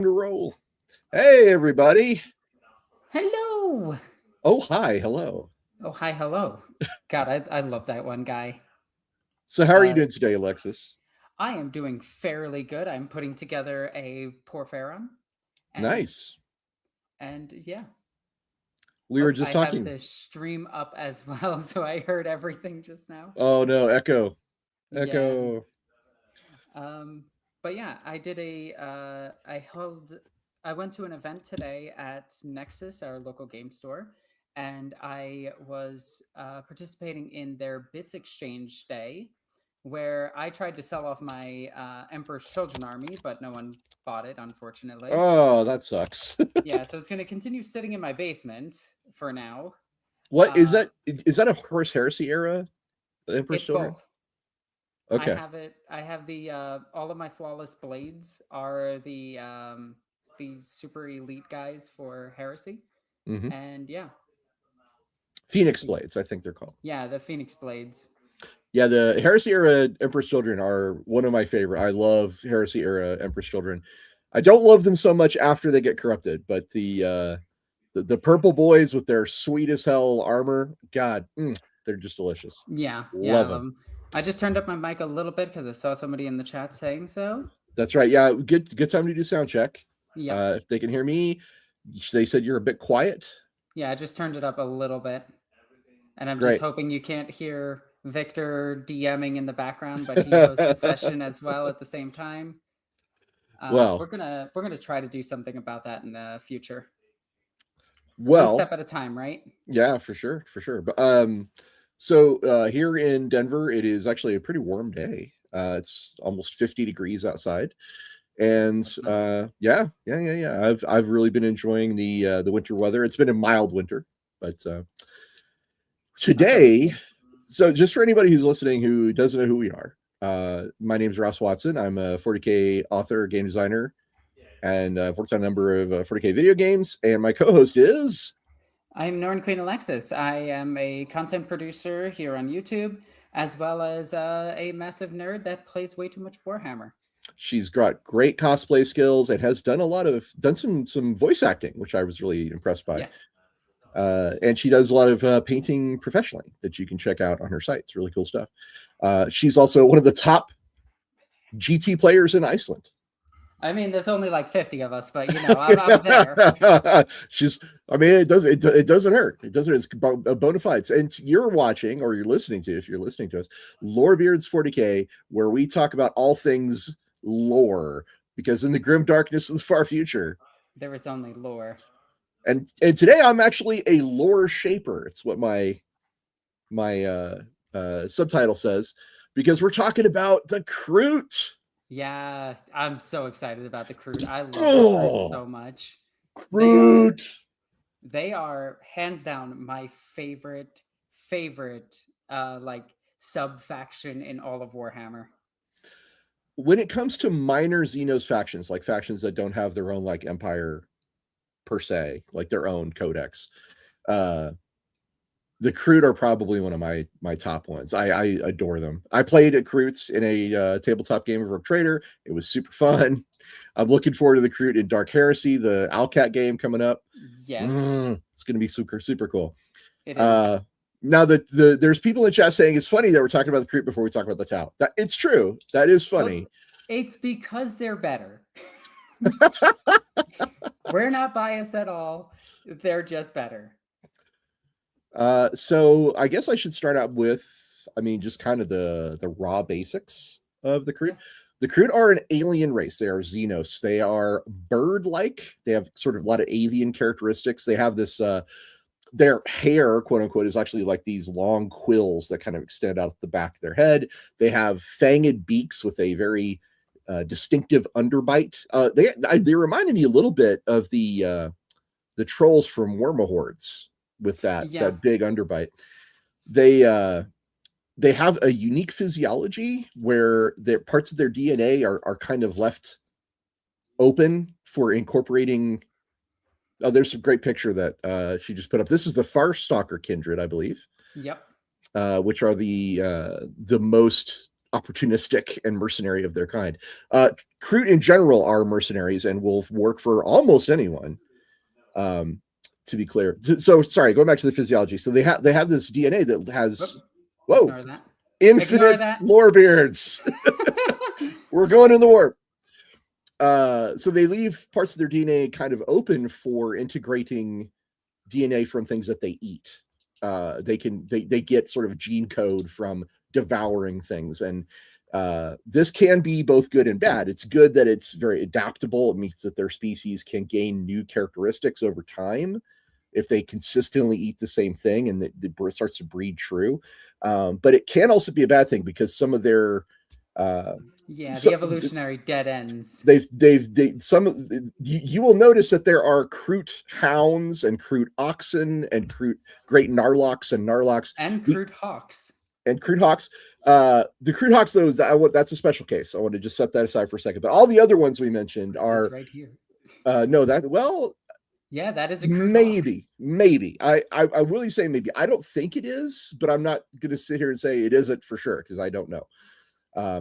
To roll. Hey, everybody. Hello. Oh, hi. Hello. Oh, hi, hello. God, I love that one guy. So, how are you Uh, doing today, Alexis? I am doing fairly good. I'm putting together a Porphyron, and Nice. yeah. We were Oh, just I have talking. the stream up as well, so I heard everything just now. Oh, no. Echo. Yes. Echo. Um, but yeah, I went to an event today at Nexus, our local game store, and I was participating in their Bits Exchange Day, where I tried to sell off my Emperor's Children army, but no one bought it, unfortunately. Oh, that sucks. Yeah, so it's going to continue sitting in my basement for now. What is Uh, that? Is that a Horus Heresy era? The Emperor's it's Children? both. I Okay. have it. I have the all of my flawless blades are the super elite guys for heresy, hmm and yeah, Phoenix Blades, I think they're called. yeah, the phoenix blades. Yeah, the Heresy era Emperor's Children are one of my favorite. I love Heresy era Emperor's Children. I don't love them so much after they get corrupted, but the purple boys with their sweet as hell armor, God, they're just delicious. Yeah, yeah. Love them. I just turned up my mic a little bit because I saw somebody in the chat saying so. That's right. Yeah, good time to do sound check. Yep. If they can hear me, they said you're a bit quiet. Yeah, I just turned it up a little bit, and I'm just Great. hoping you can't hear Victor DMing in the background, but he hosts a session as well at the same time. well, We're gonna try to do something about that in the future. One well, step at a time, right? yeah, for sure, for sure. But here in Denver, it is actually a pretty warm day. It's almost 50 degrees outside, and That's nice. yeah. I've really been enjoying the winter weather. It's been a mild winter, but That's always today, good. so just for anybody who's listening who doesn't know who we are, my name is Ross Watson. I'm a 40K author, game designer, and I've worked on a number of 40K video games. And my co-host is I'm Norn Queen Alexis. I am a content producer here on YouTube, as well as a massive nerd that plays way too much Warhammer. she's got great cosplay skills and has done some voice acting, which I was really impressed by. Yeah. And she does a lot of painting professionally that you can check out on her site. It's really cool stuff. She's also one of the top GT players in Iceland. I mean, there's only like 50 of us, but I'm there. She's, I mean, it doesn't hurt. It doesn't. It's bona fides. And you're watching or you're listening to, if you're listening to us, Lorebeards 40K, where we talk about all things lore, because in the grim darkness of the far future, There is only lore. and today I'm actually a lore shaper. It's what my subtitle says, because we're talking about the Kroot. Yeah, I'm so excited about the Kroot. I love the Kroot Oh, so much. They are Kroot. they are hands down my favorite like sub faction in all of Warhammer. When it comes to minor Xenos factions, like factions that don't have their own like empire per se, like their own codex, uh, the Kroot are probably one of my top ones. I adore them. I played at Kroots in a tabletop game of Rogue Trader. It was super fun. I'm looking forward to the Kroot in Dark Heresy, the Alcat game coming up. Yes, It's going to be super cool. it is. Uh, Now there's people in chat saying it's funny that we're talking about the Kroot before we talk about the Tau. That it's true. That is Well, funny. it's because they're better. We're not biased at all. They're just better. So I guess I should start out with, I mean, just kind of the raw basics of the Kroot. Yeah. The Kroot are an alien race. They are Xenos. They are bird-like. They have sort of a lot of avian characteristics. They have this their hair, quote unquote, is actually like these long quills that kind of extend out the back of their head. They have fanged beaks with a very distinctive underbite. They reminded me a little bit of the trolls from Wormahordes with Yeah. that big underbite. They have a unique physiology where their parts of their DNA are kind of left open for incorporating. Oh, there's some great picture that she just put up. This is the Farstalker kindred, I believe, Yep. which are the most opportunistic and mercenary of their kind. Kroot in general are mercenaries and will work for almost anyone. To be clear, so sorry, going back to the physiology. So they have this DNA that has Ignore that. Ignore infinite that. Lorebeards. We're going in the warp. So they leave parts of their DNA kind of open for integrating DNA from things that they eat. They get sort of gene code from devouring things, and this can be both good and bad. It's good that it's very adaptable. It means that their species can gain new characteristics over time if they consistently eat the same thing, and the starts to breed true. But it can also be a bad thing because some of their the evolutionary dead ends. You will notice that there are Kroot hounds and Kroot oxen and Kroot great Narlocks and Narlocks and Kroot hawks. And Kroot hawks. The Kroot hawks, though, that's a special case. I want to just set that aside for a second. But all the other ones we mentioned are right here. No, that is a Kroot maybe. I really say maybe. I don't think it is, but I'm not going to sit here and say it isn't for sure because I don't know.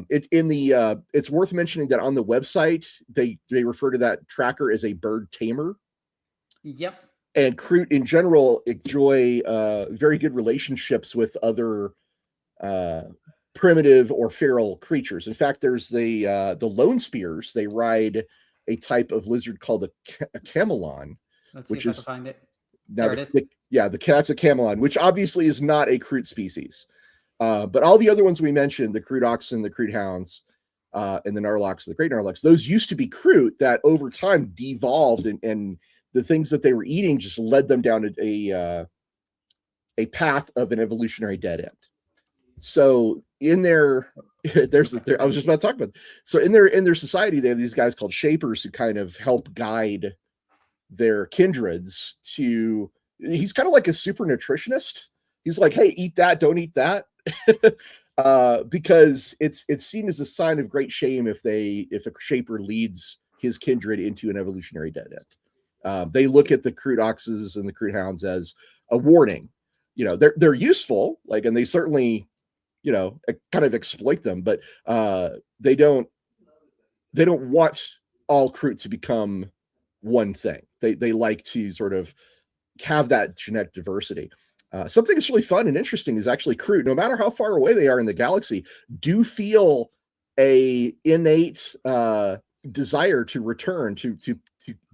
It's worth mentioning that on the website they refer to that tracker as a bird tamer. Yep. And Kroot in general enjoy very good relationships with other primitive or feral creatures. In fact, there's the lone spears. They ride a type of lizard called a camelon. Let's see if I can find it. There it is. The cat's a camelon, which obviously is not a Kroot species. But all the other ones we mentioned, the Kroot oxen, the Kroot hounds, and the Narlocks, the great Narlocks, those used to be Kroot that over time devolved, and the things that they were eating just led them down a path of an evolutionary dead end. So in their I was just about to talk about. So in their society, they have these guys called shapers who kind of help guide their kindreds to. He's kind of like a super nutritionist. He's like, hey, eat that, don't eat that. Because it's seen as a sign of great shame if a shaper leads his kindred into an evolutionary dead end. They look at the Kroot oxes and the Kroot hounds as a warning. They're useful, and they certainly, kind of exploit them, but they don't want all Kroot to become one thing. They like to sort of have that genetic diversity. Something that's really fun and interesting is actually Kroot, no matter how far away they are in the galaxy, do feel a innate desire to return to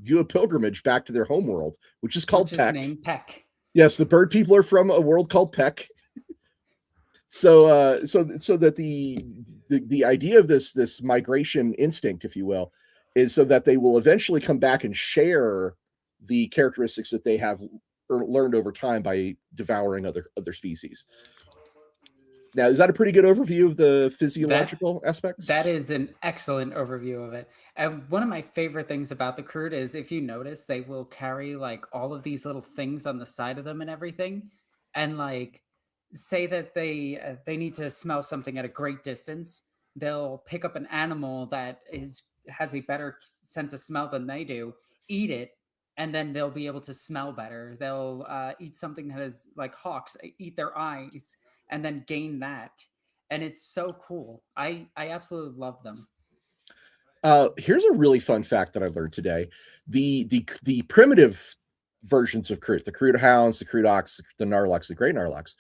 do a pilgrimage back to their homeworld, which is called Peck. Named Peck. Yes, the bird people are from a world called Peck. So that the idea of this migration instinct, if you will, is so that they will eventually come back and share the characteristics that they have learned over time by devouring other species. Now, is that a pretty good overview of the physiological aspects? That is an excellent overview of it. And one of my favorite things about the Kroot is, if you notice, they will carry all of these little things on the side of them and everything, and say that they need to smell something at a great distance. They'll pick up an animal that has a better sense of smell than they do, eat it, and then they'll be able to smell better. They'll eat something that is like hawks, eat their eyes, and then gain that. And it's so cool. I absolutely love them. Here's a really fun fact that I learned today. The primitive versions of Kroot, the Kroot hounds, the Kroot ox, the Narlocks, the great Narlocks,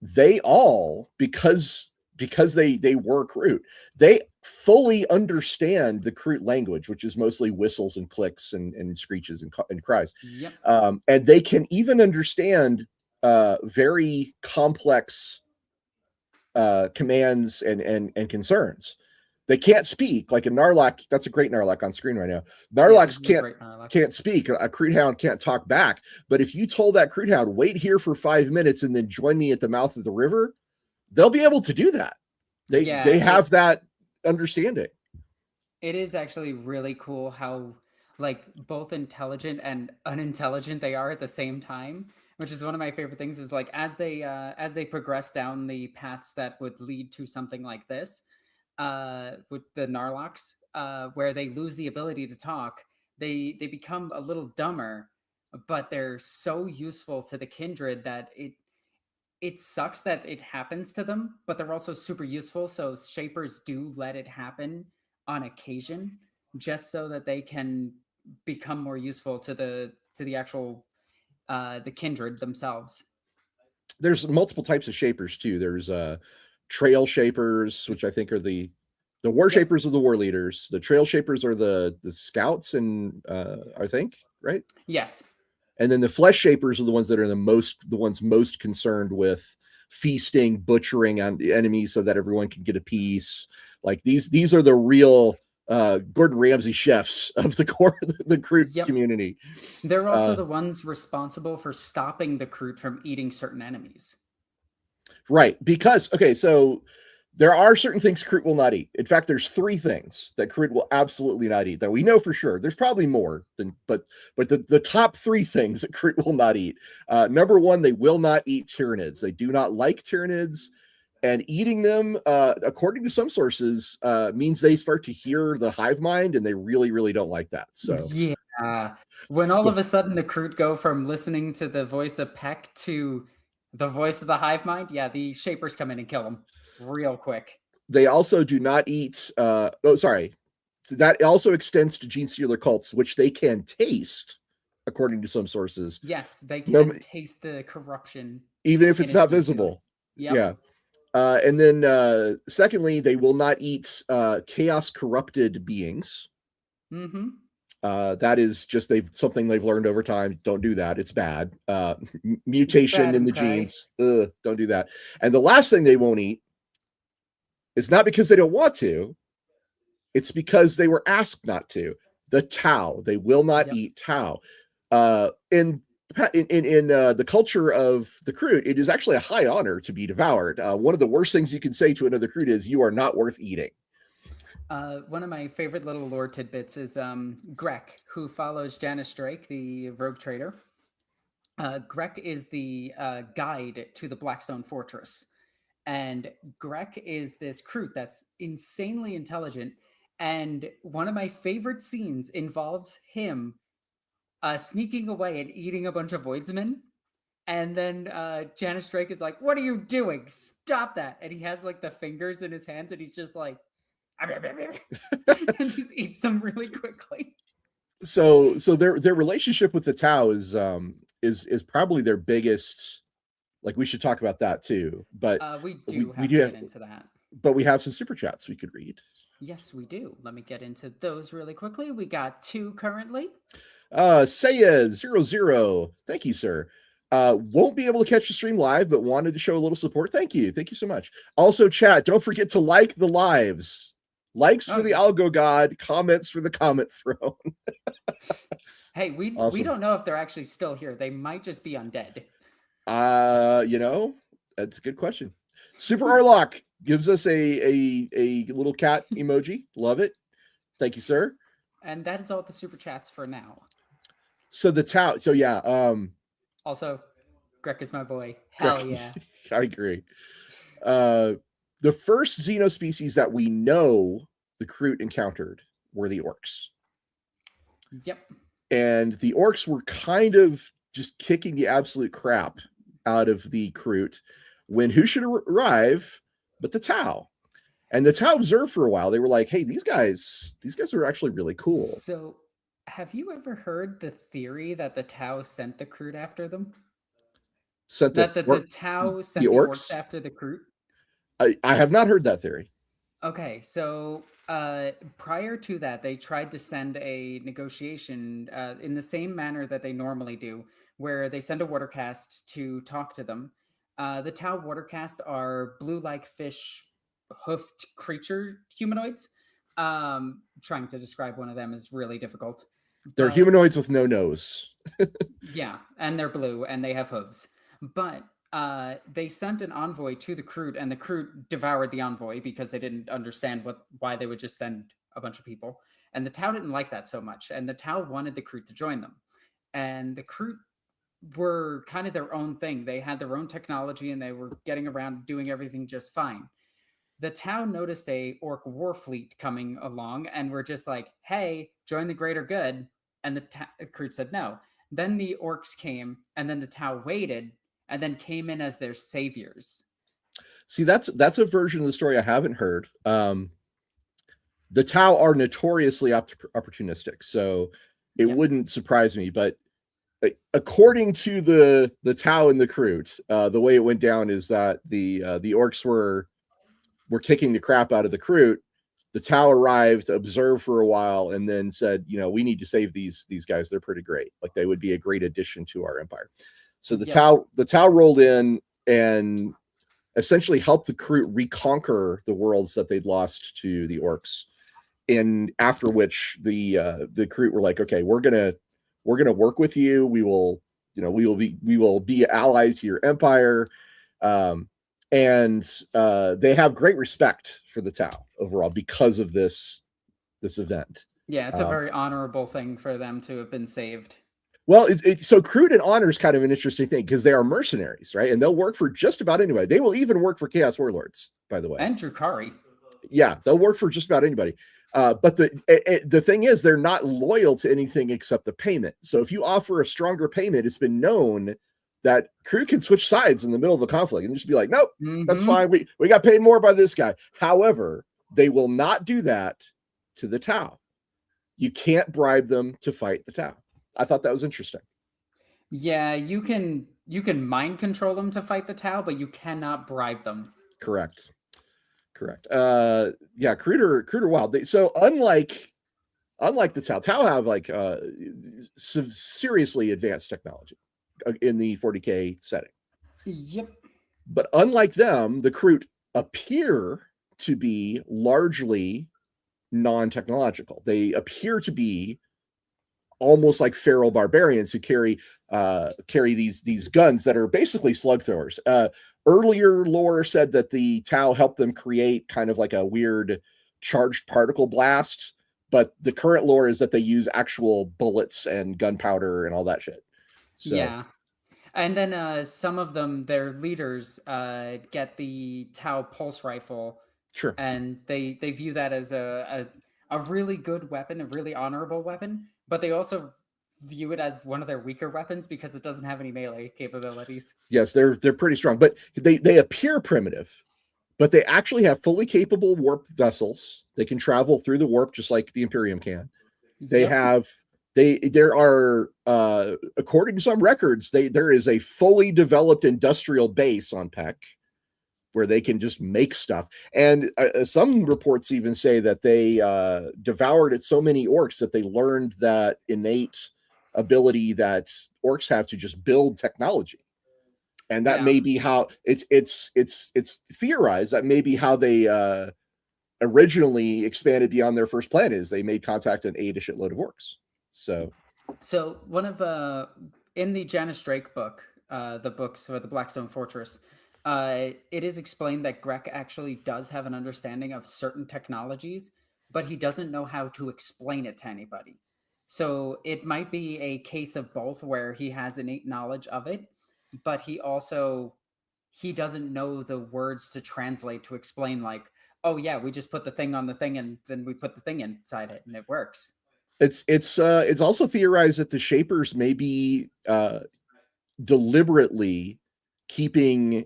they all, because they were Kroot, they fully understand the Kroot language, which is mostly whistles and clicks and screeches and cries. Yep. And they can even understand very complex commands and concerns. They can't speak like a Narlock. That's a great Narlock on screen right now. Narlocks can't speak. A Kroot hound can't talk back. But if you told that Kroot hound, wait here for 5 minutes and then join me at the mouth of the river, they'll be able to do that. They have that understanding. It is actually really cool how both intelligent and unintelligent they are at the same time, which is one of my favorite things. Is as they progress down the paths that would lead to something like this, with the Narlocks, where they lose the ability to talk, they become a little dumber, but they're so useful to the kindred that it sucks that it happens to them, but they're also super useful. So shapers do let it happen on occasion, just so that they can become more useful to the actual the kindred themselves. There's multiple types of shapers too. There's trail shapers, which I think are the war Yep. shapers are the war leaders. The trail shapers are the scouts, and I think, right? Yes. And then the flesh shapers are the ones that are the ones most concerned with feasting, butchering on enemies so that everyone can get a piece. Like these are the real Gordon Ramsay chefs of the core the Kroot Yep. community. They're also the ones responsible for stopping the Kroot from eating certain enemies. Right, because okay, so there are certain things Kroot will not eat. In fact, there's 3 things that Kroot will absolutely not eat that we know for sure. There's probably more than, but the top 3 things that Kroot will not eat. Number 1, they will not eat Tyranids. They do not like Tyranids, and eating them, according to some sources, means they start to hear the hive mind, and they really, really don't like that. So yeah, when all of a sudden the Kroot go from listening to the voice of Peck to the voice of the hive mind, yeah, the shapers come in and kill them real quick. they also do not eat. Oh, sorry. So that also extends to gene stealer cults, which they can taste, according to some sources. Yes, they can No, taste the corruption, even if in it's a not gene stealer. visible. Yep. Yeah. And then, secondly, they will not eat chaos corrupted beings. Mm-hmm. That is just something they've learned over time. Don't do that; it's bad. Mutation Bad, in the okay. genes. Don't do that. And the last thing they won't eat is not because they don't want to; it's because they were asked not to. The Tau. They will not Yep. eat Tau. In the culture of the Kroot, it is actually a high honor to be devoured. One of the worst things you can say to another Kroot is, "You are not worth eating." One of my favorite little lore tidbits is Grek, who follows Janice Drake, the rogue trader. Grek is the guide to the Blackstone Fortress. And Grek is this Kroot that's insanely intelligent. And one of my favorite scenes involves him sneaking away and eating a bunch of Voidsmen. And then Janice Drake is like, "What are you doing? Stop that!" And he has like the fingers in his hands, and he's just like, and just eats them really quickly. So their relationship with the Tau is probably their biggest. Like, we should talk about that too. But We do we have do to have, get into that. but we have some super chats we could read. Yes, we do. Let me get into those really quickly. We got 2 currently. Saya00. Thank you, sir. Won't be able to catch the stream live, but wanted to show a little support. Thank you so much. Also, chat, don't forget to like the lives. Likes for the Algo God, comments for the Comet Throne. Hey, we Awesome. don't know if they're actually still here. They might just be undead. That's a good question. Super Arlock gives us a little cat emoji. Love it. Thank you, sir. And that is all the super chats for now. So the Tau. So yeah. Also, Grek is my boy. Hell yeah. I agree. The first Xeno species that we know the Kroot encountered were the orcs. Yep. And the orcs were kind of just kicking the absolute crap out of the Kroot when who should arrive but the Tau. And the Tau observed for a while. They were like, "Hey, these guys are actually really cool." So, have you ever heard the theory that the Tau sent the Kroot after them? That the Tau sent the orcs after the Kroot? I have not heard that theory. Okay, so prior to that, they tried to send a negotiation in the same manner that they normally do, where they send a watercast to talk to them. The Tau watercast are blue-like fish, hoofed creature humanoids. Trying to describe one of them is really difficult. They're humanoids with no nose. Yeah, and they're blue and they have hooves. But they sent an envoy to the Kroot, and the Kroot devoured the envoy because they didn't understand why they would just send a bunch of people. And the Tau didn't like that so much, and the Tau wanted the Kroot to join them. And the Kroot were kind of their own thing. They had their own technology, and they were getting around doing everything just fine. The Tau noticed a orc war fleet coming along, and were just like, "Hey, join the greater good." And the Kroot said no. Then the orcs came, and then the Tau waited, and then came in as their saviors. See, that's a version of the story I haven't heard. The Tau are notoriously opportunistic, so it Yep. wouldn't surprise me. But according to the Tau and the Kroot, the way it went down is that the orcs were kicking the crap out of the Kroot. The Tau arrived, observed for a while, and then said, we need to save these guys. They're pretty great. Like, they would be a great addition to our empire. So the Tau rolled in and essentially helped the Kroot reconquer the worlds that they'd lost to the orcs. And after which the Kroot were like, okay, we're gonna work with you. We will be allies to your empire. And they have great respect for the Tau overall because of this event. Yeah, it's a very honorable thing for them to have been saved. Well, so Kroot and honor is kind of an interesting thing because they are mercenaries, right? And they'll work for just about anybody. They will even work for Chaos Warlords, by the way. And Drukhari. Yeah, they'll work for just about anybody. But the thing is, they're not loyal to anything except the payment. So if you offer a stronger payment, it's been known that Kroot can switch sides in the middle of a conflict and just be like, nope, that's fine. We got paid more by this guy. However, they will not do that to the Tau. You can't bribe them to fight the Tau. I thought that was interesting. Yeah, you can mind control them to fight the Tau, but you cannot bribe them. Correct. Yeah, Kroot are wild. So unlike the Tau have like seriously advanced technology in the 40K setting. Yep. But unlike them, the Kroot appear to be largely non-technological. They appear to be almost like feral barbarians who carry these guns that are basically slug throwers. Earlier lore said that the Tau helped them create kind of like a weird charged particle blast, but the current lore is that they use actual bullets and gunpowder and all that shit. So, yeah. And then some of them, their leaders, get the Tau pulse rifle. Sure. And they view that as a really good weapon, a really honorable weapon, but they also view it as one of their weaker weapons because it doesn't have any melee capabilities. Yes, they're pretty strong, but they appear primitive, but they actually have fully capable warp vessels. They can travel through the warp just like the Imperium can. There are according to some records, there is a fully developed industrial base on Peck where they can just make stuff. And some reports even say that they devoured at so many orcs that they learned that innate ability that orcs have to just build technology. And that may be how it's theorized that may be how they originally expanded beyond their first planet, is they made contact and ate a shitload of orcs. So one of in the Janice Drake book, the books for the Blackstone Fortress, it is explained that Grek actually does have an understanding of certain technologies, but he doesn't know how to explain it to anybody. So it might be a case of both, where he has innate knowledge of it, but he doesn't know the words to translate to explain, like, oh yeah, we just put the thing on the thing and then we put the thing inside it and it works. It's also theorized that the Shapers may be deliberately keeping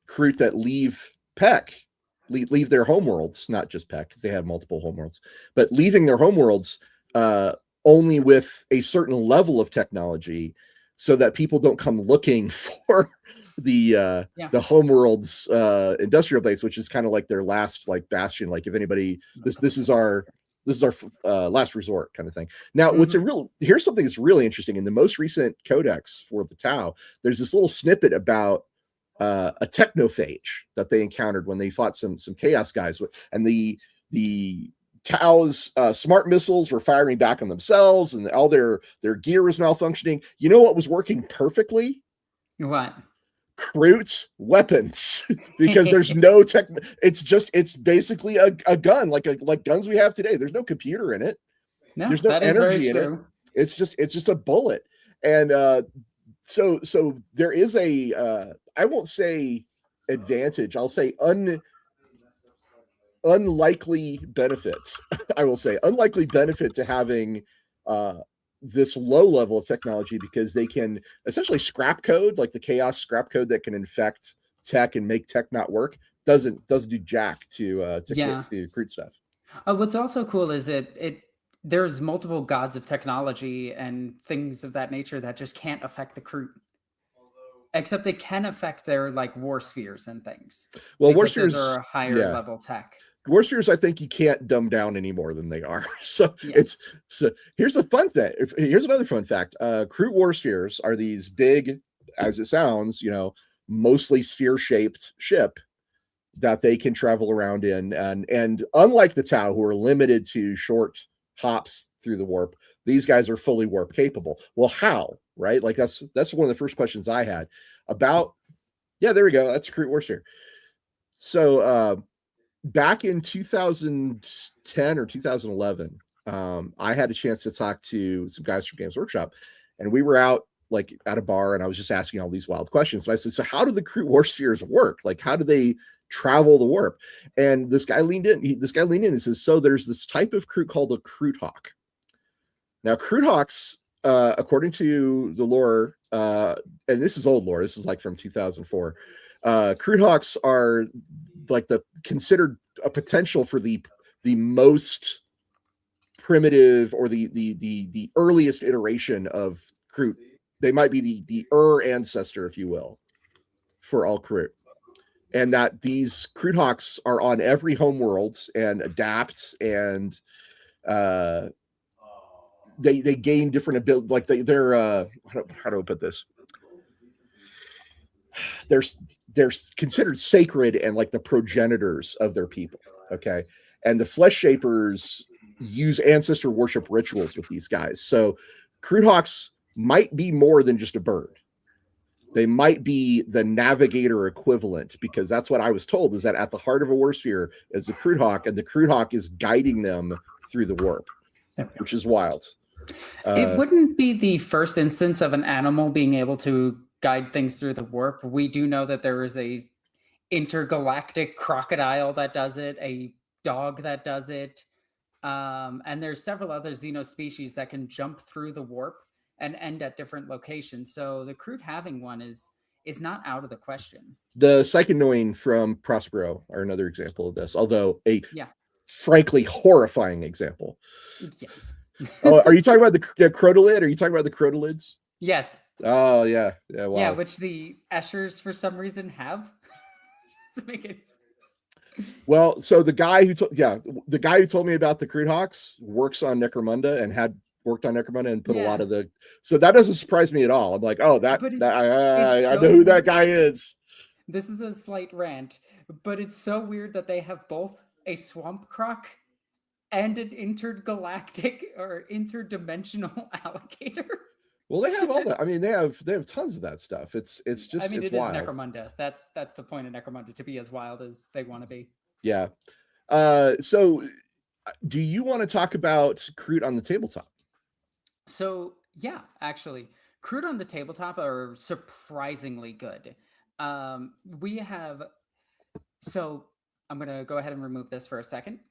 Kroot that leave Peck, leave their homeworlds, not just Peck, because they have multiple homeworlds, but leaving their homeworlds only with a certain level of technology, so that people don't come looking for the homeworld's industrial base, which is kind of like their last like bastion. Like, if anybody, this is our last resort kind of thing. Now, here's something that's really interesting. In the most recent codex for the Tau, there's this little snippet about a technophage that they encountered when they fought some chaos guys, and the Tau's smart missiles were firing back on themselves, and all their gear was malfunctioning. You know what was working perfectly? What? Kroot's weapons. Because there's no tech. It's basically a gun, like guns we have today. There's no computer in it. No, there's no energy in it. It's just a bullet. And so there is a I won't say advantage, I'll say unlikely benefits. I will say unlikely benefit to having this low level of technology because they can essentially scrap code, like the chaos scrap code that can infect tech and make tech not work. Doesn't do jack to Kroot stuff. What's also cool is there's multiple gods of technology and things of that nature that just can't affect the Kroot. Except they can affect their like war spheres and things. Well, war spheres are a higher level tech. War spheres, I think you can't dumb down any more than they are. So here's a fun thing. Here's another fun fact. Kroot war spheres are these big, as it sounds, mostly sphere-shaped ship that they can travel around in. And unlike the Tau, who are limited to short hops through the warp, these guys are fully warp capable. Well, how? Right? Like that's one of the first questions I had about. Yeah, there we go. That's Kroot war sphere. So back in 2010 or 2011, I had a chance to talk to some guys from Games Workshop, and we were out like at a bar, and I was just asking all these wild questions. And I said, so how do the Kroot war spheres work? Like, how do they travel the warp? And this guy leaned in and says, so there's this type of Kroot called a Kroot hawk. Now, Kroot hawks, according to the lore, and this is old lore, this is like from 2004, Kroot hawks are like considered a potential for the most primitive or the earliest iteration of Kroot. They might be the ancestor, if you will, for all Kroot. And that these Kroot hawks are on every homeworld and adapt, and they gain different abilities. Like they're how do I put this? They're considered sacred and like the progenitors of their people. Okay. And the flesh shapers use ancestor worship rituals with these guys. So Kroot hawks might be more than just a bird. They might be the navigator equivalent, because that's what I was told, is that at the heart of a war sphere is the Kroot hawk, and the Kroot hawk is guiding them through the warp, which is wild. It wouldn't be the first instance of an animal being able to guide things through the warp. We do know that there is a intergalactic crocodile that does it, a dog that does it, and there's several other Xenos species that can jump through the warp and end at different locations. So the Kroot having one is not out of the question. The Psychonoin from Prospero are another example of this, although frankly horrifying example. Yes. Oh, are you talking about the Crotolid? Are you talking about the Crotolids? Yes. Oh yeah, yeah. Wow. Yeah, which the Eschers for some reason have. Doesn't make any sense. Well, so the guy who told me about the Kroot hawks works on Necromunda and had worked on Necromunda and put a lot of the. So that doesn't surprise me at all. I'm like, oh, I know who that guy is. This is a slight rant, but it's so weird that they have both a swamp croc and an intergalactic or interdimensional alligator. Well, they have all that. I mean, they have tons of that stuff. It's just. I mean, it's it is wild. Necromunda. That's the point of Necromunda, to be as wild as they want to be. Yeah. So, do you want to talk about Kroot on the tabletop? So yeah, actually, Kroot on the tabletop are surprisingly good. We have. So I'm gonna go ahead and remove this for a second.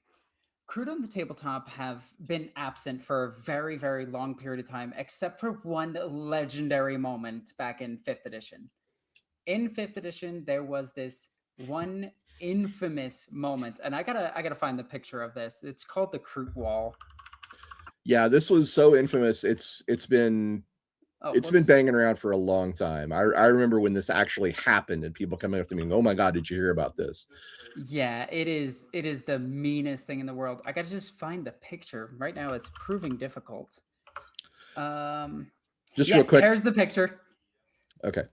Kroot on the tabletop have been absent for a very, very long period of time, except for one legendary moment back in 5th edition. In 5th edition, there was this one infamous moment, and I gotta find the picture of this. It's called the Kroot Wall. Yeah, this was so infamous. It's been banging around for a long time. I remember when this actually happened and people coming up to me and, oh my God, did you hear about this? Yeah, it is the meanest thing in the world. I gotta just find the picture. Right now it's proving difficult. Just real quick. Here's the picture. Okay.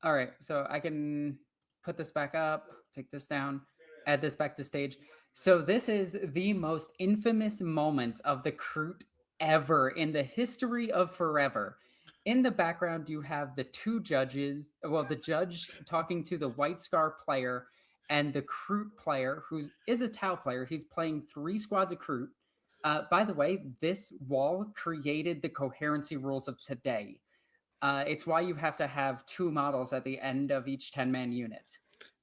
All right, so I can put this back up, take this down, add this back to stage. So this is the most infamous moment of the Kroot ever in the history of forever. In the background, you have the two judges. Well, the judge talking to the White Scar player and the Kroot player, who is a Tau player. He's playing 3 squads of Kroot. By the way, this wall created the coherency rules of today. It's why you have to have 2 models at the end of each 10-man unit.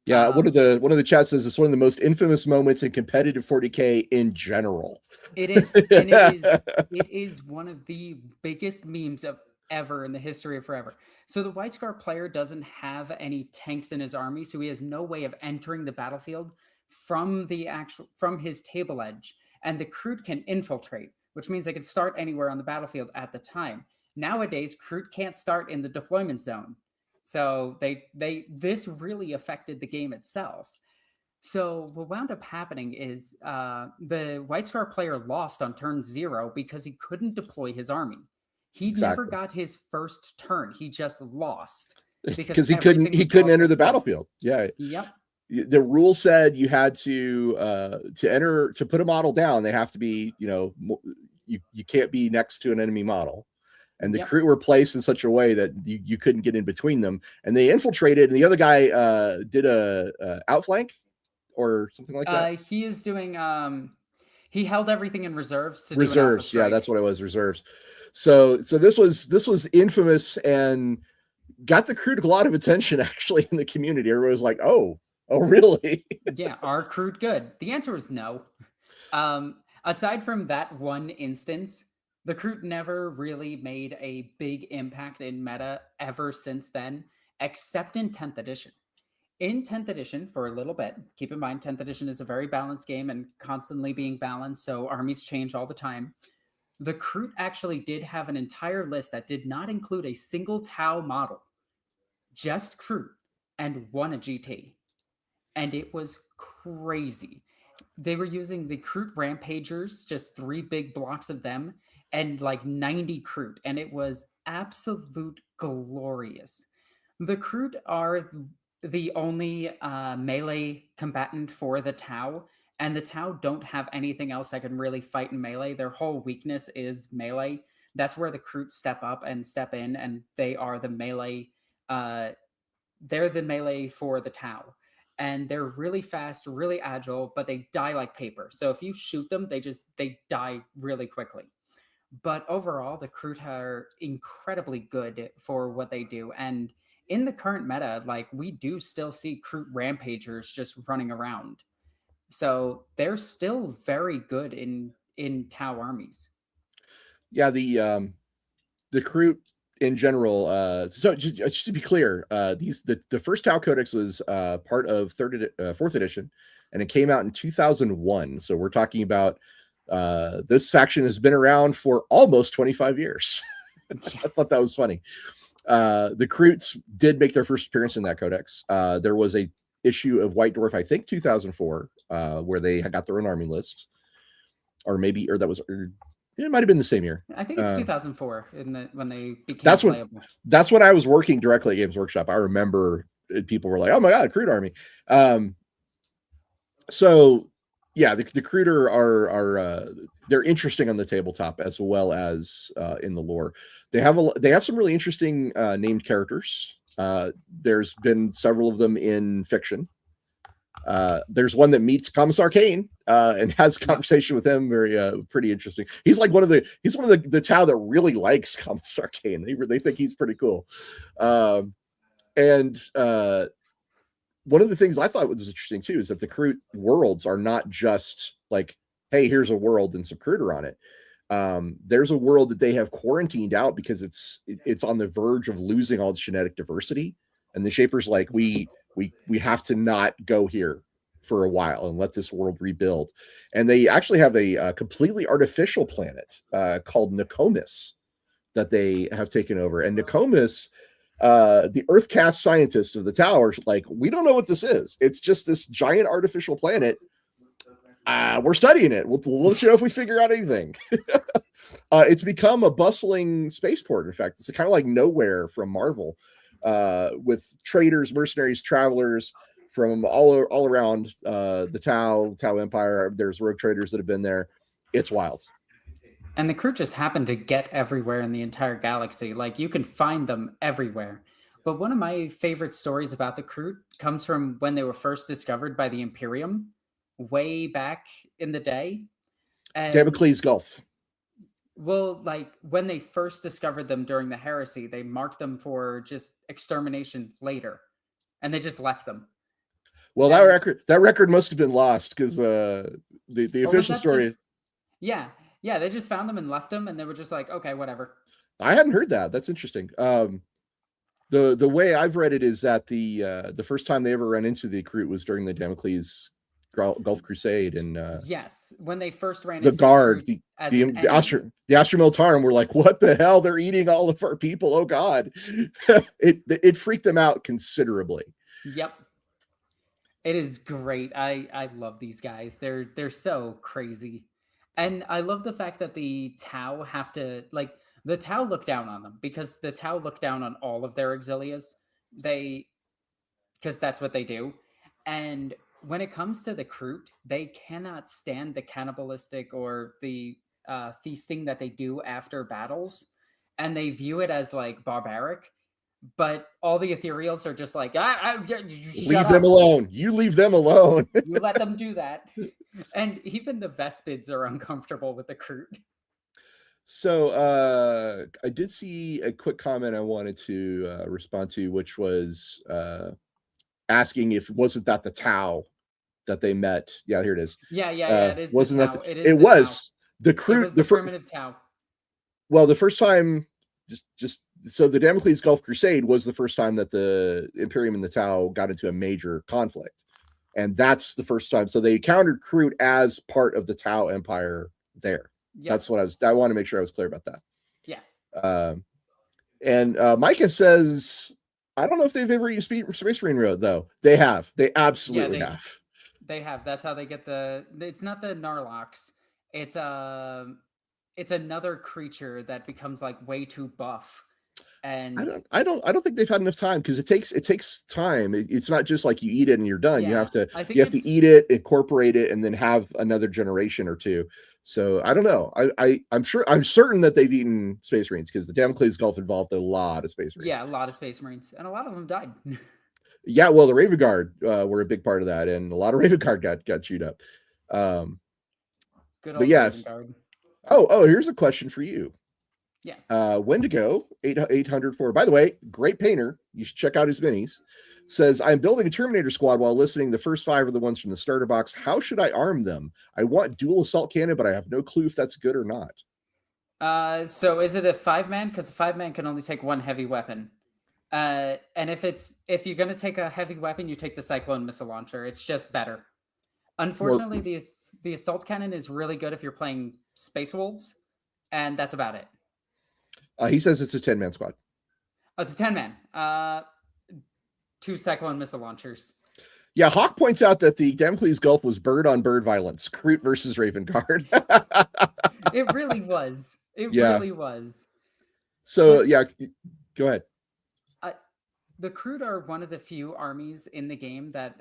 Yeah, one of the chats says it's one of the most infamous moments in competitive 40K in general. It is, and it is one of the biggest memes of ever in the history of forever. So the White Scar player doesn't have any tanks in his army, so he has no way of entering the battlefield from his table edge, and the Kroot can infiltrate, which means they can start anywhere on the battlefield at the time. Nowadays, Kroot can't start in the deployment zone, so this really affected the game itself. So what wound up happening is the White Scar player lost on turn 0 because he couldn't deploy his army. He never Exactly. got his first turn. He just lost Because he couldn't enter the battlefield. Yeah. Yep. The rule said you had to put a model down. They have to be, you can't be next to an enemy model. And the Kroot were placed in such a way that you couldn't get in between them. And they infiltrated, and the other guy did a outflank or something like that. He is doing he held everything in reserves to reserves. Yeah, that's what it was, reserves. So this was infamous and got the Kroot a lot of attention actually in the community. Everybody was like, oh really? Yeah, are Kroot good? The answer is no. Aside from that one instance, the Kroot never really made a big impact in meta ever since then, except in 10th edition. In 10th edition, for a little bit, keep in mind 10th edition is a very balanced game and constantly being balanced, so armies change all the time. The Kroot actually did have an entire list that did not include a single Tau model, just Kroot, and one a GT. And it was crazy. They were using the Kroot Rampagers, just 3 big blocks of them, and like 90 Kroot, and it was absolute glorious. The Kroot are the only melee combatant for the Tau, and the Tau don't have anything else that can really fight in melee. Their whole weakness is melee. That's where the Kroot step up and step in, and they are the melee. They're the melee for the Tau. And they're really fast, really agile, but they die like paper. So if you shoot them, they die really quickly. But overall, the Kroot are incredibly good for what they do. And in the current meta, like we do still see Kroot Rampagers just running around. So they're still very good in Tau armies. Yeah, the Kroot in general. So just to be clear, the first Tau Codex was part of 4th edition, and it came out in 2001. So we're talking about this faction has been around for almost 25 years. I thought that was funny. The Kroots did make their first appearance in that codex. There was a issue of White Dwarf, I think 2004, where they got their own army list, or that was. It might have been the same year. I think it's 2004 when they became playable. That's when I was working directly at Games Workshop. I remember people were like, "Oh my god, Kroot army!" So yeah, the Kroot are they're interesting on the tabletop as well as in the lore. They have some really interesting named characters. There's been several of them in fiction. There's one that meets Commissar Kane and has a conversation with him. Very pretty interesting. He's one of the Tau that really likes Commissar Kane. They think he's pretty cool. And one of the things I thought was interesting too is that the Kroot worlds are not just like, hey, here's a world and some Krooter on it. There's a world that they have quarantined out because it's on the verge of losing all its genetic diversity, and the Shapers like we have to not go here for a while and let this world rebuild. And they actually have a completely artificial planet called Nokomis that they have taken over. And Nokomis, the Earth cast scientists of the tower, like, we don't know what this is. It's just this giant artificial planet. We're studying it. We'll let you know if we figure out anything. It's become a bustling spaceport. In fact, it's kind of like Nowhere from Marvel, with traders, mercenaries, travelers from all around the Tau Empire. There's rogue traders that have been there. It's wild. And the Kroot just happen to get everywhere in the entire galaxy. Like, you can find them everywhere. But one of my favorite stories about the Kroot comes from when they were first discovered by the Imperium way back in the day. Damocles Gulf. Well, like, when they first discovered them during the heresy, they marked them for just extermination later. And they just left them. Well, that record must have been lost because the official story. Yeah, they just found them and left them, and they were just like, okay, whatever. I hadn't heard that. That's interesting. The way I've read it is that the first time they ever ran into the Kroot was during the Damocles Gulf Crusade, and yes, when they first ran the into guard, the Astra Militarum were like, "What the hell? They're eating all of our people! Oh God!" it freaked them out considerably. Yep, it is great. I love these guys. They're so crazy, and I love the fact that the Tau have to like the Tau look down on them because the Tau look down on all of their auxilias. Because that's what they do, and when it comes to the Kroot, they cannot stand the cannibalistic or the feasting that they do after battles, and they view it as like barbaric. But all the ethereals are just like, leave them alone. You leave them alone. You let them do that. And even the Vespids are uncomfortable with the Kroot. So I did see a quick comment I wanted to respond to, which was asking if wasn't that the Tau that they met? Yeah, here it is. Yeah, it is. Wasn't the that Tau. it was the Kroot, the primitive Tau. Well, the first time, just so the Damocles Gulf Crusade was the first time that the Imperium and the Tau got into a major conflict, and that's the first time. So they encountered Kroot as part of the Tau Empire there. Yep. That's what I want to make sure I was clear about that. Yeah. And Micah says, I don't know if they've ever used Space Marine Road, though. They have. They absolutely have. They have. That's how they get it's not the Narlocks. It's another creature that becomes like way too buff. And I don't think they've had enough time because it takes time. It's not just like you eat it and you're done. You have to eat it, incorporate it, and then have another generation or two. So I don't know. I'm certain that they've eaten Space Marines because the Damocles Gulf involved a lot of Space Marines. Yeah, a lot of Space Marines, and a lot of them died. Yeah, well, the Raven Guard were a big part of that, and a lot of Raven Guard got chewed up. Good old Raven Guard. Oh, here's a question for you. Yes. Wendigo 804. By the way, great painter. You should check out his minis. Says, I'm building a Terminator squad while listening. The first 5 are the ones from the starter box. How should I arm them? I want dual assault cannon, but I have no clue if that's good or not. So is it a 5-man? Because a 5-man can only take 1 heavy weapon. And if you're gonna take a heavy weapon, you take the Cyclone missile launcher. It's just better. Unfortunately, the assault cannon is really good if you're playing Space Wolves, and that's about it. He says it's a 10-man squad. Oh, it's a 10-man. 2 Cyclone missile launchers. Yeah, Hawk points out that the Damocles Gulf was bird-on-bird violence. Kroot versus Raven Guard. It really was. It really was. So, go ahead. The Kroot are one of the few armies in the game that,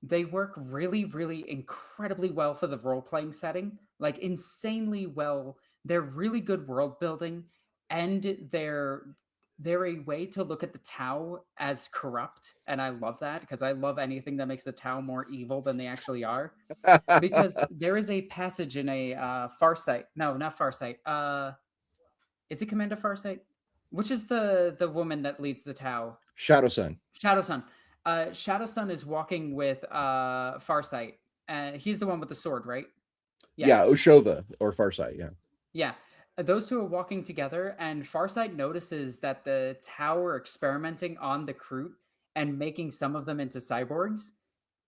they work really, really incredibly well for the role-playing setting. Like, insanely well. They're really good world building, and they're a way to look at the Tau as corrupt, and I love that because I love anything that makes the Tau more evil than they actually are. Because there is a passage in a Farsight. No, not Farsight. Is it Commander Farsight? Which is the woman that leads the Tau? Shadowsun. Shadowsun is walking with Farsight. He's the one with the sword, right? Yes. Yeah, Oshova or Farsight, yeah. Yeah. Those two are walking together, and Farsight notices that the Tau are experimenting on the Kroot and making some of them into cyborgs.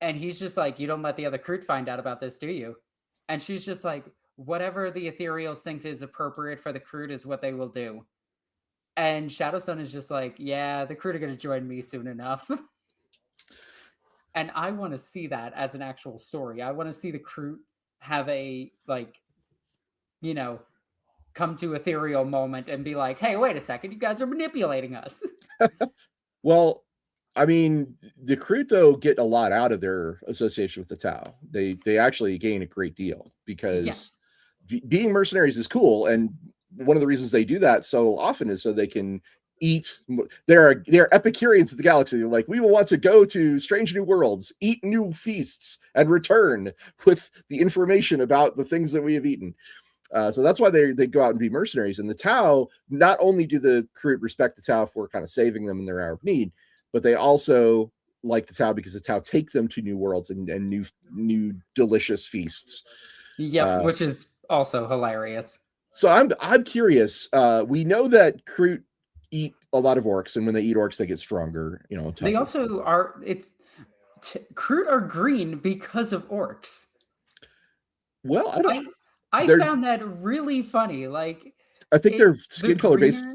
And he's just like, you don't let the other Kroot find out about this, do you? And she's just like, whatever the Ethereals think is appropriate for the Kroot is what they will do. And Shadowsun is just like, yeah, the Kroot are going to join me soon enough. And I want to see that as an actual story. I want to see the Kroot have a, come to ethereal moment and be like, hey, wait a second, you guys are manipulating us. Well, I mean, the Kroot, though, get a lot out of their association with the Tau. They actually gain a great deal because being mercenaries is cool, and one of the reasons they do that so often is so they can eat. They're Epicureans of the galaxy. They're like, we will want to go to strange new worlds, eat new feasts, and return with the information about the things that we have eaten. So that's why they go out and be mercenaries. And the Tau, not only do the Kroot respect the Tau for kind of saving them in their hour of need, but they also like the Tau because the Tau take them to new worlds and new delicious feasts. Yep, which is also hilarious. So I'm curious. We know that Kroot eat a lot of orcs, and when they eat orcs, they get stronger. Tougher. They also are. Kroot are green because of orcs. Well, I found that really funny. Like, I think their skin color based.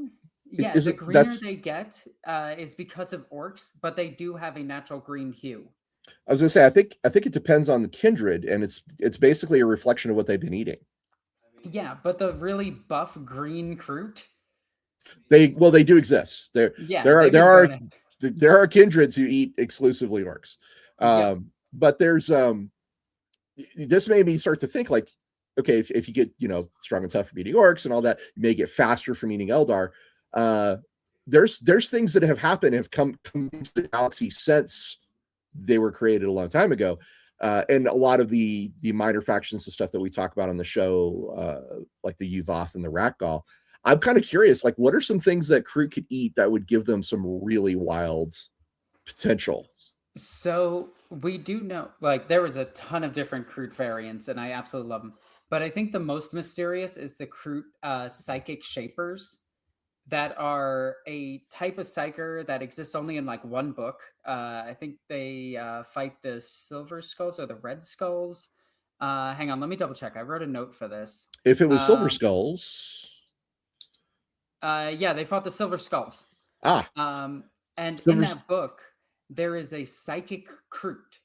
Yeah, the greener they get is because of orcs, but they do have a natural green hue. I was gonna say, I think it depends on the kindred, and it's basically a reflection of what they've been eating. Yeah, but the really buff green Kroot, they do exist. There are kindreds who eat exclusively orcs. But there's this made me start to think like, okay, if you get strong and tough from eating orcs and all that, you may get faster from eating Eldar. There's things that have happened, have come into the galaxy since they were created a long time ago. And a lot of the minor factions and stuff that we talk about on the show, like the Yuvath and the Rakgall, I'm kind of curious, like, what are some things that Kroot could eat that would give them some really wild potential? So we do know, like, there was a ton of different Kroot variants, and I absolutely love them. But I think the most mysterious is the Kroot psychic shapers, that are a type of psyker that exists only in like one book. I think they fight the Silver Skulls or the Red Skulls. Hang on, let me double check. I wrote a note for this. If it was Silver Skulls. Yeah, they fought the Silver Skulls. And in that book, there is a psychic Kroot.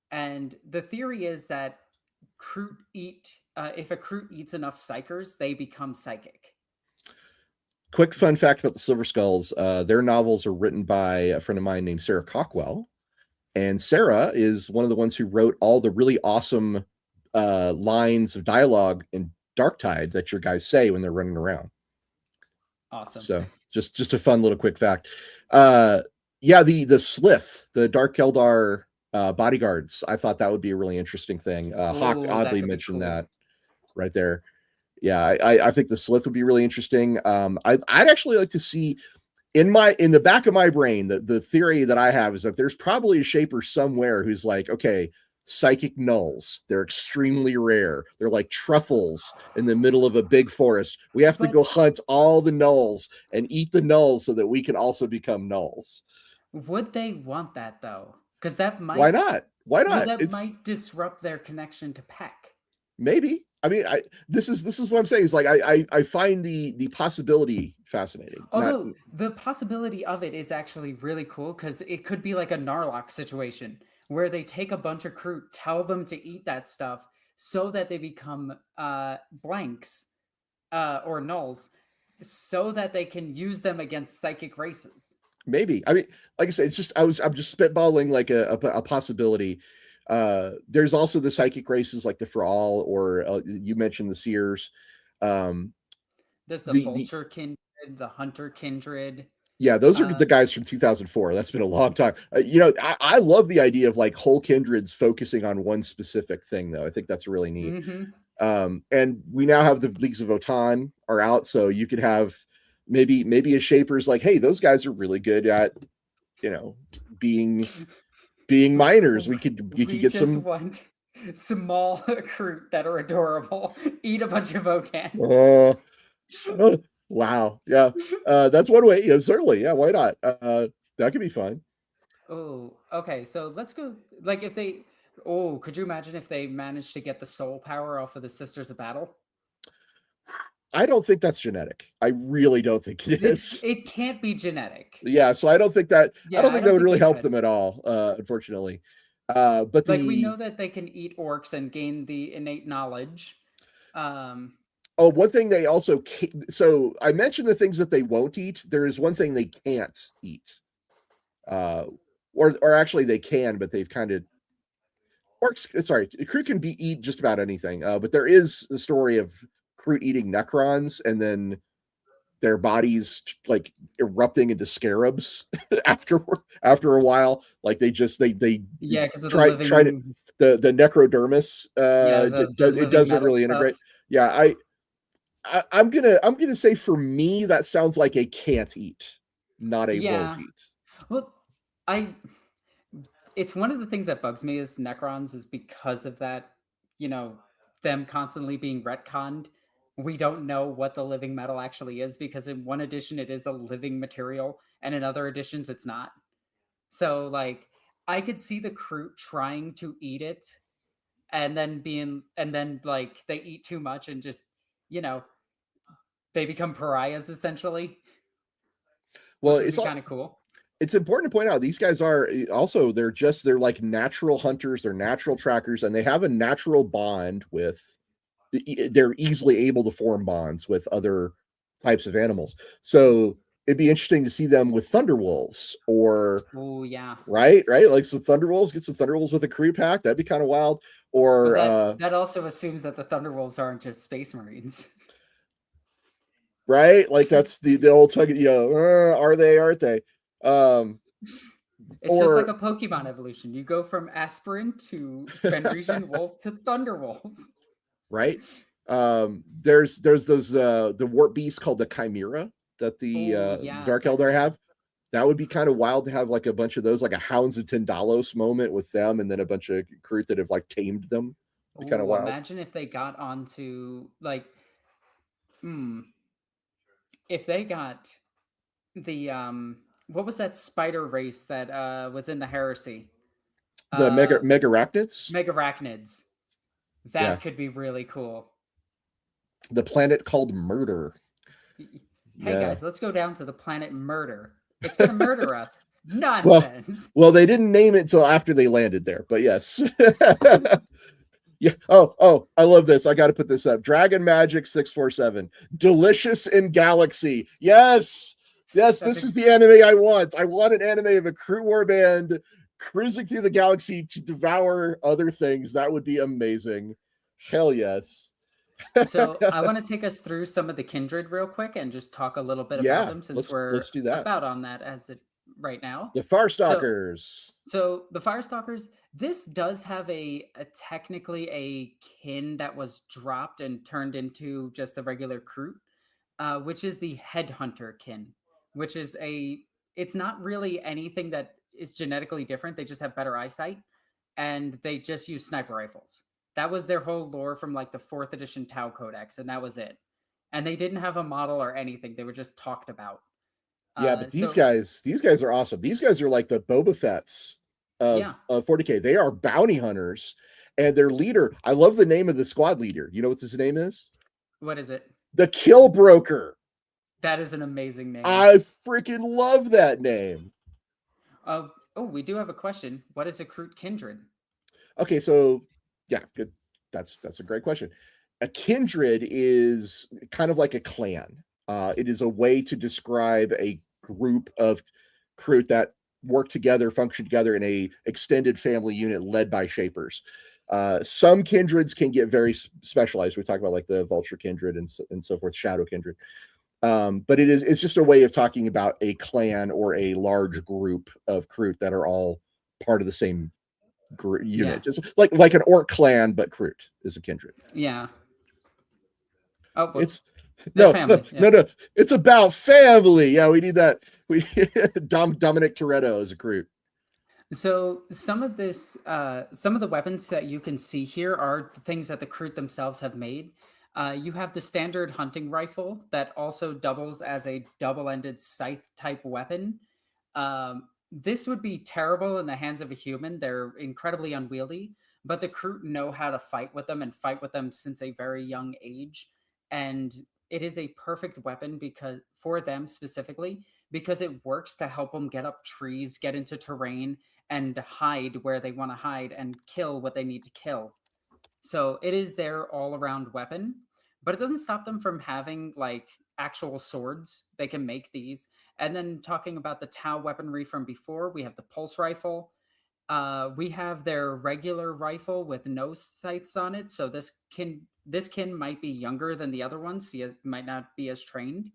And the theory is that if a Kroot eats enough psykers, they become psychic. Quick fun fact about the Silver Skulls, their novels are written by a friend of mine named Sarah Cockwell. And Sarah is one of the ones who wrote all the really awesome lines of dialogue in Darktide that your guys say when they're running around. Awesome. So just a fun little quick fact. Yeah, the Slith, the Dark Eldar bodyguards, I thought that would be a really interesting thing. Hawk oddly mentioned that right there. Yeah, I think the Slith would be really interesting. I'd actually like to see in the back of my brain, the theory that I have is that there's probably a shaper somewhere who's like, okay, psychic nulls, they're extremely rare. They're like truffles in the middle of a big forest. We have to go hunt all the nulls and eat the nulls so that we can also become nulls. Would they want that though? Because that might. Why not? Why not? That might disrupt their connection to Peck. Maybe. I mean, this is what I'm saying. Is like I find the possibility fascinating. Although the possibility of it is actually really cool, because it could be like a Narlock situation where they take a bunch of Kroot, tell them to eat that stuff so that they become blanks or nulls, so that they can use them against psychic races. Maybe. I mean, like I said, it's just I'm just spitballing like a possibility. There's also the psychic races like the Thrall, or you mentioned the Seers. There's the Vulture Kindred, the Hunter Kindred. Yeah, those are the guys from 2004. That's been a long time. I love the idea of like whole kindreds focusing on one specific thing, though. I think that's really neat. Mm-hmm. And we now have the Leagues of Votann are out, so you could have maybe a shaper's like, hey, those guys are really good at being miners. We could get some want small Kroot that are adorable. Eat a bunch of Votann. Wow. Yeah. That's one way. Yeah, certainly. Yeah, why not? That could be fun. Oh, okay. So let's go. Like, if they. Could you imagine if they managed to get the soul power off of the Sisters of Battle? I don't think that's genetic. I really don't think it is. It can't be genetic. Yeah, so I don't think that. I don't think that would really help them at all. Unfortunately, but we know that they can eat orcs and gain the innate knowledge. One thing they also so I mentioned the things that they won't eat. There is one thing they can't eat, or actually they can, but they've kind of orcs. Sorry, Kroot can eat just about anything. But there is the story of Kroot eating Necrons and then their bodies like erupting into scarabs after a while. Like they because try to the necrodermis. It doesn't really integrate. Yeah, I'm gonna say for me that sounds like a can't eat, not a won't eat. Well, it's one of the things that bugs me is Necrons is because of that, you know, them constantly being retconned. We don't know what the living metal actually is because in one edition it is a living material and in other editions it's not. So like I could see the Kroot trying to eat it and then like they eat too much and just, you know, they become pariahs essentially, Well, which would be kind of cool. it's important to point out these guys are also they're like natural hunters, they're natural trackers, and they have a natural bond with they're easily able to form bonds with other types of animals. So it'd be interesting to see them with thunderwolves or Oh yeah. right like some thunderwolves, get some thunderwolves with a Kree pack, that'd be kind of wild. But Or that also assumes that the Thunderwolves aren't just space marines. right, like that's the old tug, are they, aren't they? It's just like Or a Pokemon evolution. You go from Aspirin to Fenrisian Wolf to Thunderwolf. right, there's those the warp beasts called the Chimera that the Oh yeah, Dark Eldar have. That would be kind of wild to have like a bunch of those, like a Hounds of Tindalos moment with them, and then a bunch of Kroot that have like tamed them. Be kind of Oh, wild. imagine if they got onto like, hmm, if they got the what was that spider race that was in the heresy? The Uh, Megarachnids, Megarachnids. yeah, That could be really cool. the planet called Murder, Hey yeah. guys, let's go down to the planet Murder. It's gonna murder us. well, Nonsense. well, they didn't name it until after they landed there, but yes. Yeah. Oh, I love this. I got to put this up. Dragon Magic 647. Delicious in Galaxy. Yes. Yes, That's this a is the anime I want. I want an anime of a crew war band cruising through the galaxy to devour other things. That would be amazing. Hell yes. So I want to take us through some of the kindred real quick and just talk a little bit about Yeah, them since let's we're do that. about on that as it right now. The So Farstalkers. so the Firestalkers, this does have a technically a kin that was dropped and turned into just a regular Kroot, which is the Headhunter kin, which is a it's not really anything that is genetically different. They just have better eyesight and they just use sniper rifles. That was their whole lore from like the fourth edition Tau Codex, and that was it. And they didn't have a model or anything. They were just talked about. Yeah, but So these guys are awesome. These guys are like the Boba Fett's yeah, of 40K. They are bounty hunters, and their leader. I love the name of the squad leader. You know what his name is? what is it? The Kill Broker. That is an amazing name. I freaking love that name. Oh, we do have a question. What is a Kroot kindred? Okay, so yeah, good. That's a great question. A kindred is kind of like a clan. It is a way to describe a group of Kroot that work together, function together in a extended family unit led by shapers. Some kindreds can get very specialized. We talk about like the vulture kindred and so forth, shadow kindred. But it's just a way of talking about a clan or a large group of Kroot that are all part of the same Yeah, unit. It's like an orc clan, but Kroot is a kindred. yeah. Oh, whoops. It's They're no, no, family. Yeah. no, no. It's about family. Yeah, we need that. We Dominic Toretto is a Kroot. So some of the weapons that you can see here are things that the Kroot themselves have made. You have the standard hunting rifle that also doubles as a double-ended scythe type weapon. This would be terrible in the hands of a human. They're incredibly unwieldy, but the Kroot know how to fight with them and fight with them since a very young age. And it is a perfect weapon because for them specifically, because it works to help them get up trees, get into terrain, and hide where they want to hide and kill what they need to kill. So it is their all around weapon, but it doesn't stop them from having like actual swords. They can make these. And then talking about the Tau weaponry from before, we have the pulse rifle. We have their regular rifle with no sights on it. So this kin might be younger than the other ones. So he might not be as trained.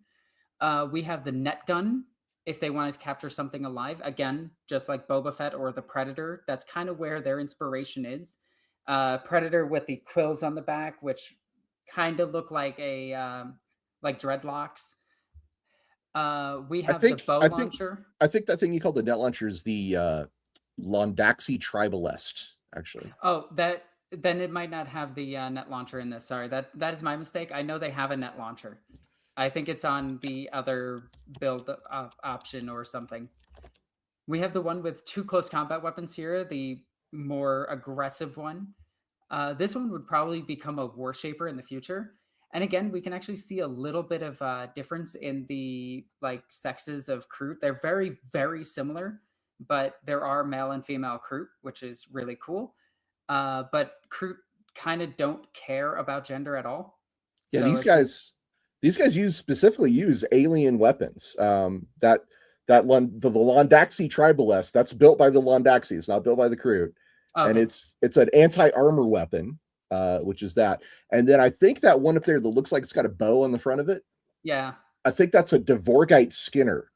We have the net gun if they want to capture something alive. Again, just like Boba Fett or the Predator, that's kind of where their inspiration is. Predator with the quills on the back, which kind of look like a like dreadlocks. We I have the think bow I think launcher. I think that thing you call the net launcher is Londaxi tribalest, actually. Oh, that then it might not have the net launcher in this. Sorry, that is my mistake. I know they have a net launcher. I think it's on the other build option or something. We have the one with 2 close combat weapons here, the more aggressive one. This one would probably become a war shaper in the future. And again, we can actually see a little bit of difference in the like sexes of Kroot. They're very, very similar, but there are male and female Kroot, which is really cool. But Kroot kind of don't care about gender at all. Yeah, So these guys specifically use alien weapons. The Londaxi tribalest, that's built by the Londaxi. It's not built by the Kroot. okay. And it's an anti-armor weapon, which is that. And then I think that one up there that looks like it's got a bow on the front of it. Yeah. I think that's a Dvorgite Skinner.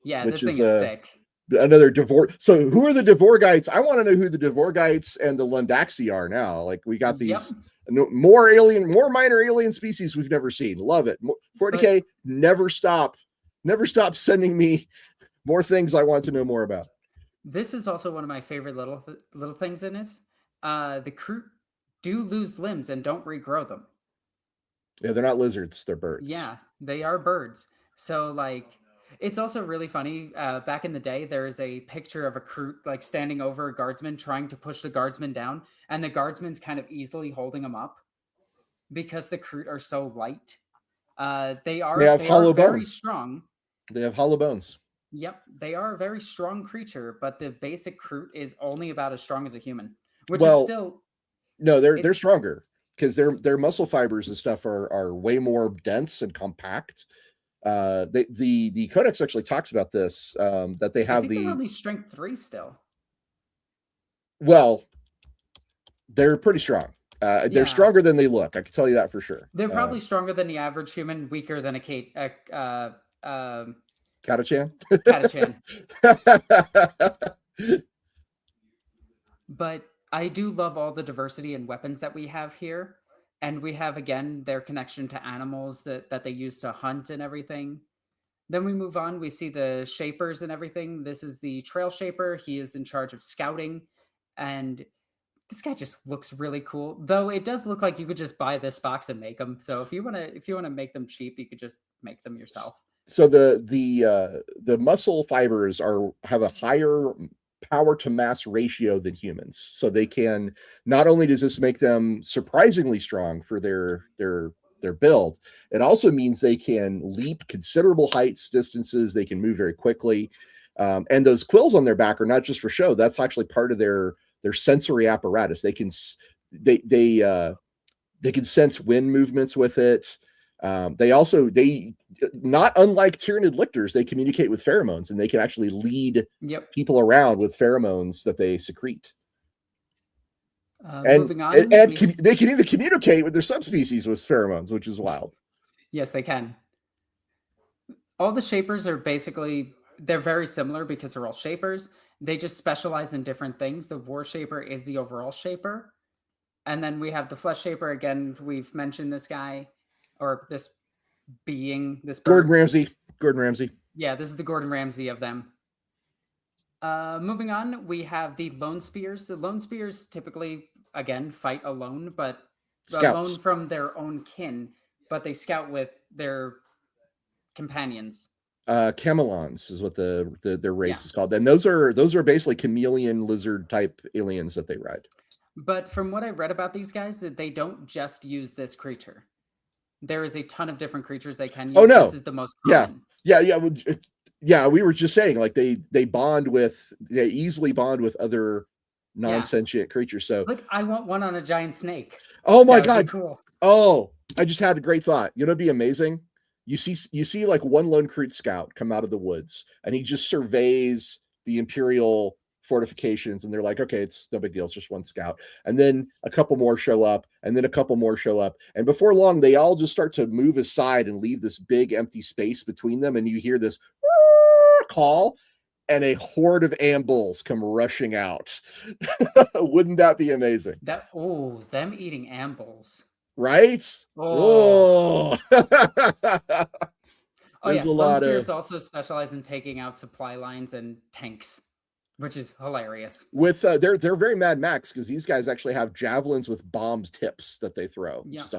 Yeah, this thing is sick. Another Dvor. So who are the Dvorgites? I want to know who the Dvorgites and the Londaxi are now. Like we got these more minor alien species we've never seen. Love it. 40K, never stop sending me more things I want to know more about. This is also one of my favorite little things in this. The Kroot do lose limbs and don't regrow them. Yeah, they're not lizards, they're birds. Yeah, they are birds. So like it's also really funny. Back in the day, there is a picture of a Kroot like standing over a guardsman trying to push the guardsman down, and the guardsman's kind of easily holding him up because the Kroot are so light. They have hollow bones. Very strong. They have hollow bones. Yep, they are a very strong creature, but the basic Kroot is only about as strong as a human, which is still no. They're stronger because their muscle fibers and stuff are way more dense and compact. The codex actually talks about this, that they have they're only strength 3 still. Well, they're pretty strong. They're stronger than they look. I can tell you that for sure. They're probably stronger than the average human, weaker than a Katachan. But I do love all the diversity and weapons that we have here. And we have, again, their connection to animals that they use to hunt and everything. Then we move on. We see the shapers and everything. This is the trail shaper. He is in charge of scouting. And this guy just looks really cool. Though it does look like you could just buy this box and make them. So if you want to make them cheap, you could just make them yourself. So the muscle fibers have a higher power to mass ratio than humans. So they can, not only does this make them surprisingly strong for their build, it also means they can leap considerable heights, distances, they can move very quickly. And those quills on their back are not just for show. That's actually part of their sensory apparatus. They can sense wind movements with it. They not unlike tyrannid lictors, they communicate with pheromones, and they can actually lead people around with pheromones that they secrete. Moving on, they can even communicate with their subspecies with pheromones, which is wild. Yes, they can. All the shapers are they're very similar because they're all shapers. They just specialize in different things. The war shaper is the overall shaper. And then we have the flesh shaper. Again, we've mentioned this guy. Or this being, this bird. Gordon Ramsay. Yeah, this is the Gordon Ramsay of them. Moving on, we have the lone spears. The lone spears typically, again, fight alone, but alone from their own kin, but they scout with their companions. Camelons is what their race is called. And those are basically chameleon lizard type aliens that they ride. But from what I read about these guys, that they don't just use this creature. There is a ton of different creatures they can use. Oh, no. This is the most common. Yeah. We were just saying, like they easily bond with other non-sentient creatures. So look, I want one on a giant snake. Oh my God. Cool. Oh, I just had a great thought. You know, it'd be amazing. You see like one lone Kroot scout come out of the woods, and he just surveys the Imperial fortifications, and they're like, okay, it's no big deal, it's just one scout. And then a couple more show up, and then a couple more show up, and before long they all just start to move aside and leave this big empty space between them, and you hear this call, and a horde of ambuls come rushing out. Wouldn't that be amazing? Them eating ambuls, right? Lone spears also specialize in taking out supply lines and tanks. which is hilarious. With they're very Mad Max because these guys actually have javelins with bombs tips that they throw. Yeah. Just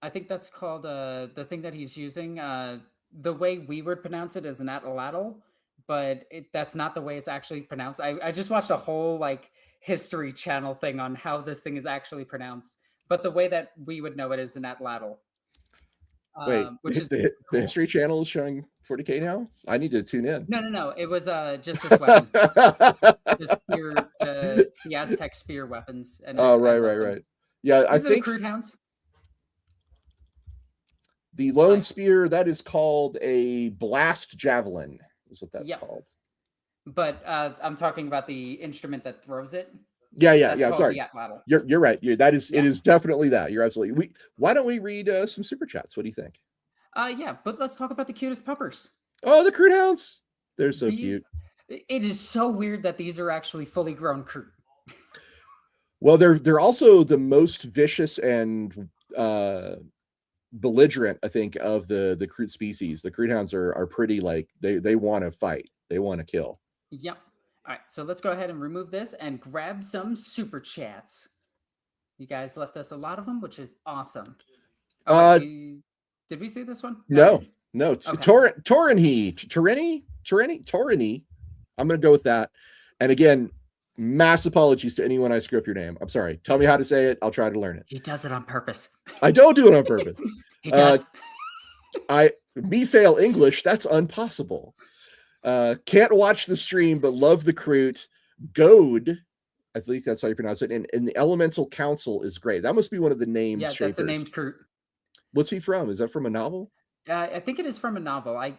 I think that's called the thing that he's using. The way we would pronounce it is an atlatl, but that's not the way it's actually pronounced. I just watched a whole like history channel thing on how this thing is actually pronounced, but the way that we would know it is an atlatl, wait, which is the cool. History Channel is showing 40K now. I need to tune in. No. It was just this weapon, the spear, the Aztec spear weapons. And oh, right. Yeah, I These are the think Kroot hounds. the lone spear, that is called a blast javelin, is what that's called. But I'm talking about the instrument that throws it. Yeah. Sorry, the atlatl. You're right. It is definitely that. You're absolutely. Why don't we read some super chats? What do you think? Yeah, but let's talk about the cutest puppers. Oh, the Kroot hounds. They're so cute. It is so weird that these are actually fully grown Kroot. Well, they're also the most vicious and belligerent, I think, of the Kroot species. The Kroot hounds are pretty like they want to fight. They want to kill. Yep. All right, so let's go ahead and remove this and grab some super chats. You guys left us a lot of them, which is awesome. Did we see this one? No. Okay. Torini. I'm going to go with that. And again, mass apologies to anyone I screw up your name. I'm sorry. Tell me how to say it. I'll try to learn it. He does it on purpose. I don't do it on purpose. He does. Me fail English. That's impossible. Can't watch the stream, but love the Kroot. Goad, I think that's how you pronounce it. And the Elemental Council is great. That must be one of the names. Yeah, that's a named Kroot. What's he from? Is that from a novel? I think it is from a novel. I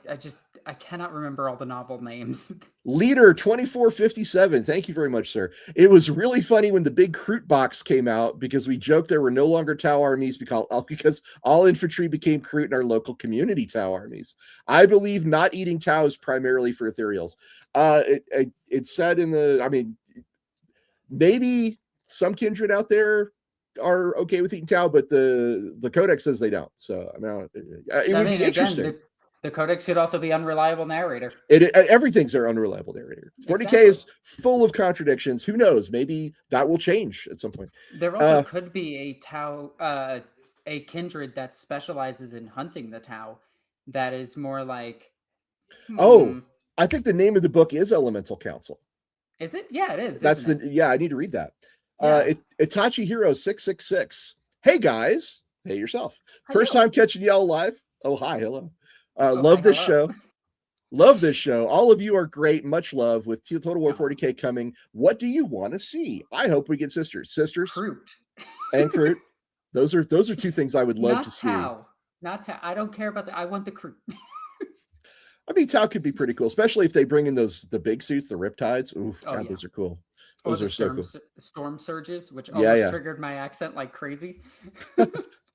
cannot remember all the novel names. Leader 2457. Thank you very much, sir. It was really funny when the big Kroot box came out because we joked there were no longer Tau armies because all infantry became Kroot in our local community Tau armies. I believe not eating Tau is primarily for ethereals. It said in the, I mean, maybe some kindred out there are okay with eating Tau, but the codex says they don't. So I mean, it would be interesting. Again, the codex should also be unreliable narrator. Everything's their unreliable narrator. 40K is full of contradictions. Who knows? Maybe that will change at some point. There also could be a Tau, a kindred that specializes in hunting the Tau. That is more like. I think the name of the book is Elemental Council. Is it? Yeah, it is. That's I need to read that. Itachi Hero 666. Hey guys. Hey yourself. Hello. First time catching y'all live. Oh, hi. Hello. Love this show. Love this show. All of you are great. Much love. With Total War 40K coming, what do you want to see? I hope we get sisters. Kroot. And Kroot. Those are two things I would love to see. Not Tau. I don't care about that. I want the Kroot. I mean, Tau could be pretty cool, especially if they bring in the big suits, the Riptides. Oof, God, those are cool. Those are so cool. Storm Surges, which almost triggered my accent like crazy.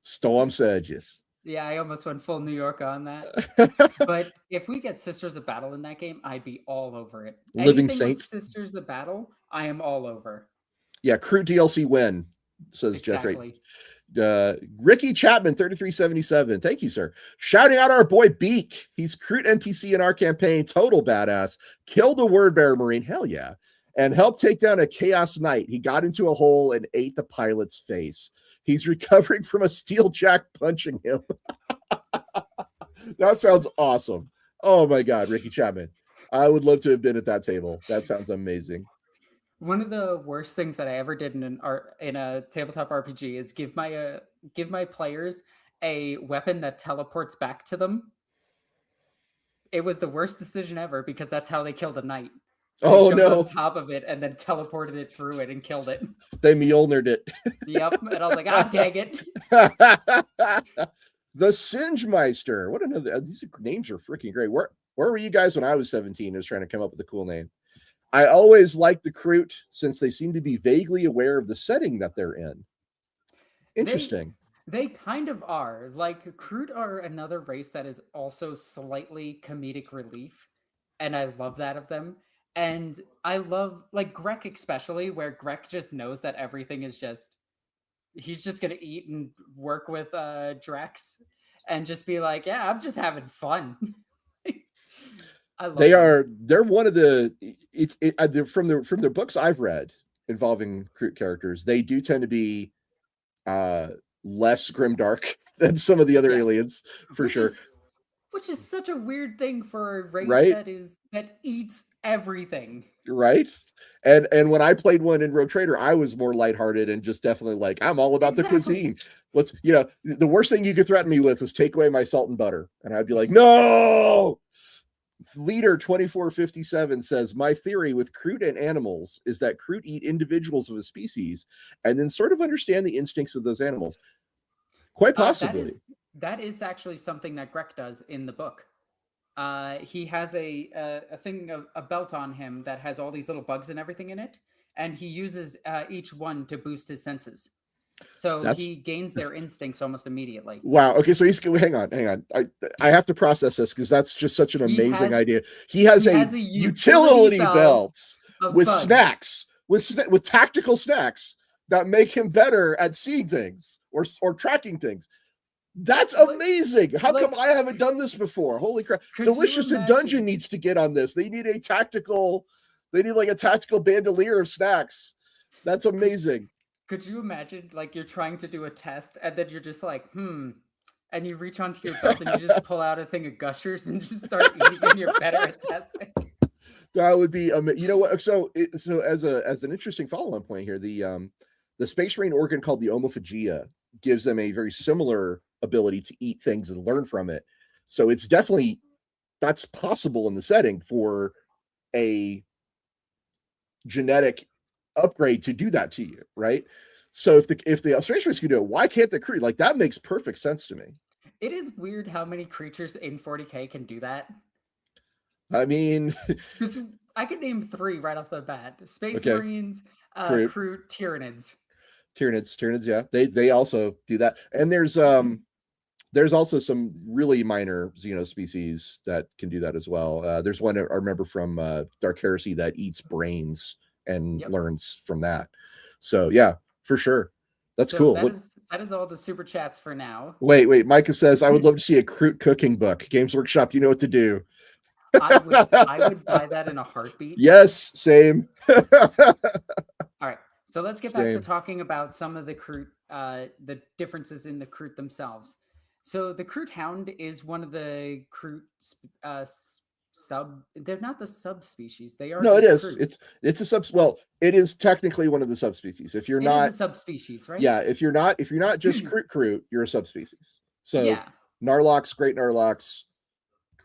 Storm Surges. Yeah, I almost went full New York on that. But if we get Sisters of Battle in that game, I'd be all over it. Living Saints. Sisters of Battle, I am all over. Yeah, Kroot DLC win, says Jeffrey. Ricky Chapman 3377. Thank you, sir. Shouting out our boy Beak. He's Kroot NPC in our campaign. Total badass. Killed a word bearer marine. Hell yeah. And helped take down a Chaos Knight. He got into a hole and ate the pilot's face. He's recovering from a steel jack punching him. That sounds awesome. Oh my God, Ricky Chapman. I would love to have been at that table. That sounds amazing. One of the worst things that I ever did in a tabletop RPG is give my players a weapon that teleports back to them. It was the worst decision ever because that's how they killed a knight. They jumped on top of it and then teleported it through it and killed it. They Mjolnired it. Yep. And I was like, dang it. The Singemeister. What another? These names are freaking great. Where were you guys when I was 17? I was trying to come up with a cool name. I always liked the Kroot since they seem to be vaguely aware of the setting that they're in. Interesting. They kind of are. Like, Kroot are another race that is also slightly comedic relief. And I love that of them. And I love, like, Grek especially, where Grek just knows that everything is he's just going to eat and work with Drax and just be like, yeah, I'm just having fun. I love them. They're one of the from the books I've read involving Kroot characters, they do tend to be uh less grimdark than some of the other Yes, aliens for which sure, is which is such a weird thing for a race right? that eats everything. Right? And when I played one in Road Trader, I was more lighthearted and just definitely like, I'm all about the Exactly. cuisine. Let's, the worst thing you could threaten me with was take away my salt and butter. And I'd be like, no. Leader 2457 says, my theory with Kroot and animals is that Kroot eat individuals of a species and then sort of understand the instincts of those animals. Quite That possibly. is actually something that Greg does in the book. He has a thing, a belt on him that has all these little bugs and everything in it, and he uses each one to boost his senses. So That's he gains their instincts almost immediately. wow. Okay, so he's hang on. I have to process this because that's just such an He amazing has idea. He has he a has a utility utility belt belt of with bugs. snacks, with tactical snacks that make him better at seeing things or tracking things. That's Like, amazing. How come like, I haven't done this before? Holy crap. could you Delicious in Dungeon imagine? needs to get on this. They need like a tactical bandolier of snacks. That's Could amazing. could you imagine like you're trying to do a test and then you're just like, and you reach onto your belt and you just pull out a thing of gushers and just start eating and you're better at testing. That would be you know what? So as an interesting follow-on point here, the Space Marine organ called the Omophagia gives them a very similar ability to eat things and learn from it. So it's definitely that's possible in the setting for a genetic upgrade to do that to you, right? So if the Space Marines can do it, why can't the Kroot? Like that makes perfect sense to me. It is weird how many creatures in 40k can do that. I mean, Because I could name three right off the bat: Space okay, Marines, Kroot, Kroot, Tyranids. Tyranids, yeah, they also do that, and there's also some really minor Xenos species that can do that as well. There's one I remember from Dark Heresy that eats brains and Yep. learns from that. So yeah, for sure, that's So cool. What? that is all the super chats for now. Wait. Micah says I would love to see a Kroot cooking book. Games Workshop, you know what to do. I would buy that in a heartbeat. Yes, same. All right. So let's get back to Same. talking about some of the Kroot, the differences in the Kroot themselves. So the Kroot Hound is one of the Kroot sub. They're not the subspecies. They are No, it just is. Kroot. It's a sub. Well, it is technically one of the subspecies. If you're It is not, a subspecies, right? yeah, if you're not just Kroot, you're a subspecies. So Yeah. Narlocks, Great Narlocks,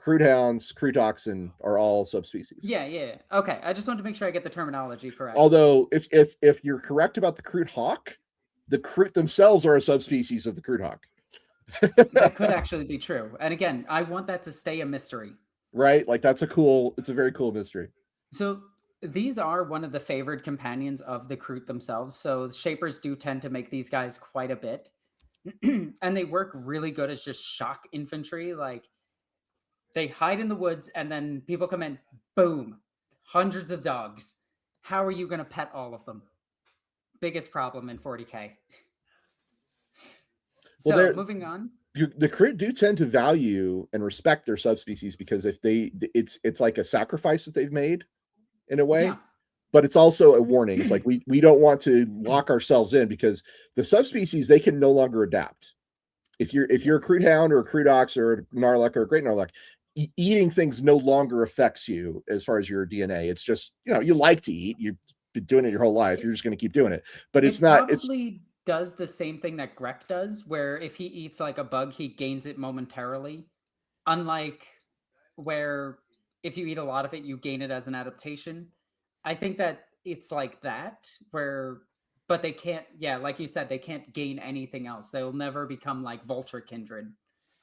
Kroot Hounds, Kroot Oxen are all subspecies. Yeah. Okay. I just wanted to make sure I get the terminology correct. Although, if you're correct about the Kroot Hawk, the Kroot themselves are a subspecies of the Kroot Hawk. That could actually be true. And again, I want that to stay a mystery. Right? Like it's a very cool mystery. So these are one of the favored companions of the Kroot themselves. So shapers do tend to make these guys quite a bit. And they work really good as just shock infantry. Like they hide in the woods and then people come in, boom, hundreds of dogs. How are you going to pet all of them? Biggest problem in 40k. Well, So moving on. the Kroot do tend to value and respect their subspecies because if it's like a sacrifice that they've made in a way, Yeah. but it's also a warning. It's like we don't want to lock ourselves in because the subspecies they can no longer adapt. If you're a Kroot Hound or a Kroot Ox or a Narlock or a Great Narlock, eating things no longer affects you as far as your DNA. It's just you like to eat. You've been doing it your whole life. You're just going to keep doing it. But it's It not. It's probably does the same thing that Grek does, where if he eats like a bug, he gains it momentarily. Unlike where if you eat a lot of it, you gain it as an adaptation. I think that it's like that, but they can't, yeah, like you said, they can't gain anything else. They'll never become like Vulture Kindred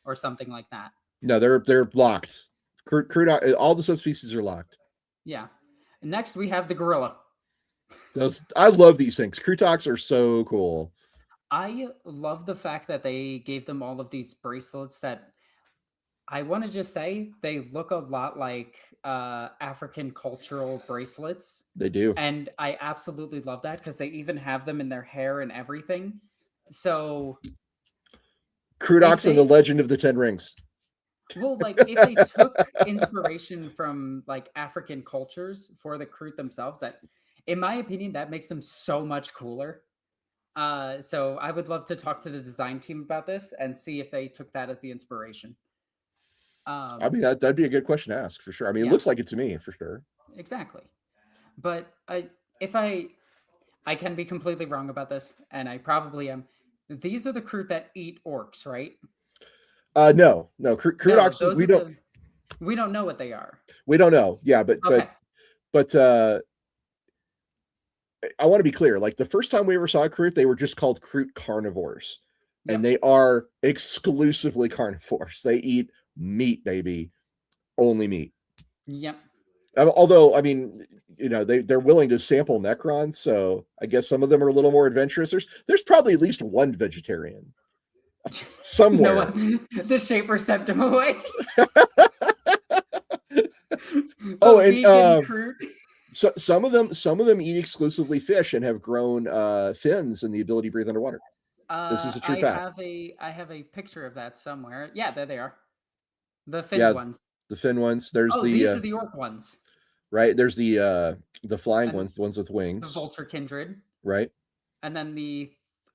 or something like that. no, they're locked. Kroot, all the subspecies are locked. Yeah. Next, we have the gorilla. I love these things. Krootox are so cool. I love the fact that they gave them all of these bracelets that I want to just say they look a lot like African cultural bracelets. They do. And I absolutely love that because they even have them in their hair and everything. So Krootox and the Legend of the Ten Rings. Well, like if they took inspiration from like African cultures for the Kroot themselves, that, in my opinion, that makes them so much cooler. So I would love to talk to the design team about this and see if they took that as the inspiration. I Um, mean, that'd be a good question to ask for sure. I mean, it yeah, looks like it to me for sure. exactly. But if I can be completely wrong about this, and I probably am. These are the Kroot that eat orcs, right? No, no, No, Krootoxes, those are the we don't know what they are. we don't know. Yeah, but Okay. but I want to be clear. Like the first time we ever saw a Kroot, they were just called Kroot carnivores, and Yep. they are exclusively carnivores. They eat meat, baby, only meat. Yep. Although, I mean, they're willing to sample Necrons, so I guess some of them are a little more adventurous. There's probably at least one vegetarian No somewhere. one. The Shaper sent him away. Oh, A and vegan Kroot. so some of them eat exclusively fish and have grown fins and the ability to breathe underwater. This is a true fact. I have a picture of that somewhere. Yeah, there they are. The finned Yeah, ones. the fin ones. There's Oh, the these are the orc ones. right. There's the flying And ones, the ones with the wings. vulture kindred. Right. And then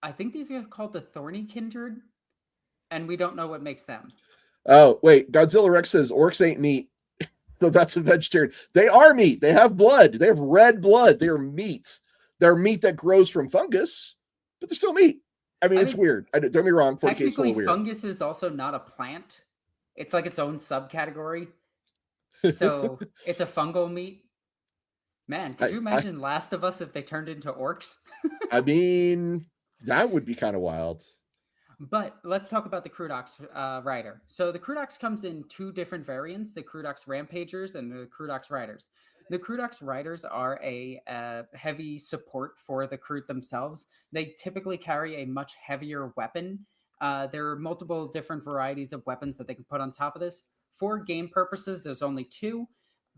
I think these are called the thorny kindred. And we don't know what makes them. Oh wait, Godzilla Rex says orcs ain't meat. So that's a vegetarian. They are meat. They have blood. They have red blood. They are meat. They're meat that grows from fungus, but they're still meat. I mean, it's weird. Don't get me wrong. 40K is full Technically, of weird. fungus is also not a plant. It's like its own subcategory. So it's a fungal meat. Man, could you imagine Last of Us if they turned into orcs? I mean, that would be kind of wild. But let's talk about the Krootox Rider. So the Krootox comes in two different variants: the Krootox Rampagers and the Krootox Riders. The Krootox Riders are a heavy support for the Kroot themselves. They typically carry a much heavier weapon. There are multiple different varieties of weapons that they can put on top of this. For game purposes, there's only two,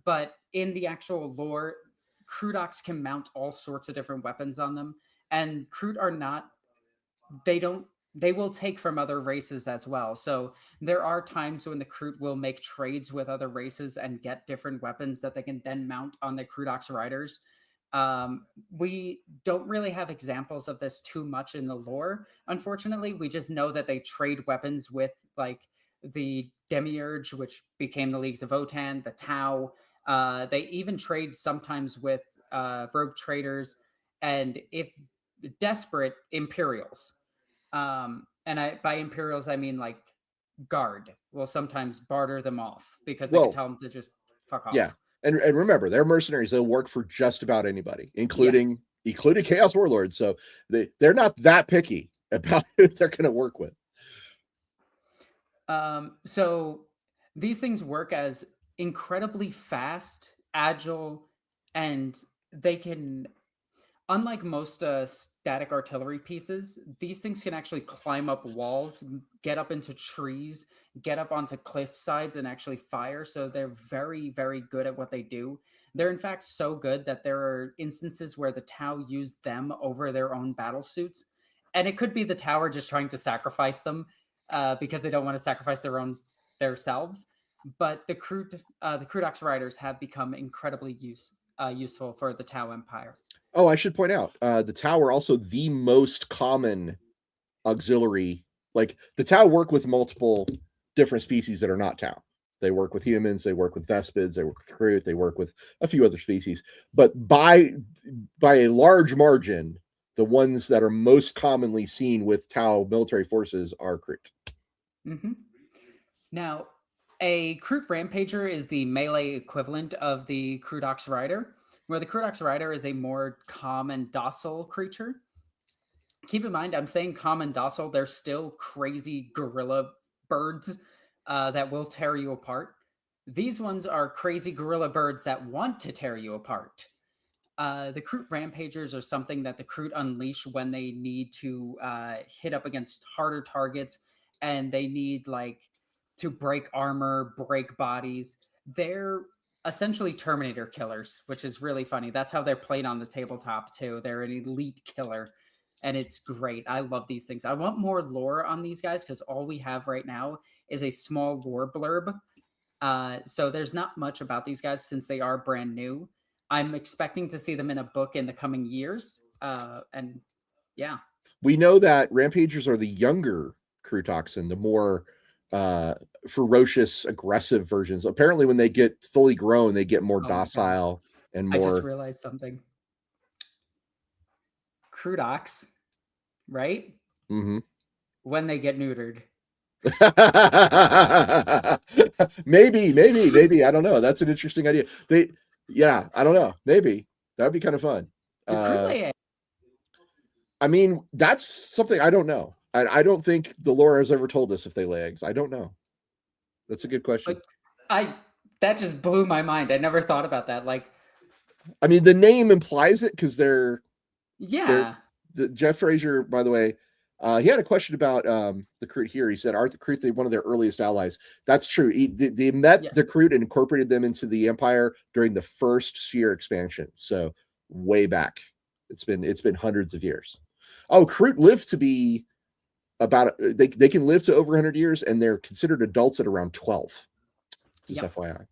but in the actual lore, Krootox can mount all sorts of different weapons on them. And Kroot are not, they don't, they will take from other races as well. So there are times when the Kroot will make trades with other races and get different weapons that they can then mount on the Krootox riders. We don't really have examples of this too much in the lore, unfortunately. We just know that they trade weapons with like the Demiurge, which became the Leagues of Votann, the Tau. They even trade sometimes with rogue traders, and if desperate, Imperials. And by Imperials, I mean like guard will sometimes barter them off because they can tell them to just fuck off. Yeah. And remember, they're mercenaries. They'll work for just about anybody, including Chaos Warlords. So they're not that picky about who they're going to work with. So these things work as incredibly fast, agile, and they can, unlike most static artillery pieces, these things can actually climb up walls, get up into trees, get up onto cliff sides, and actually fire. So they're very, very good at what they do. They're in fact so good that there are instances where the Tau use them over their own battle suits. And it could be the Tower just trying to sacrifice them because they don't want to sacrifice themselves. But the Krootox riders have become incredibly useful for the Tau Empire. Oh, I should point out, the Tau are also the most common auxiliary. Like the Tau work with multiple different species that are not Tau. They work with humans, they work with Vespids, they work with Kroot, they work with a few other species. But by a large margin, the ones that are most commonly seen with Tau military forces are Kroot. Mm-hmm. Now, a Kroot Rampager is the melee equivalent of the Krootox Rider, where the Krootox Rider is a more calm and docile creature. Keep in mind, I'm saying calm and docile. They're still crazy gorilla birds that will tear you apart. These ones are crazy gorilla birds that want to tear you apart. The Kroot Rampagers are something that the Kroot unleash when they need to hit up against harder targets and they need like to break armor, break bodies. They're essentially Terminator killers, which is really funny. That's how they're played on the tabletop too. They're an elite killer, and it's great. I love these things. I want more lore on these guys because all we have right now is a small lore blurb. So there's not much about these guys since they are brand new. I'm expecting to see them in a book in the coming years. And yeah. We know that Rampagers are the younger Kroot, the more ferocious, aggressive versions. Apparently, when they get fully grown, they get more docile and more. I just realized something. Krootox, right? Mm-hmm. When they get neutered. maybe. I don't know. That's an interesting idea. I don't know. Maybe that'd be kind of fun. I mean, that's something I don't know. I don't think the lore has ever told us if they lay eggs. I don't know. That's a good question. That just blew my mind. I never thought about that. Like, I mean, the name implies it because Jeff Frazier, by the way, he had a question about the Kroot here. He said, "Aren't the Kroot one of their earliest allies?" That's true. They met the Kroot and incorporated them into the Empire during the first Sphere expansion. So way back, it's been hundreds of years. Oh, Kroot live to be they can live to over 100 years, and they're considered adults at around 12. Just FYI.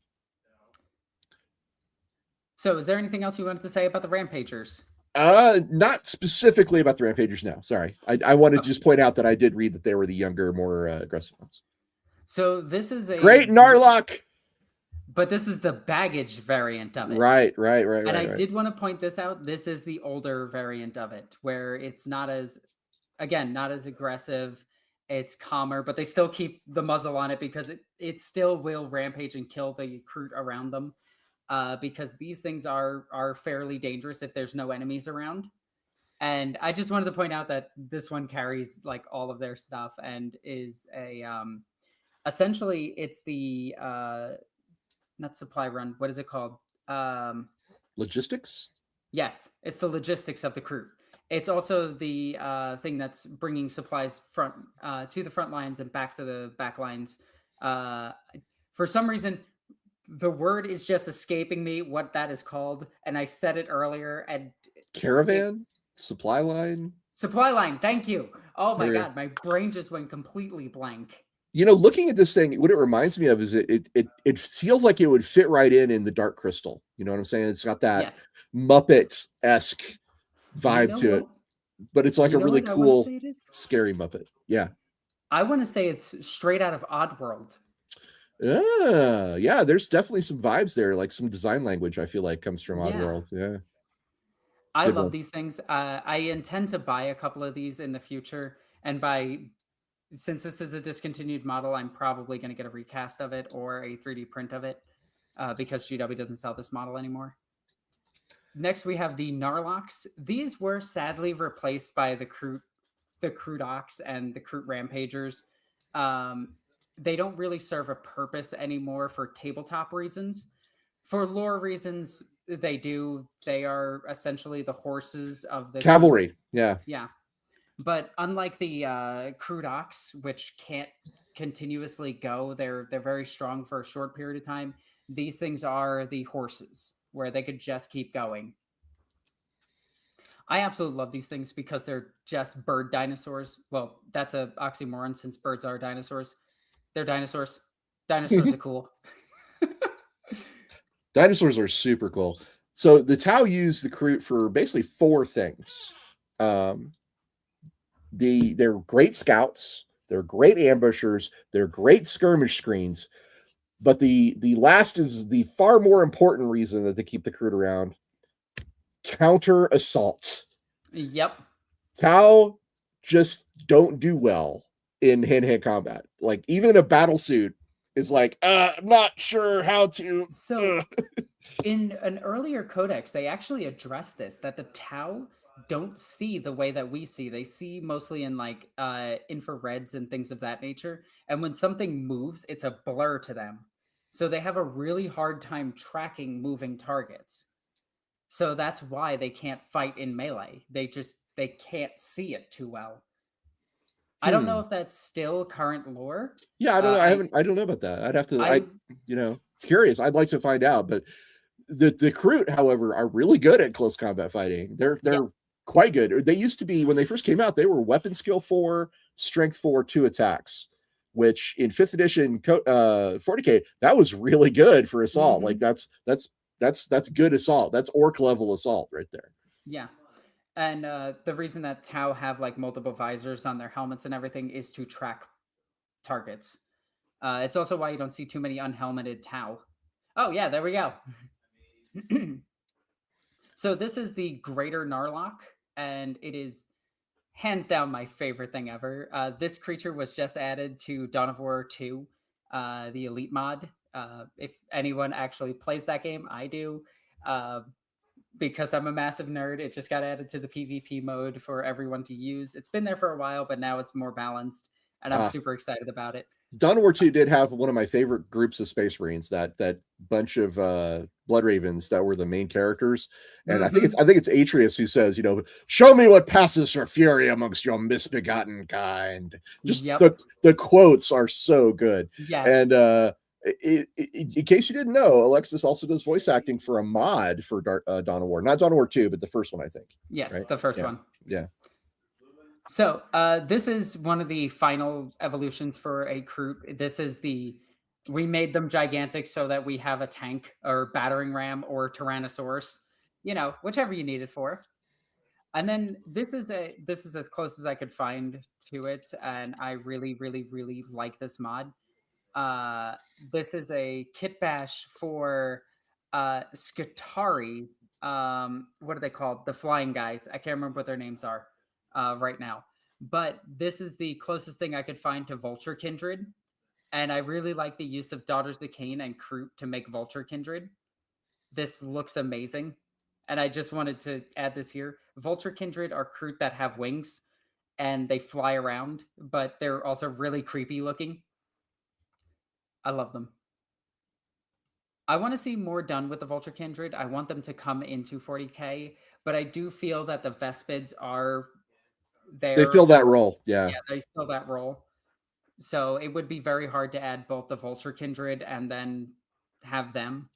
So, is there anything else you wanted to say about the Rampagers? Not specifically about the Rampagers. No, sorry. I wanted to just point out that I did read that they were the younger, more aggressive ones. So this is a great Narlock, but this is the baggage variant of it. Right. And I did want to point this out. This is the older variant of it, where it's not as aggressive. It's calmer, but they still keep the muzzle on it because it still will rampage and kill the Kroot around them. Because these things are fairly dangerous if there's no enemies around. And I just wanted to point out that this one carries like all of their stuff and is a essentially it's the not supply run. What is it called? Logistics? Yes, it's the logistics of the Kroot. It's also the thing that's bringing supplies to the front lines and back to the back lines. For some reason, the word is just escaping me what that is called, and I said it earlier. And caravan, supply line. Thank you. Oh my god, my brain just went completely blank. You know, looking at this thing, what it reminds me of is it feels like it would fit right in the Dark Crystal. You know what I'm saying? It's got that Muppet-esque vibe to it, but it's like a really cool, scary Muppet. Yeah, I want to say it's straight out of Oddworld. Yeah, there's definitely some vibes there, like some design language I feel like comes from Oddworld. Yeah. I love these things. I intend to buy a couple of these in the future, and since this is a discontinued model, I'm probably going to get a recast of it or a 3D print of it because GW doesn't sell this model anymore. Next, we have the Narlocks. These were sadly replaced by the Krootox and the Kroot Rampagers. They don't really serve a purpose anymore for tabletop reasons. For lore reasons, they do. They are essentially the horses of the cavalry. Yeah. But unlike the Krootox, which can't continuously go, they're very strong for a short period of time. These things are the horses, where they could just keep going. I absolutely love these things because they're just bird dinosaurs. Well, that's an oxymoron since birds are dinosaurs. They're dinosaurs. Dinosaurs are cool. Dinosaurs are super cool. So the Tau use the Kroot for basically 4 things. They're great scouts. They're great ambushers. They're great skirmish screens. But the last is the far more important reason that they keep the Kroot around. Counter assault. Yep. Tau just don't do well in hand-to-hand combat. Like, even a battle suit is like, I'm not sure how to. So in an earlier codex, they actually addressed this, that the Tau don't see the way that we see. They see mostly in like infrareds and things of that nature. And when something moves, it's a blur to them. So they have a really hard time tracking moving targets. So that's why they can't fight in melee. They can't see it too well. I don't know if that's still current lore. Yeah, I don't know. I don't know about that. I'd have to. It's curious. I'd like to find out. But the Kroot, however, are really good at close combat fighting. They're quite good. They used to be, when they first came out, they were weapon skill 4, strength 4, 2 attacks. which in 5th edition 40k, that was really good for assault. Mhm. Like that's good assault. That's orc level assault right there. Yeah. And the reason that Tau have like multiple visors on their helmets and everything is to track targets. It's also why you don't see too many unhelmeted Tau. Oh yeah, there we go. So this is the Greater Narlock, and it is hands down my favorite thing ever. This creature was just added to Dawn of War 2, the Elite mod. If anyone actually plays that game, I do. Because I'm a massive nerd, it just got added to the PvP mode for everyone to use. It's been there for a while, but now it's more balanced, and I'm super excited about it. Dawn of War 2 did have one of my favorite groups of Space Marines, that bunch of Blood Ravens that were the main characters. And I think it's Atreus who says, show me what passes for fury amongst your misbegotten kind. Just the quotes are so good. Yes. And in case you didn't know, Alexis also does voice acting for a mod for Dawn of War. Not Dawn of War 2, but the first one, I think. Yes, right? The first one. Yeah. So this is one of the final evolutions for a Kroot. This is we made them gigantic so that we have a tank or battering ram or Tyrannosaurus, whichever you need it for. And then this is as close as I could find to it, and I really, really, really like this mod. This is a kit bash for Skitarii. What are they called? The flying guys. I can't remember what their names are right now. But this is the closest thing I could find to Vulture Kindred. And I really like the use of Daughters of Cain and Kroot to make Vulture Kindred. This looks amazing. And I just wanted to add this here. Vulture Kindred are Kroot that have wings and they fly around, but they're also really creepy looking. I love them. I want to see more done with the Vulture Kindred. I want them to come into 40k, but I do feel that the Vespids are there. They fill that role. Yeah, they fill that role. So it would be very hard to add both the Vulture Kindred and then have them.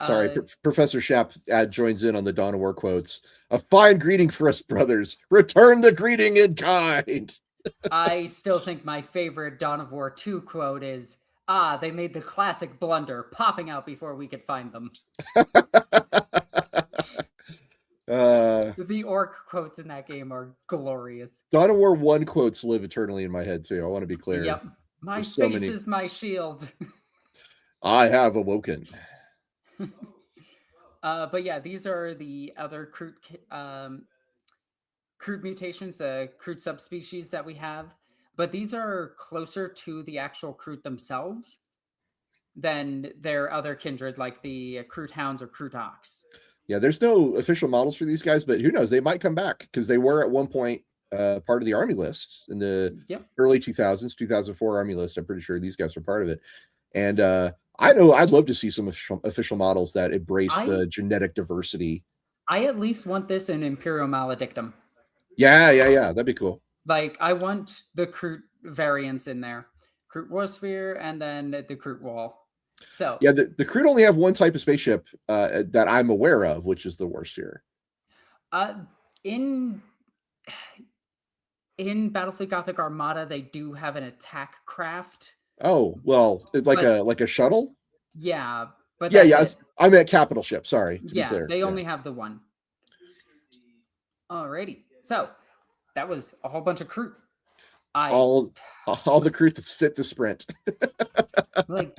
Sorry, Professor Shapp joins in on the Dawn of War quotes. A fine greeting for us, brothers. Return the greeting in kind. I still think my favorite Dawn of War 2 quote is, they made the classic blunder, popping out before we could find them. The orc quotes in that game are glorious. Dawn of War 1 quotes live eternally in my head, too. I want to be clear. Yep. My face is my shield. I have awoken. But yeah, these are the other Kroot mutations, Kroot subspecies that we have. But these are closer to the actual Kroot themselves than their other kindred, like the Kroot hounds or Kroot ox. Yeah, there's no official models for these guys, but who knows? They might come back because they were at one point part of the army list in the early 2000s, 2004 army list. I'm pretty sure these guys were part of it. And I know I'd love to see some official models that embrace the genetic diversity. I at least want this in Imperial Maledictum. Yeah. That'd be cool. Like, I want the Kroot variants in there. Kroot Warsphere and then the Kroot Wall. So yeah, the Kroot only have one type of spaceship that I'm aware of, which is the Warsphere. In Battlefleet Gothic Armada, they do have an attack craft. Oh, well, it's like a shuttle? Yeah, but I meant capital ship, sorry. To be clear. They only have the one. Alrighty. So that was a whole bunch of Kroot. All the Kroot that's fit to sprint. Like,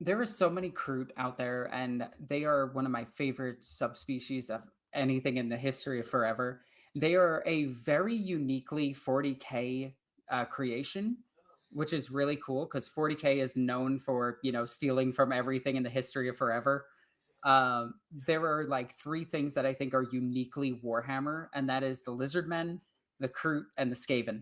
there are so many Kroot out there, and they are one of my favorite subspecies of anything in the history of forever. They are a very uniquely 40k creation, which is really cool because 40k is known for, stealing from everything in the history of forever. There are like 3 things that I think are uniquely Warhammer, and that is the Lizardmen, the Kroot, and the Skaven.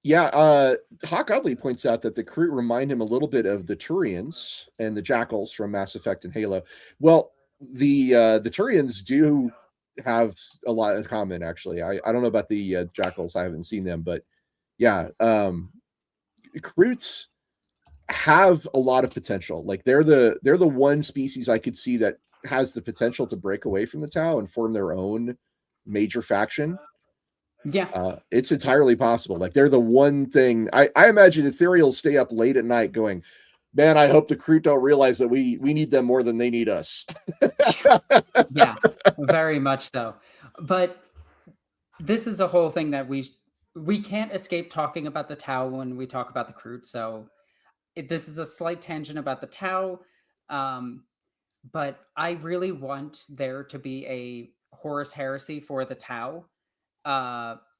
Yeah, Hawk Utley points out that the Kroot remind him a little bit of the Turians and the Jackals from Mass Effect and Halo. Well, the Turians do have a lot in common, actually. I don't know about the Jackals. I haven't seen them, but yeah, Kroots have a lot of potential. Like they're the one species I could see that has the potential to break away from the Tau and form their own major faction. Yeah. It's entirely possible. Like they're the one thing I imagine ethereals stay up late at night going, man, I hope the Kroot don't realize that we need them more than they need us. Yeah, very much so. But this is a whole thing that we can't escape talking about the Tau when we talk about the Kroot. So this is a slight tangent about the Tau, but I really want there to be a Horus Heresy for the Tau,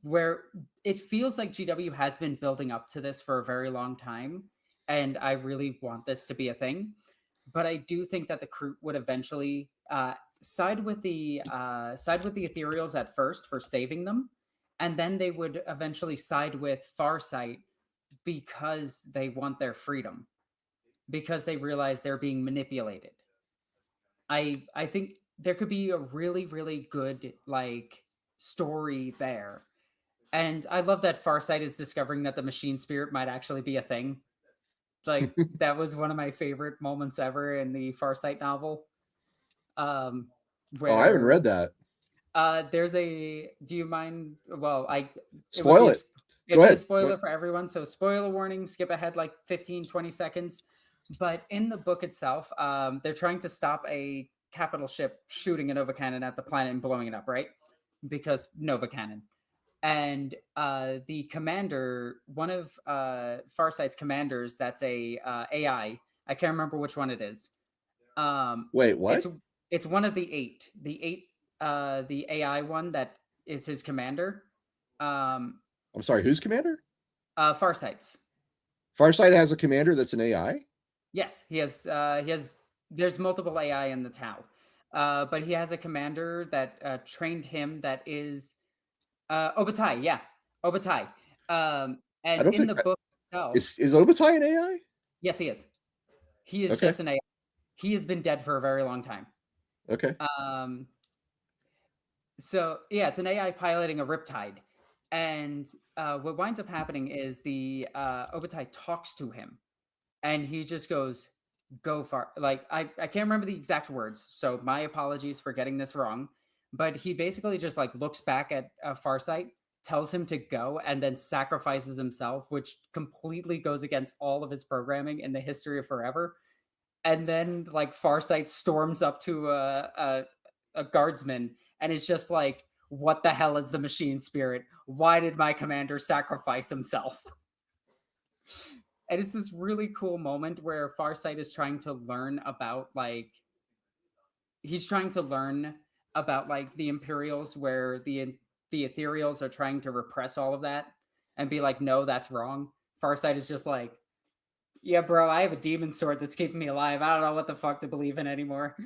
where it feels like GW has been building up to this for a very long time, and I really want this to be a thing. But I do think that the Kroot would eventually side with the Ethereals at first for saving them, and then they would eventually side with Farsight because they want their freedom, because they realize they're being manipulated. I think there could be a really good like story there. And I love that Farsight is discovering that the machine spirit might actually be a thing. Like that was one of my favorite moments ever in the Farsight novel. Um Oh, I haven't where read that. there's a do you mind well I it would Spoil be it. it'd Go be a ahead. spoiler for everyone, so spoiler warning, skip ahead like 15-20 seconds. But in the book itself, they're trying to stop a capital ship shooting a nova cannon at the planet and blowing it up, right? Because nova cannon. And the commander, one of Farsight's commanders, that's a AI. I can't remember which one it is. Wait, what? It's one of the eight. The AI one that is his commander. I'm sorry, who's commander? Farsight's. Farsight has a commander that's an AI? Yes, he has. There's multiple AI in the Tau, but he has a commander that trained him. That is Obatai. Yeah, Obatai. I And don't in think the book itself, is Obatai an AI? yes, he is. He is Okay. just an AI. He has been dead for a very long time. Okay. So yeah, it's an AI piloting a riptide, and what winds up happening is the Obatai talks to him, and he just goes, "Go far." Like I can't remember the exact words, so my apologies for getting this wrong. But he basically just like looks back at Farsight, tells him to go, and then sacrifices himself, which completely goes against all of his programming in the history of forever. And then like Farsight storms up to a guardsman and is just like, "What the hell is the machine spirit? Why did my commander sacrifice himself?" And it's this really cool moment where Farsight is trying to learn about like he's trying to learn about like the Imperials, where the Ethereals are trying to repress all of that and be like, "No, that's wrong." Farsight is just like, "Yeah, bro, I have a demon sword that's keeping me alive. I don't know what the fuck to believe in anymore."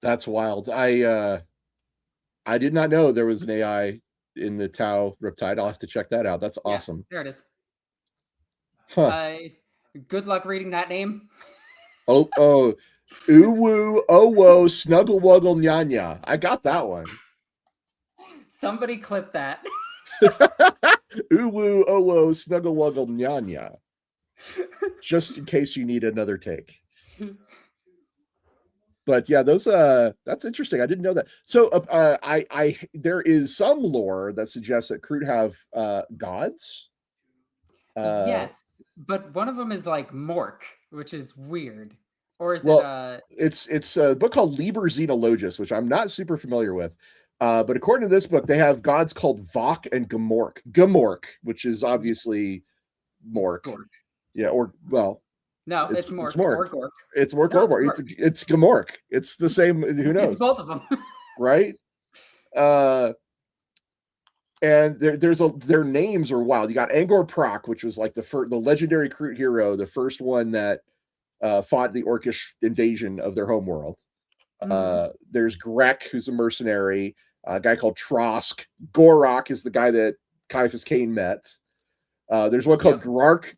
That's wild. I did not know there was an AI in the Tau Riptide. I'll have to check that out. That's Yeah, awesome. there it is. Huh. Good luck reading that name. Oh, Uwu Owo Snuggle Wuggle Nyanya. I got that one. Somebody clip that. Uwu Owo Snuggle Wuggle Nyanya. Just in case you need another take. But yeah, those that's interesting. I didn't know that. So I there is some lore that suggests that Kroot have gods. Yes, but one of them is like Mork, which is weird. Or is Well, it's a book called Liber Xenologus, which I'm not super familiar with. But according to this book, they have gods called Vok and Gamork. Gamork, which is obviously Mork. Gork. Yeah, or well, No, it's Mork. It's Mork. Or Gork. It's Mork No, or it's Mork. Mork. It's Gamork. It's the same. Who knows? It's both of them. Right? And their names are wild. You got Angor Proc, which was like the legendary Kroot hero, the first one that fought the Orcish invasion of their homeworld. There's Grek, who's a mercenary. A guy called Trosk. Gorok is the guy that Caiaphas Cain met. There's one called Garark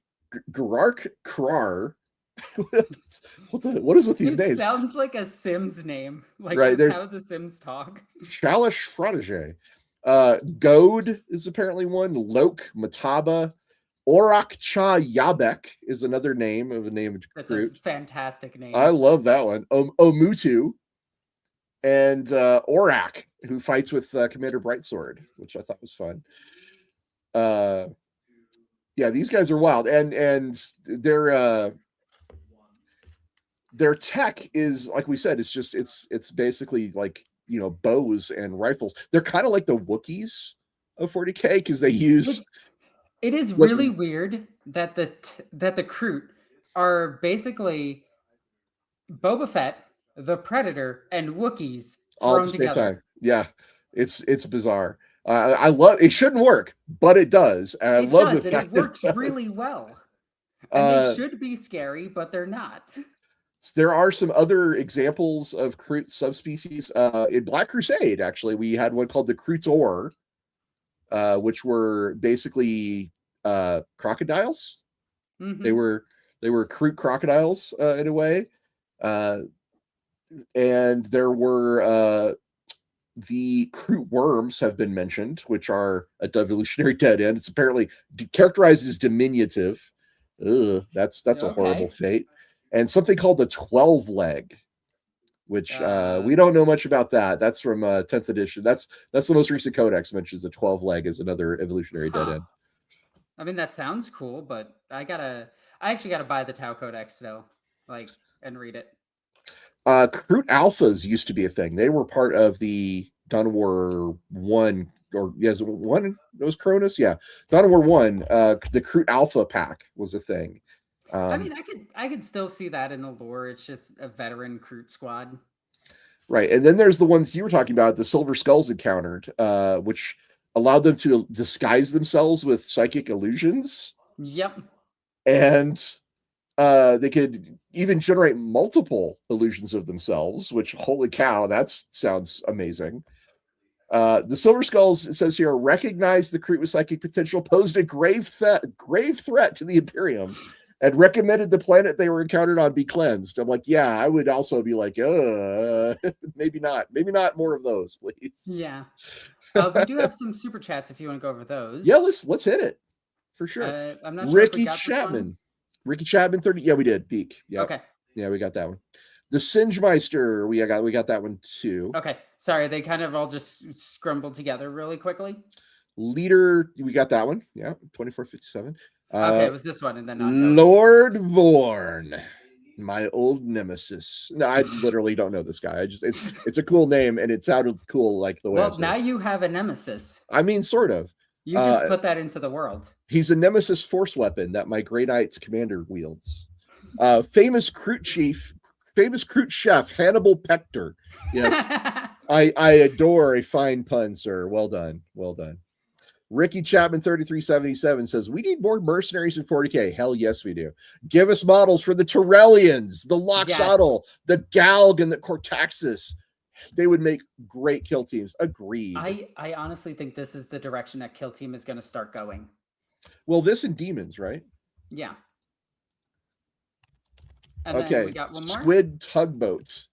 Krar. What is with these names? It sounds like a Sims name. Like right, how the Sims talk. Shalish Frotege. Goad is apparently one. Lok, Mataba. Orak Cha Yabek is another name of a name of That's Kroot. a fantastic name. I love that one. Omutu and Orak. who fights with Commander Brightsword, which I thought was fun. Yeah, these guys are wild, and their tech is, like we said, it's basically like, bows and rifles. They're kind of like the Wookiees of 40K because they use It is like really weird that the Kroot are basically Boba Fett, the Predator, and Wookiees all at the thrown same together. time. Yeah, it's bizarre. I love it. Shouldn't work, but it does, and I It love the does, and it fact that it works does. really well. And they Uh, should be scary, but they're not. there are some other examples of Kroot subspecies. In Black Crusade, actually, we had one called the Kroot, which were basically crocodiles. Mm-hmm. They were Kroot crocodiles in a way, and there were the Kroot worms have been mentioned, which are a devolutionary dead end. It's apparently characterized as diminutive. Ugh, that's a horrible Okay. fate. And something called the 12 leg, which we Uh, don't know much about that. That's from 10th edition. That's the most recent codex mentions the 12 leg as another evolutionary dead huh. end. I mean, that sounds cool, but I actually gotta buy the Tau Codex still, like, and read it. Kroot alphas used to be a thing. They were part of the Dawn of War 1, or yes, one, it was Cronus. Yeah. Dawn of War 1, the Kroot alpha pack was a thing. I mean, I could still see that in the lore. It's just a veteran Kroot squad. Right. And then there's the ones you were talking about, the Silver Skulls encountered, which allowed them to disguise themselves with psychic illusions. Yep. And they could even generate multiple illusions of themselves, which, holy cow, that sounds amazing. The Silver Skulls, it says here, recognized the Kroot with psychic potential, posed a grave threat to the Imperium, and recommended the planet they were encountered on be cleansed. I'm like, yeah, I would also be like, maybe not. Maybe not more of those, please. Yeah. We do have some super chats if you want to go over those. Yeah, let's hit it for sure. I'm not sure if we Ricky got this one. Ricky Chapman 30. Yeah, we did. Beak. Yep. Okay. Yeah, we got that one. The Singemeister, we got that one too. Okay. Sorry, they kind of all just scrumbled together really quickly. Leader, we got that one. Yeah, 2457. Okay, it was this one and then not Lord Vorn, my old nemesis. No, I literally don't know this guy. It's a cool name and it sounded cool like the way. Well, now you have a nemesis. I mean, sort of. You just put that into the world. He's a nemesis force weapon that my Grey Knight's commander wields. Famous Kroot chef Hannibal Pector. Yes, I adore a fine pun, sir. Well done. Ricky Chapman 3377 says, we need more mercenaries in 40K. Hell yes, we do. Give us models for the Tyrellians, the Loxodal, the Galg, and the Cortaxis. They would make great kill teams. Agreed. I honestly think this is the direction that Kill Team is going to start going. Well, this and Demons, right? Yeah. And okay. Then we got one more. Squid Tugboat.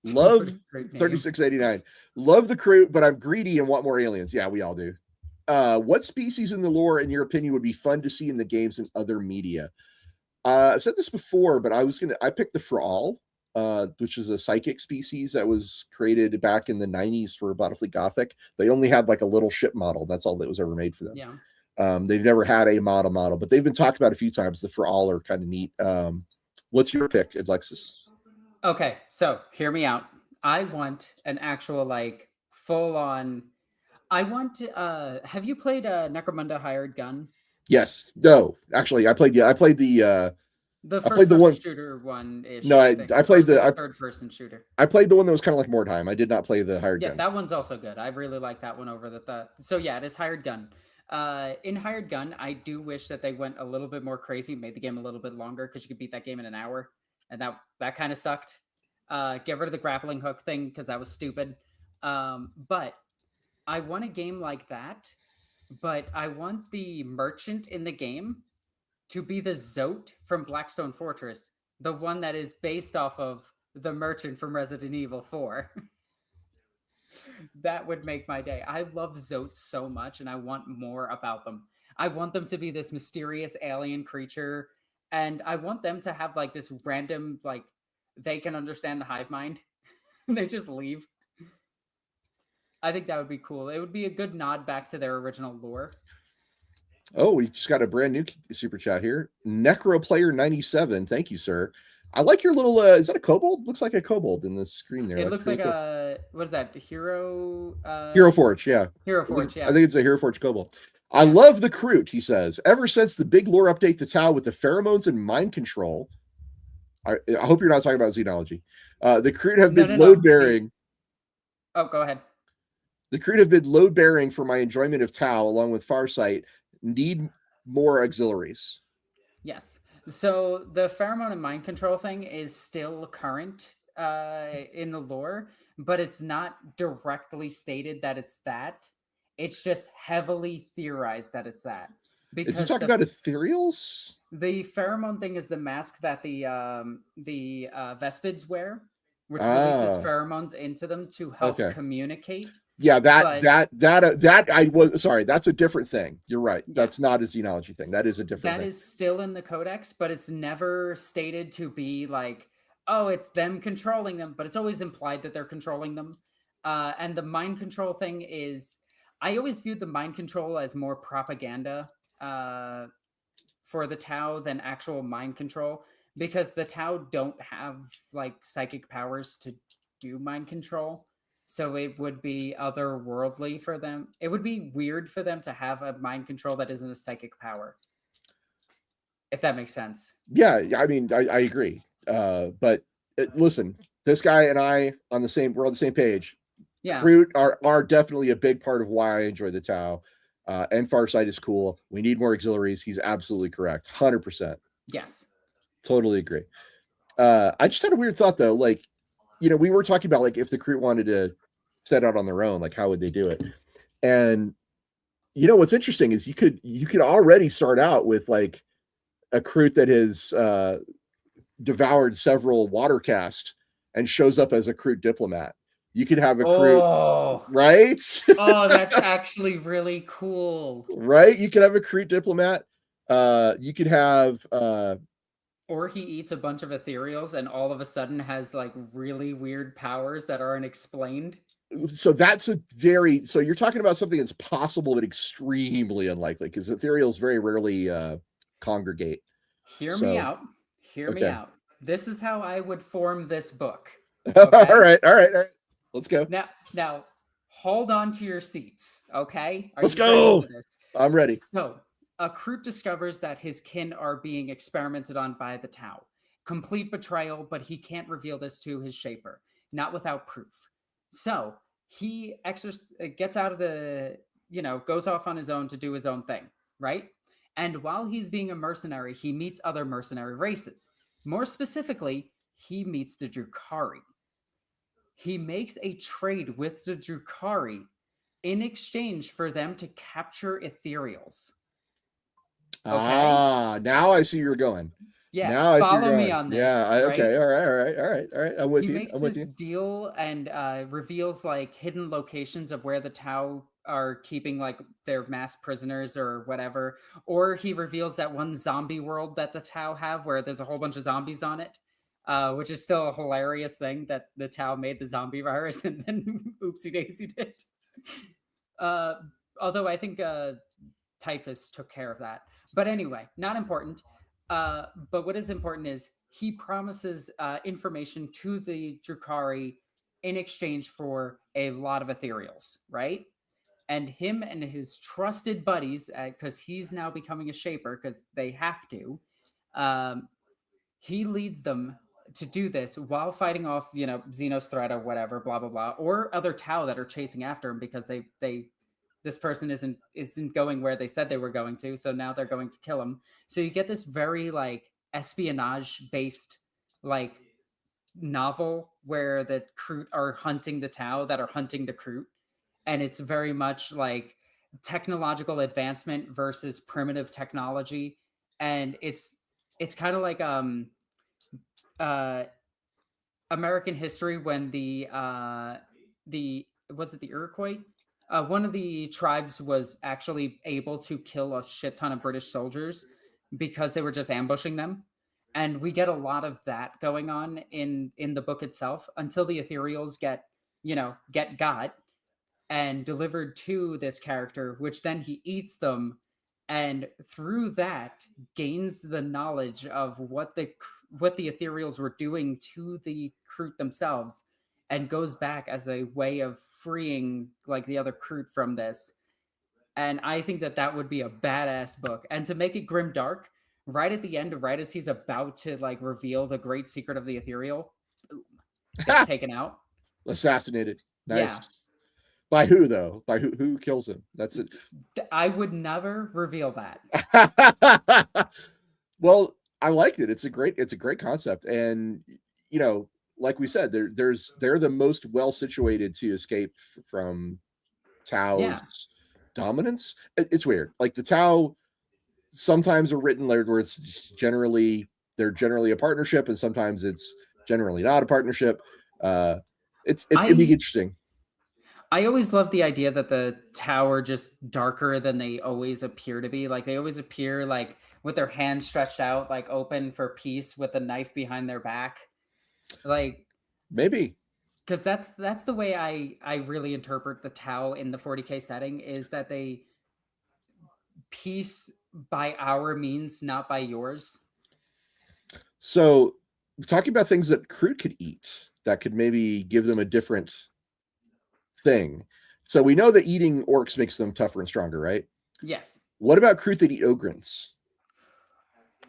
Love 3689. Love the Kroot, but I'm greedy and want more aliens. Yeah, we all do. What species in the lore, in your opinion, would be fun to see in the games and other media? I've said this before, but I picked the Fraal, which is a psychic species that was created back in the 90s for Battlefield Gothic. They only had like a little ship model. That's all that was ever made for them. Yeah. They've never had a model, but they've been talked about a few times. The Fraal are kind of neat. What's your pick, Alexis? Okay, so hear me out. I want an actual like full on. I want. Have you played Necromunda Hired Gun? Yes. No. Actually, I played the first shooter one. No, I played the third person shooter. I played the one that was kind of like Mordheim. I did not play the Hired Gun. Yeah, that one's also good. I really like that one over the. So yeah, it is Hired Gun. In Hired Gun, I do wish that they went a little bit more crazy, made the game a little bit longer because you could beat that game in an hour, and that kind of sucked. Get rid of the grappling hook thing because that was stupid. But I want a game like that, but I want the merchant in the game to be the Zote from Blackstone Fortress, the one that is based off of the merchant from Resident Evil 4. That would make my day. I love Zotes so much, and I want more about them. I want them to be this mysterious alien creature, and I want them to have like this random, like, they can understand the hive mind. They just leave. I think that would be cool. It would be a good nod back to their original lore. Oh, we just got a brand new super chat here. Necroplayer97. Thank you, sir. I like your little is that a kobold? Looks like a kobold in the screen there. It That's looks really like cool. a what is that? Hero Hero Forge, yeah. Hero Forge, yeah. I think it's a Hero Forge kobold. I love the Kroot, he says. Ever since the big lore update to Tau with the pheromones and mind control. I hope you're not talking about xenology. The Kroot have been load bearing. Oh, go ahead. The Kroot have been load bearing for my enjoyment of Tau, along with Farsight. Need more auxiliaries. Yes. So the pheromone and mind control thing is still current in the lore, but it's not directly stated that it's that. It's just heavily theorized that it's that. Because is he talking about ethereals? The pheromone thing is the mask that the Vespids wear, which releases pheromones into them to help communicate. Yeah, that I was sorry. That's a different thing. You're right. Yeah. That's not a xenology thing. That is a different. That is still in the codex, but it's never stated to be like, oh, it's them controlling them. But it's always implied that they're controlling them. And the mind control thing is, I always viewed the mind control as more propaganda for the Tau than actual mind control, because the Tau don't have like psychic powers to do mind control. So it would be otherworldly for them. It would be weird for them to have a mind control that isn't a psychic power. If that makes sense. Yeah, I mean, I agree. But listen, this guy and I we're on the same page. Yeah. Kroot are definitely a big part of why I enjoy the Tau. And Farsight is cool. We need more auxiliaries. He's absolutely correct. 100%. Yes. Totally agree. I just had a weird thought though. Like, we were talking about like if the Kroot wanted to set out on their own, like how would they do it? And what's interesting is you could already start out with like a Kroot that has devoured several watercast and shows up as a Kroot diplomat. You could have a Kroot, right? Oh, that's actually really cool. Right? You could have a Kroot diplomat. You could have or he eats a bunch of ethereals and all of a sudden has like really weird powers that aren't explained. So so you're talking about something that's possible but extremely unlikely, because ethereals very rarely congregate. Hear me out. This is how I would form this book. Okay? all right. Let's go. Now, hold on to your seats, okay? Let's go. I'm ready. So, a Kroot discovers that his kin are being experimented on by the Tau. Complete betrayal, but he can't reveal this to his shaper, not without proof. So, he gets out of the, goes off on his own to do his own thing, right? And while he's being a mercenary, he meets other mercenary races. More specifically, he meets the Drukhari. He makes a trade with the Drukhari in exchange for them to capture ethereals. Okay? Now I see you're going. Yeah, now follow me on this. Yeah, okay, all right. I'm with you. He makes this deal and reveals like hidden locations of where the Tau are keeping like their mass prisoners or whatever. Or he reveals that one zombie world that the Tau have where there's a whole bunch of zombies on it. Which is still a hilarious thing that the Tau made the zombie virus and then oopsie daisy did. Although I think Typhus took care of that. But anyway, not important. But what is important is he promises information to the Drukhari in exchange for a lot of ethereals, right? And him and his trusted buddies, because he's now becoming a shaper because they have to, he leads them to do this while fighting off, Xenos threat or whatever, blah, blah, blah, or other Tau that are chasing after him because this person isn't going where they said they were going to. So now they're going to kill him. So you get this very like espionage based like novel where the Kroot are hunting the Tau that are hunting the Kroot. And it's very much like technological advancement versus primitive technology. And it's kind of like American history when the was it the Iroquois? One of the tribes was actually able to kill a shit ton of British soldiers because they were just ambushing them. And we get a lot of that going on in the book itself until the ethereals get got. and delivered to this character, which then he eats them, and through that gains the knowledge of what the ethereals were doing to the Kroot themselves, and goes back as a way of freeing like the other Kroot from this. And I think that that would be a badass book. And to make it grim dark, right at the end, right as he's about to like reveal the great secret of the ethereal, boom, gets taken out. Assassinated. Nice. Yeah, By who though? By who kills him? That's it. I would never reveal that. Well, I liked it. It's a great concept. And you know, like we said, they're the most well situated to escape from Yeah, Tau's dominance. It's weird. Like the Tau sometimes are written where it's they're generally a partnership, and sometimes it's generally not a partnership. It can be interesting. I always love the idea that the Tau are just darker than they always appear to be. Like they always appear like with their hands stretched out, like open for peace, with a knife behind their back. Like Maybe. because that's the way I really interpret the Tau in the 40k setting, is that they peace by our means, not by yours. So, talking about things that Kroot could eat that could maybe give them a different thing. So we know that eating orcs makes them tougher and stronger, right? Yes. What about Kroot that eat ogrins?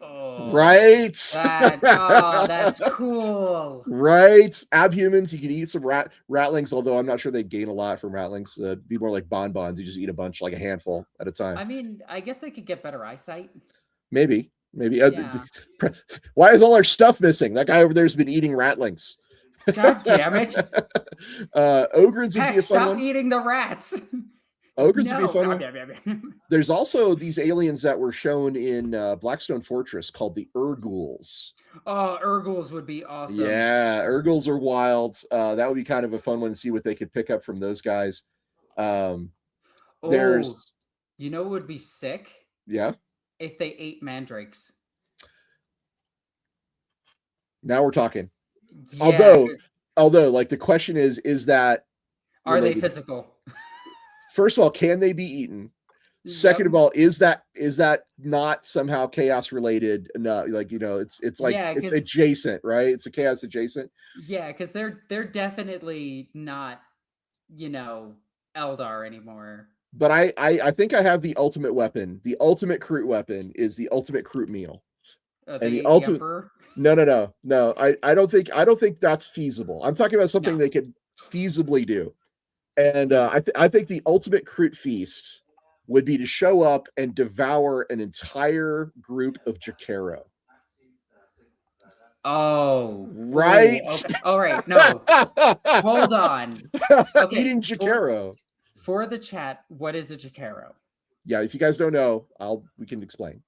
Oh, Right. that's cool. Right. Abhumans, you can eat some ratlings, although I'm not sure they gain a lot from ratlings. Be more like bonbons. You just eat a bunch, like a handful at a time. I mean, I guess I could get better eyesight. Maybe. Yeah. Why is all our stuff missing? That guy over there's been eating ratlings. God damn it. Ogrins would be a fun stop one. eating the rats. Ogrins would be a fun one. There's also these aliens that were shown in Blackstone Fortress called the Urguls. Oh, Urguls would be awesome. Yeah, Urguls are wild. That would be kind of a fun one to see what they could pick up from those guys. There's, you know, what would be sick? Yeah. If they ate mandrakes. Now we're talking. Yeah, although, like the question is that are they physical? First of all, can they be eaten? Second of all, is that not somehow chaos related? No, like it's like it's adjacent, right? It's a chaos adjacent. Yeah, because they're definitely not, Eldar anymore. But I think I have the ultimate weapon. The ultimate Kroot weapon is the ultimate Kroot meal. And the ultimate Emperor? No. I don't think that's feasible. I'm talking about something they could feasibly do. And I think the ultimate Kroot feast would be to show up and devour an entire group of Jakaro. Oh, right. Ooh, okay. All right. No, hold on. Okay. Eating Jakaro. For the chat, what is a Jakaro? Yeah, if you guys don't know, we can explain.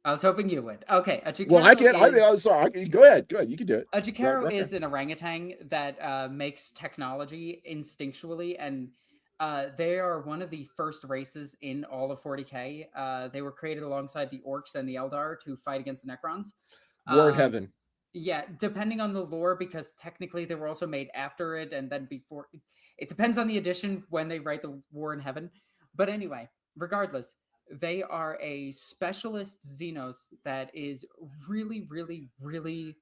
I was hoping you would. Okay, a Jakaro. Well, I can. I'm sorry. Go ahead. You can do it. A Jakaro is an orangutan that makes technology instinctually, and they are one of the first races in all of 40k. They were created alongside the orcs and the Eldar to fight against the Necrons. War in heaven. Yeah, depending on the lore, because technically they were also made after it, and then before. It depends on the edition when they write the War in Heaven. But anyway, regardless, they are a specialist Xenos that is really, really, really,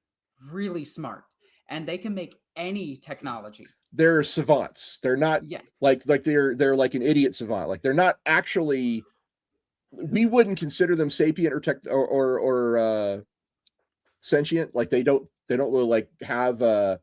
really smart, and they can make any technology. They're savants. They're not like they're like an idiot savant. Like they're not actually. We wouldn't consider them sapient or sentient. Like they don't really like have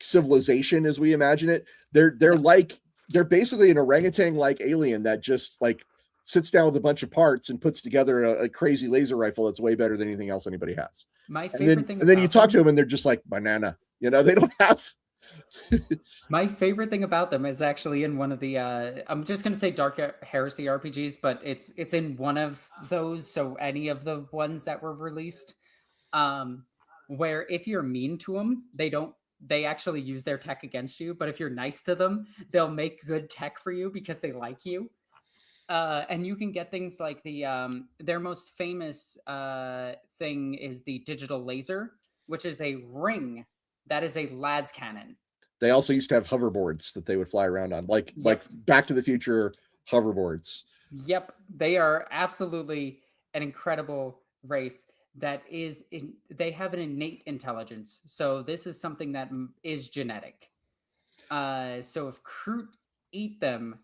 civilization as we imagine it. They're basically an orangutan like alien that just like sits down with a bunch of parts and puts together a crazy laser rifle that's way better than anything else anybody has. My favorite thing, and then you talk to them and they're just like banana. They don't have. My favorite thing about them is actually in one of the I'm just gonna say Dark Heresy RPGs, but it's in one of those. So any of the ones that were released, where if you're mean to them, they actually use their tech against you. But if you're nice to them, they'll make good tech for you because they like you. And you can get things like their most famous thing is the digital laser, which is a ring that is a las cannon. They also used to have hoverboards that they would fly around on, like Yep. Back to the Future hoverboards. Yep. They are absolutely an incredible race that they have an innate intelligence. So this is something that is genetic. So if Kroot eat them,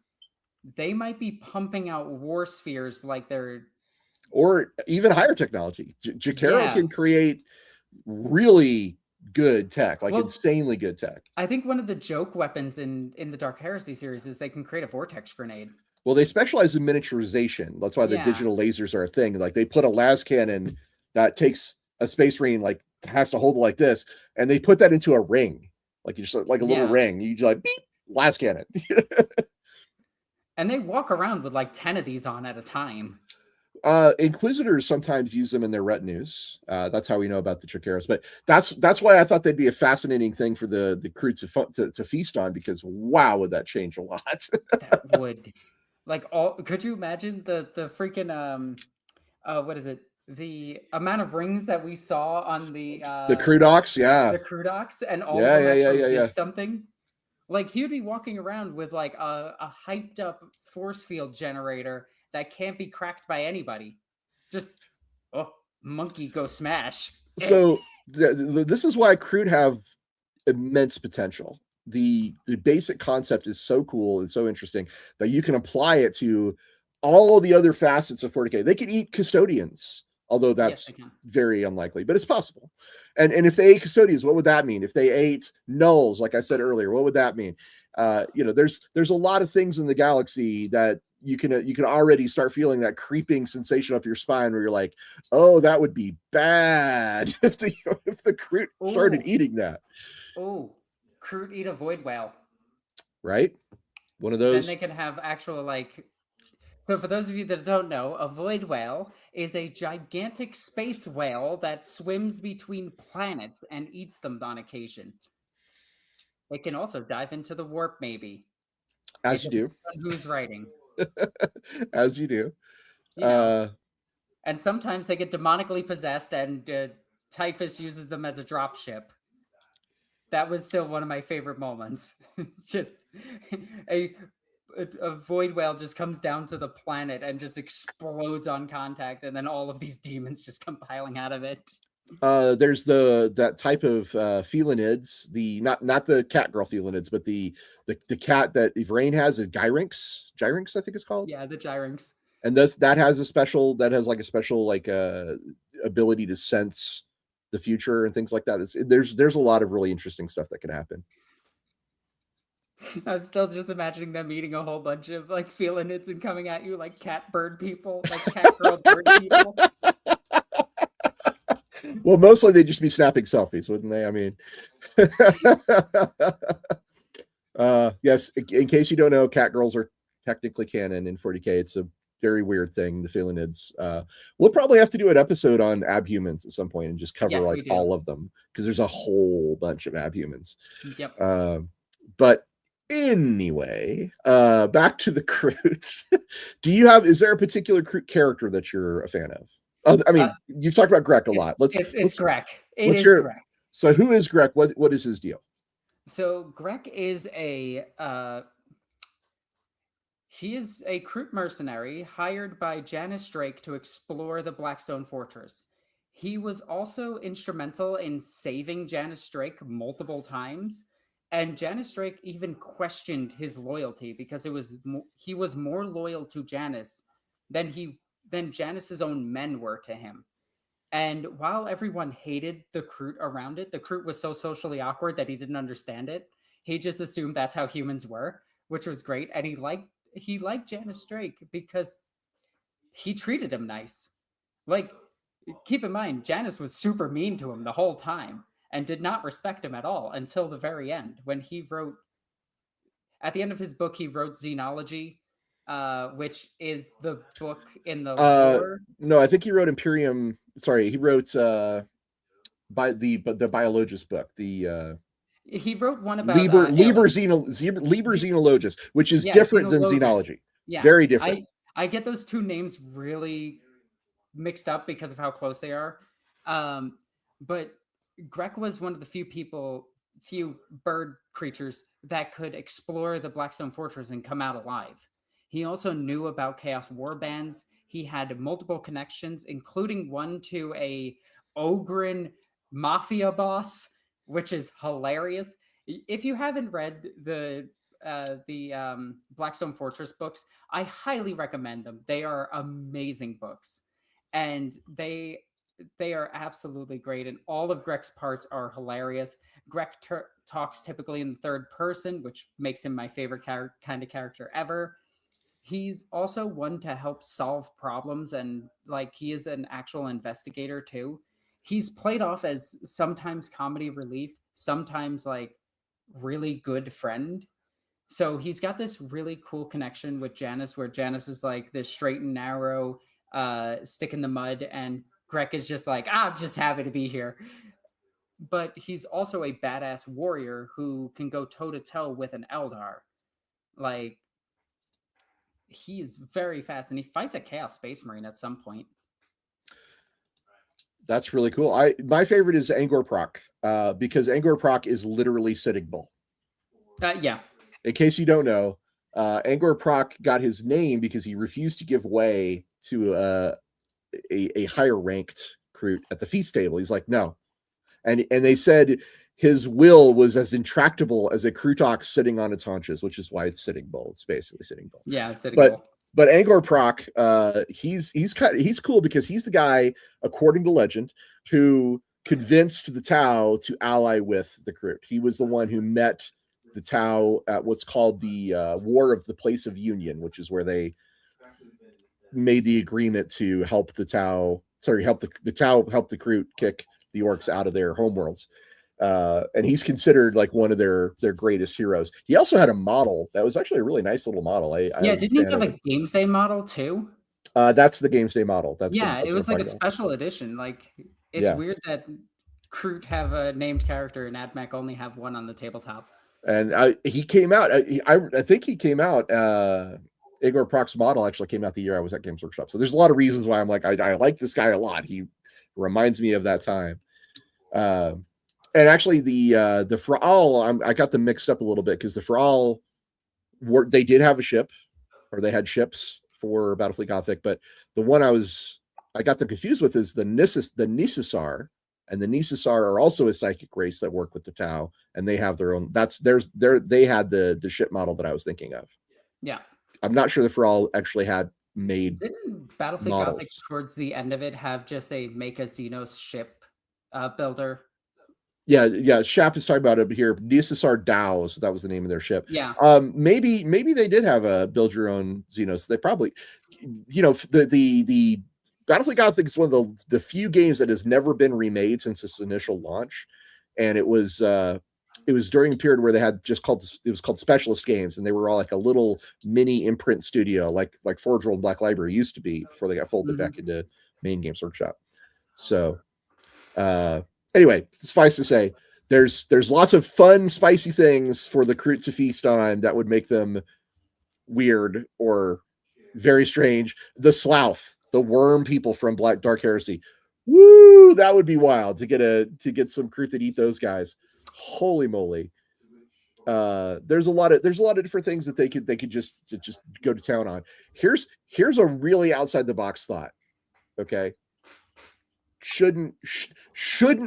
they might be pumping out war spheres like they're Or even higher technology. Jakaro yeah. can create really good tech, like Well, insanely good tech. I think one of the joke weapons in the Dark Heresy series is they can create a vortex grenade. Well, they specialize in miniaturization. That's why the Yeah. digital lasers are a thing. Like they put a las cannon that takes a space marine, like has to hold it like this, and they put that into a ring, like you just like a little Yeah. ring. You just like beep, las cannon. And they walk around with like 10 of these on at a time. Inquisitors sometimes use them in their retinues. That's how we know about the Trikeros. But that's why I thought they'd be a fascinating thing for the Kroot to feast on, because wow, would that change a lot? That would like all could you imagine the freaking what is it? The amount of rings that we saw on The Krootox, yeah, the Krootox and all of yeah, them yeah, yeah, actually yeah, yeah. did something. Like he'd be walking around with like a hyped up force field generator that can't be cracked by anybody. Just oh, monkey go smash. So this is why Kroot have immense potential. The basic concept is so cool and so interesting that you can apply it to all the other facets of 40k. They could eat custodians, although Yes, that's they can. very unlikely, but it's possible. And if they ate custodians, what would that mean? If they ate nulls, like I said earlier, what would that mean? There's a lot of things in the galaxy that you can already start feeling that creeping sensation up your spine where you're like, oh, that would be bad if the Kroot started eating that. Oh, Kroot eat a void whale. Right? One of Then those. they can have actual like. So for those of you that don't know, a void whale is a gigantic space whale that swims between planets and eats them on occasion. It can also dive into the warp, maybe. It As you depends do. on who's writing, As you do. you know. Uh, And sometimes they get demonically possessed, and Typhus uses them as a dropship. That was still one of my favorite moments. It's just a a void whale just comes down to the planet and just explodes on contact, and then all of these demons just come piling out of it. there's that type of felinids, the not the cat girl felinids, but the cat that Ivrain has, a Gyrinx, I think it's called. Yeah, the Gyrinx. And that has a special like ability to sense the future and things like that. There's a lot of really interesting stuff that can happen. I'm still just imagining them eating a whole bunch of like felinids and coming at you like cat bird people, like cat girl bird people. Well, mostly they'd just be snapping selfies, wouldn't they? I mean, yes, in case you don't know, cat girls are technically canon in 40k. It's a very weird thing, the felinids. We'll probably have to do an episode on abhumans at some point and just cover Yes, like all of them, because there's a whole bunch of abhumans. Yep. But anyway, back to the Kroot. Is there a particular Kroot character that you're a fan of? I mean, you've talked about Grek a lot. It's Grek. Let's hear Grek. So who is Grek? What is his deal? So Grek is he is a Kroot mercenary hired by Janice Drake to explore the Blackstone Fortress. He was also instrumental in saving Janice Drake multiple times, and Janice Drake even questioned his loyalty because he was more loyal to Janice than Janice's own men were to him. And while everyone hated the Kroot around it, the Kroot was so socially awkward that he didn't understand it. He just assumed that's how humans were, which was great. And he liked Janice Drake because he treated him nice. Like, keep in mind, Janice was super mean to him the whole time and did not respect him at all until the very end, when he wrote, at the end of his book, he wrote Xenology, which is the book in the lore. No, I think he wrote Imperium. Sorry, he wrote by the Biologist book. He wrote one about Liber Xenologist, which is different than Xenology. Yeah, very different. I get those two names really mixed up because of how close they are. But Grek was one of the few people few bird creatures that could explore the Blackstone Fortress and come out alive. He also knew about Chaos War bands. He had multiple connections, including one to a Ogren mafia boss, which is hilarious. If you haven't read the Blackstone Fortress books, I highly recommend them. They are amazing books, and they are absolutely great. And all of Greg's parts are hilarious. Greg talks typically in the third person, which makes him my favorite kind of character ever. He's also one to help solve problems, and like he is an actual investigator too. He's played off as sometimes comedy relief, sometimes like really good friend. So he's got this really cool connection with Janice, where Janice is like this straight and narrow stick in the mud, and Greg is just like, I'm just happy to be here. But he's also a badass warrior who can go toe to toe with an Eldar. Like, he is very fast, and he fights a Chaos Space Marine at some point. That's really cool. My favorite is Angor Proc, because Angor Proc is literally Sitting Bull. Yeah. In case you don't know, Angor Proc got his name because he refused to give way to a higher ranked Kroot at the feast table. He's like, no. And they said his will was as intractable as a Kroot ox sitting on its haunches, which is why it's Sitting Bull. It's basically Sitting Bull. Yeah, it's Sitting Bull. But Angor Proc, he's cool because he's the guy, according to legend, who convinced the Tau to ally with the Kroot. He was the one who met the Tau at what's called the War of the Place of Union, which is where they made the agreement to help the Tau. Sorry, help the Tau help the Kroot kick the orcs out of their homeworlds. And he's considered like one of their greatest heroes. He also had a model that was actually a really nice little model. Didn't he have a Games Day model too? That's the Games Day model. It was like a special edition. Like, it's weird that Kroot have a named character and AdMech only have one on the tabletop. And he came out. I think he came out. Igor Proc's model actually came out the year I was at Games Workshop. So there's a lot of reasons why I'm like, I like this guy a lot. He reminds me of that time. And actually, the Fraal, I got them mixed up a little bit because the Fraal they did have a ship, or they had ships for Battlefleet Gothic, but the one I got them confused with is the Nisisar, and the Nisisar are also a psychic race that work with the Tau, and they have their own. They had the ship model that I was thinking of. Yeah, I'm not sure the Fraal actually had made. Didn't Battlefleet Gothic towards the end of it have just a make a Xenos ship builder? Yeah. Shap is talking about it here. Nisisar Dows, that was the name of their ship. Yeah. Maybe they did have a build your own Xenos. They probably, the Battlefleet Gothic is one of the few games that has never been remade since its initial launch, and it was during a period where they had it was called Specialist Games, and they were all like a little mini imprint studio, like Forge World and Black Library used to be before they got folded back into Main Games Workshop. So, anyway, suffice to say, there's lots of fun, spicy things for the Kroot to feast on that would make them weird or very strange. The Slough, the worm people from Dark Heresy. Woo, that would be wild to get some Kroot that eat those guys. Holy moly. There's a lot of different things that they could just go to town on. Here's a really outside the box thought. Okay. Shouldn't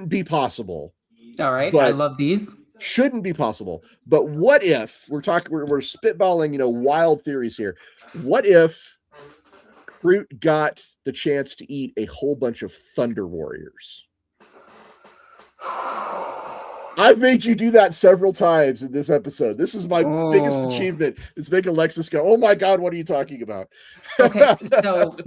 be possible. All right, I love these. Shouldn't be possible. But what if we're spitballing, wild theories here? What if Kroot got the chance to eat a whole bunch of Thunder Warriors? I've made you do that several times in this episode. This is my biggest achievement. It's making Alexis go, "Oh my God, what are you talking about?" Okay, so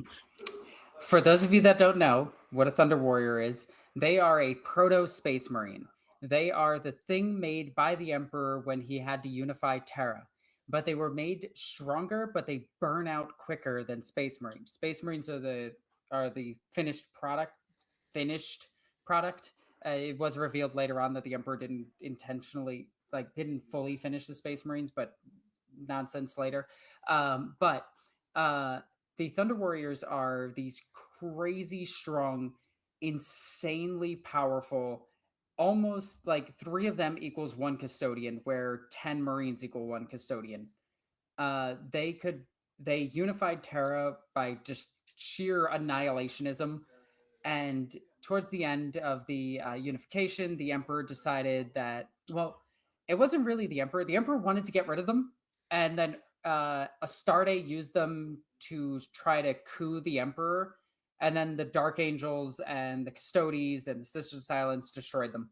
for those of you that don't know what a Thunder Warrior is, they are a proto-Space Marine. They are the thing made by the Emperor when he had to unify Terra. But they were made stronger, but they burn out quicker than Space Marines. Space Marines are the finished product. It was revealed later on that the Emperor didn't fully finish the Space Marines, but nonsense later. But the Thunder Warriors are these crazy strong, insanely powerful almost like 3 of them equals 1 custodian, where 10 Marines equal 1 custodian. They unified Terra by just sheer annihilationism, and towards the end of the unification, the Emperor decided that, well, it wasn't really the Emperor. The Emperor wanted to get rid of them, and then Astarte used them to try to coup the Emperor, and then the Dark Angels and the Custodes and the Sisters of Silence destroyed them.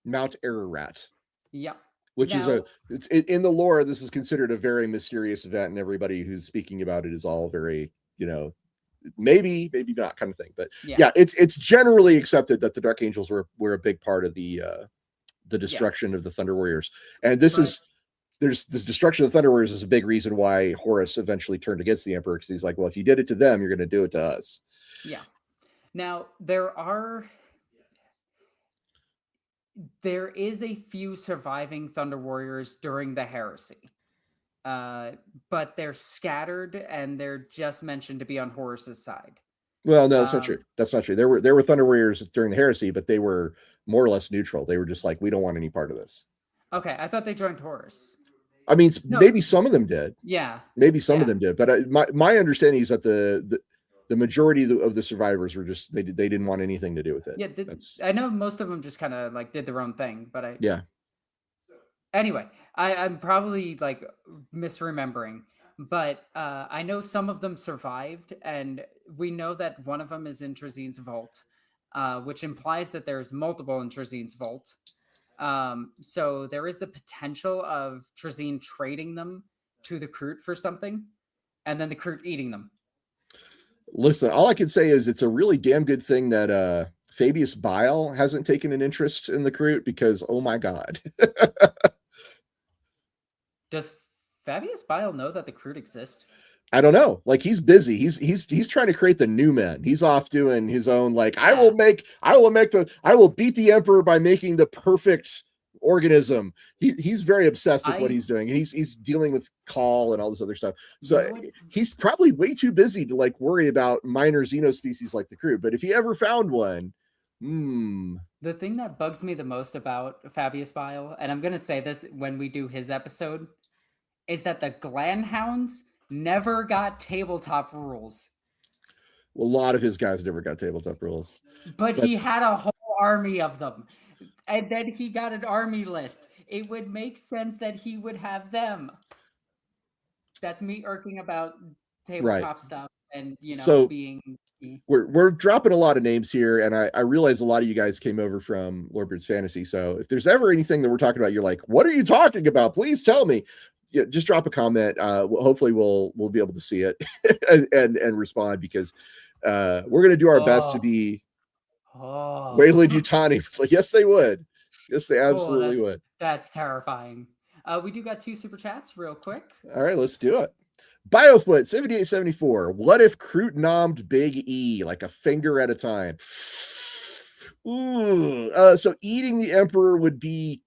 Mount Ararat. Yeah. Which now, is in the lore, this is considered a very mysterious event, and everybody who's speaking about it is all very, maybe not kind of thing. But yeah, it's generally accepted that the Dark Angels were a big part of the destruction of the Thunder Warriors. And there's this destruction of the Thunder Warriors is a big reason why Horus eventually turned against the Emperor, because he's like, well, if you did it to them, you're going to do it to us. Yeah. Now, there is a few surviving Thunder Warriors during the Heresy. But they're scattered, and they're just mentioned to be on Horus's side. Well, no, that's not true. That's not true. There were Thunder Warriors during the Heresy, but they were more or less neutral. They were just like, we don't want any part of this. Okay, I thought they joined Horus. I mean, maybe some of them did. Yeah, maybe some of them did. But my understanding is that the majority of the survivors were just they didn't want anything to do with it. Yeah, I know most of them just kind of like did their own thing, but Anyway, I'm probably like misremembering, but I know some of them survived, and we know that one of them is in Trazine's vault, which implies that there's multiple in Trazine's vault. So there is the potential of Trazine trading them to the Kroot for something, and then the Kroot eating them. Listen, all I can say is it's a really damn good thing that Fabius Bile hasn't taken an interest in the Kroot, because oh my god. Does Fabius Bile know that the Kroot exist? I don't know. Like, he's busy. He's trying to create the new men. He's off doing his own, like, I will beat the Emperor by making the perfect organism. He's very obsessed with what he's doing, and he's dealing with Call and all this other stuff. So he's probably way too busy to like worry about minor Xenos species like the Kroot. But if he ever found one, The thing that bugs me the most about Fabius Bile, and I'm gonna say this when we do his episode, is that the Glanhounds never got tabletop rules. Well, a lot of his guys never got tabletop rules. But he had a whole army of them. And then he got an army list. It would make sense that he would have them. That's me irking about tabletop stuff and, being... We're dropping a lot of names here, and I realize a lot of you guys came over from Lorebeards Fantasy. So if there's ever anything that we're talking about, you're like, what are you talking about? Please tell me. Just drop a comment. Hopefully we'll be able to see it and respond, because we're going to do our best to be Wayland Yutani. Like, yes, they would. Yes, they absolutely would. That's terrifying. We do got 2 super chats real quick. All right, let's do it. Biofoot 7874. What if Kroot nommed Big E, like a finger at a time? So eating the Emperor would be,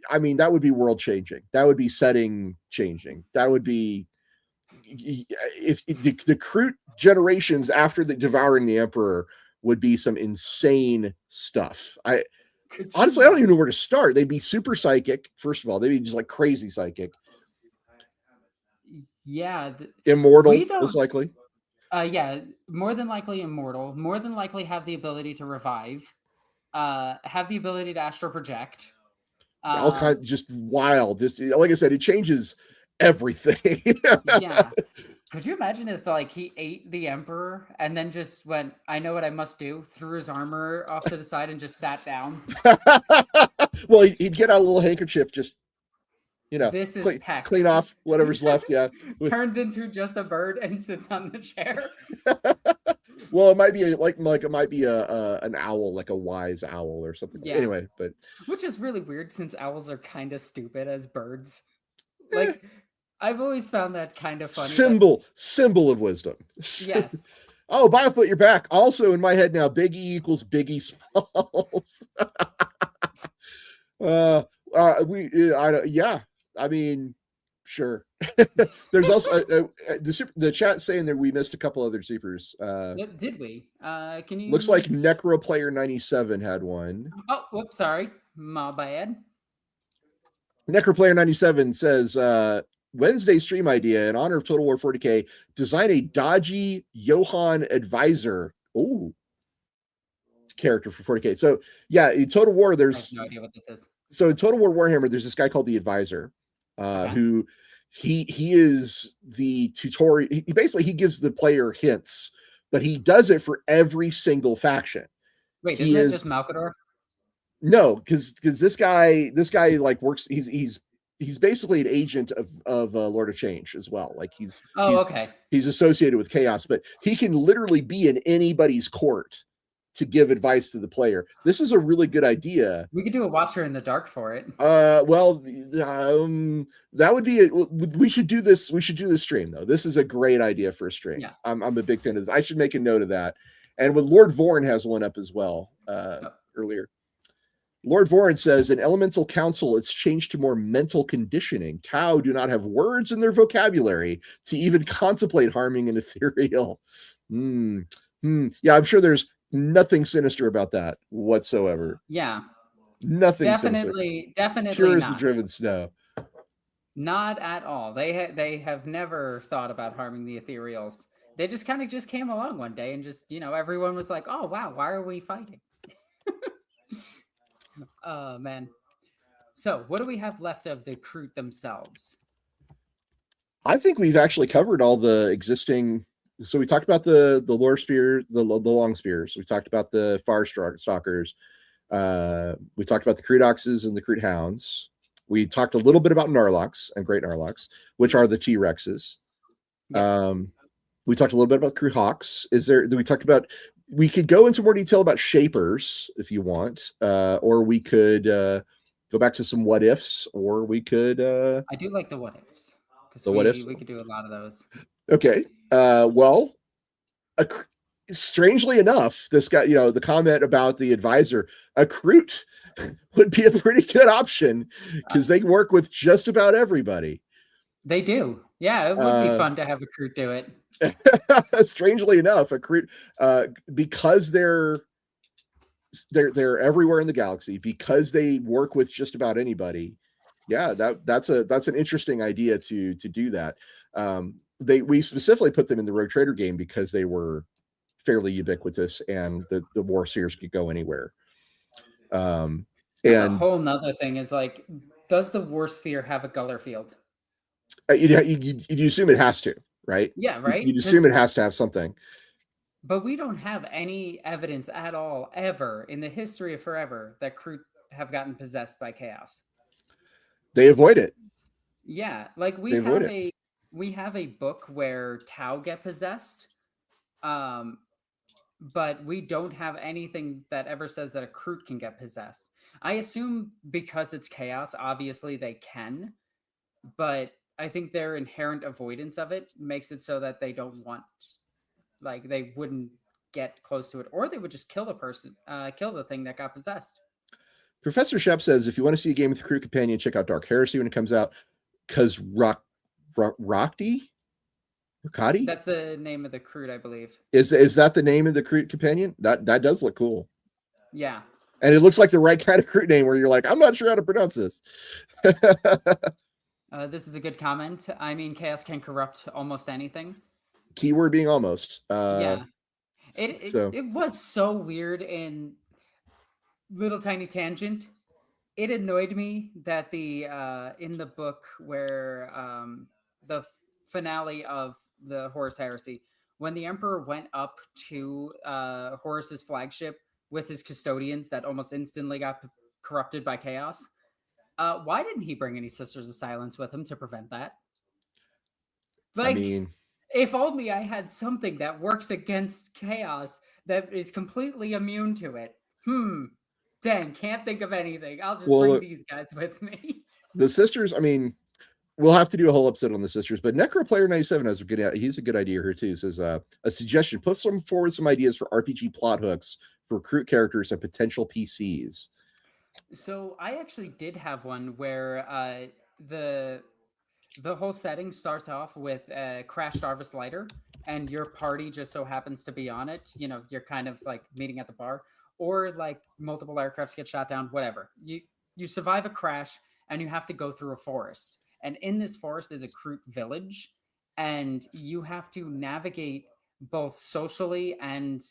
I mean, that would be world changing. That would be setting changing. That would be, if the Kroot generations after devouring the Emperor would be some insane stuff. Honestly, I don't even know where to start. They'd be super psychic. First of all, they'd be just like crazy psychic. Yeah. Immortal, most likely. Yeah, more than likely immortal. More than likely have the ability to revive. Have the ability to astral project. All kinds, just wild. Just like I said, it changes everything. Yeah. Could you imagine if like he ate the Emperor and then just went, I know what I must do, threw his armor off to the side and just sat down? Well, he'd get out a little handkerchief, just this is clean off whatever's left. Yeah. Turns into just a bird and sits on the chair. Well, it might be an owl, like a wise owl or something. Yeah. Anyway, but which is really weird since owls are kind of stupid as birds. Like, I've always found that kind of funny. Symbol of wisdom. Yes. Oh, Biofoot, you're back. Also in my head now, Big E equals Biggie Smalls. Yeah. I mean, Sure. There's also the chat saying that we missed a couple other supers. Did we? Can you? Looks like Necroplayer 97 had one. Oh, whoops, sorry, my bad. Necroplayer 97 says Wednesday stream idea in honor of Total War 40K. Design a dodgy Johan advisor. Oh, character for 40K. So yeah, in Total War, I there's have no idea what this is. So in Total War Warhammer, there's this guy called the Advisor, Okay. who he is the tutorial. He basically he gives the player hints, but he does it for every single faction. Wait, He isn't it is just Malkador? no, because this guy like works. He's basically an agent of Lord of Change as well. Like okay. He's associated with Chaos, but he can literally be in anybody's court to give advice to the player. This is a really good idea. We could do a Watcher in the Dark for it. Well, that would be it. We should do this. We should do this stream though. This is a great idea for a stream. Yeah. I'm a big fan of this. I should make a note of that. And when Lord Vorn has one up as well earlier. Lord Vorn says, in Elemental Council, it's changed to more mental conditioning. Tau do not have words in their vocabulary to even contemplate harming an ethereal. Yeah, I'm sure there's nothing sinister about that whatsoever. Yeah. Nothing definitely pure not. as the driven snow. Not at all. They have never thought about harming the ethereals. They just kind of just came along one day and just, everyone was like, oh wow, why are we fighting? Oh man. So what do we have left of the Kroot themselves? I think we've actually covered all the existing. So we talked about the lore spear, the long spears. We talked about the fire stalkers. We talked about the Krootoxes and the Kroot hounds. We talked a little bit about Narlocks and great Narlocks, which are the T-Rexes. Yeah. We talked a little bit about Kroot hawks. We could go into more detail about shapers if you want, or we could go back to some what ifs, or we could. I do like the what ifs. The what ifs. We could do a lot of those. Okay. Well, strangely enough, this guy, the comment about the advisor, a Kroot would be a pretty good option because they work with just about everybody. They do. Yeah, it would be fun to have a Kroot do it. Strangely enough, a Kroot, because they're everywhere in the galaxy, because they work with just about anybody. Yeah, that's an interesting idea to do that. We specifically put them in the Rogue Trader game because they were fairly ubiquitous and the war seers could go anywhere. That's a whole nother thing is like, does the war sphere have a Guller field? You assume it has to, right? Yeah, right. You'd assume it has to have something. But we don't have any evidence at all, ever, in the history of forever, that Kroot have gotten possessed by chaos. They avoid it. Yeah, like we have a book where Tau get possessed, but we don't have anything that ever says that a Kroot can get possessed. I assume because it's chaos, obviously they can, but I think their inherent avoidance of it makes it so that they don't want, like, they wouldn't get close to it, or they would just kill the person, kill the thing that got possessed. Professor Shep says, if you want to see a game with the Kroot companion, check out Dark Heresy when it comes out, because Rakdi? That's the name of the Kroot, I believe. Is that the name of the Kroot companion? That does look cool. Yeah. And it looks like the right kind of Kroot name where you're like, I'm not sure how to pronounce this. This is a good comment. I mean, chaos can corrupt almost anything. Keyword being almost. Yeah. It was so weird in little tiny tangent. It annoyed me that in the book where the finale of the Horus Heresy, when the Emperor went up to Horus's flagship with his custodians that almost instantly got corrupted by chaos, why didn't he bring any Sisters of Silence with him to prevent that? Like, I mean, if only I had something that works against chaos that is completely immune to it. Dang, can't think of anything. I'll just bring these guys with me. The Sisters, I mean, we'll have to do a whole episode on the Sisters, but Necroplayer 97 has he's a good idea here too. Says a suggestion: put forward some ideas for RPG plot hooks for Kroot characters and potential PCs. So I actually did have one where the whole setting starts off with a crashed Arvis lighter, and your party just so happens to be on it. You know, you're kind of like meeting at the bar, or like multiple aircrafts get shot down. Whatever. You survive a crash, and you have to go through a forest. And in this forest is a Kroot village, and you have to navigate both socially and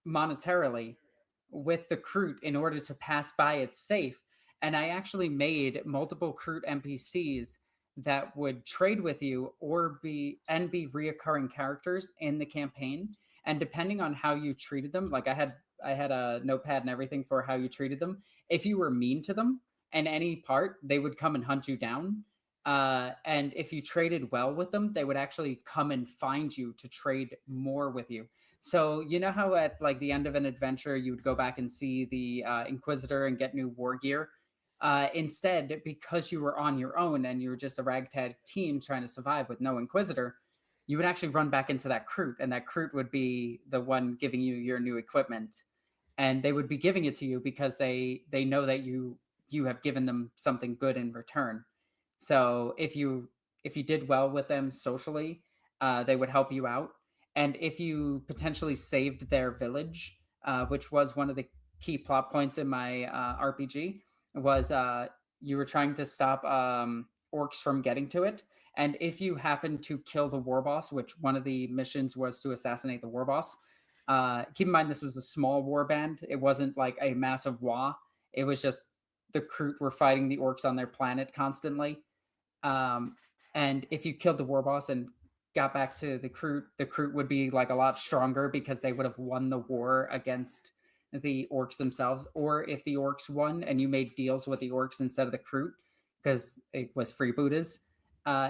monetarily with the Kroot in order to pass by it safe. And I actually made multiple Kroot NPCs that would trade with you or be reoccurring characters in the campaign. And depending on how you treated them, like I had a notepad and everything for how you treated them. If you were mean to them in any part, they would come and hunt you down. And if you traded well with them, they would actually come and find you to trade more with you. So you know how at like the end of an adventure, you would go back and see the Inquisitor and get new war gear. Instead, because you were on your own and you were just a ragtag team trying to survive with no Inquisitor, you would actually run back into that Kroot, and that Kroot would be the one giving you your new equipment. And they would be giving it to you because they know that you have given them something good in return. So if you did well with them socially, they would help you out. And if you potentially saved their village, which was one of the key plot points in my RPG, was you were trying to stop orcs from getting to it. And if you happen to kill the war boss, which one of the missions was to assassinate the war boss, keep in mind this was a small war band. It wasn't like a massive war. It was just the Kroot were fighting the orcs on their planet constantly. And if you killed the war boss and got back to the Kroot would be like a lot stronger because they would have won the war against the orcs themselves. Or if the orcs won and you made deals with the orcs instead of the Kroot, because it was freebooters,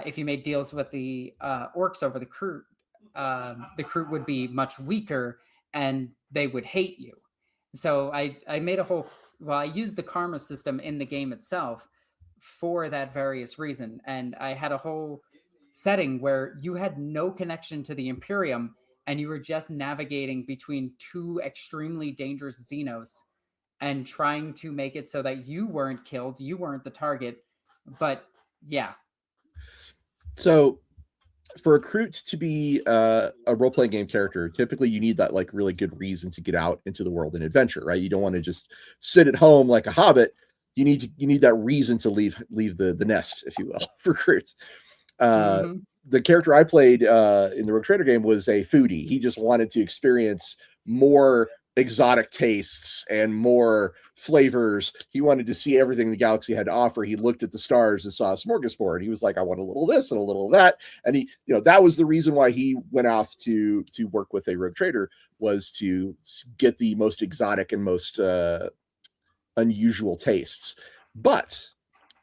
if you made deals with the orcs over the Kroot would be much weaker and they would hate you. So I made I used the karma system in the game itself for that various reason. And I had a whole setting where you had no connection to the Imperium and you were just navigating between two extremely dangerous Xenos and trying to make it so that you weren't killed, you weren't the target. But yeah. So for a Kroot to be a role-playing game character, typically you need that like really good reason to get out into the world and adventure, right? You don't want to just sit at home like a hobbit. You need that reason to leave the nest, if you will, for Kroot. The character I played in the Rogue Trader game was a foodie. He just wanted to experience more exotic tastes and more flavors. He wanted to see everything the galaxy had to offer. He looked at the stars and saw a smorgasbord. He was like, I want a little of this and a little of that. And he, that was the reason why he went off to work with a Rogue Trader, was to get the most exotic and most unusual tastes. But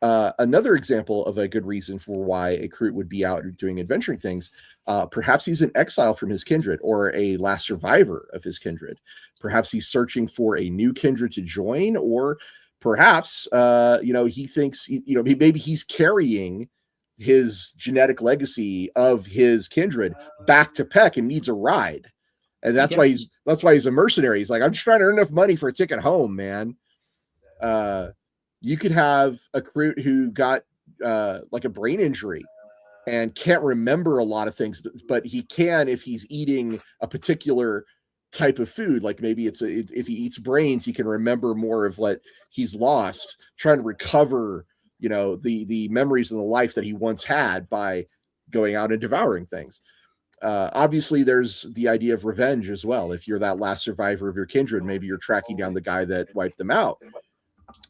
another example of a good reason for why a Kroot would be out doing adventuring things, perhaps he's in exile from his kindred or a last survivor of his kindred. Perhaps he's searching for a new kindred to join, or perhaps he thinks maybe he's carrying his genetic legacy of his kindred back to Peck and needs a ride, and that's why he's a mercenary. He's like, I'm just trying to earn enough money for a ticket home, man. You could have a Kroot who got like a brain injury and can't remember a lot of things, but he can if he's eating a particular type of food. Like maybe if he eats brains, he can remember more of what he's lost, trying to recover, the memories of the life that he once had by going out and devouring things. Obviously, there's the idea of revenge as well. If you're that last survivor of your kindred, maybe you're tracking down the guy that wiped them out.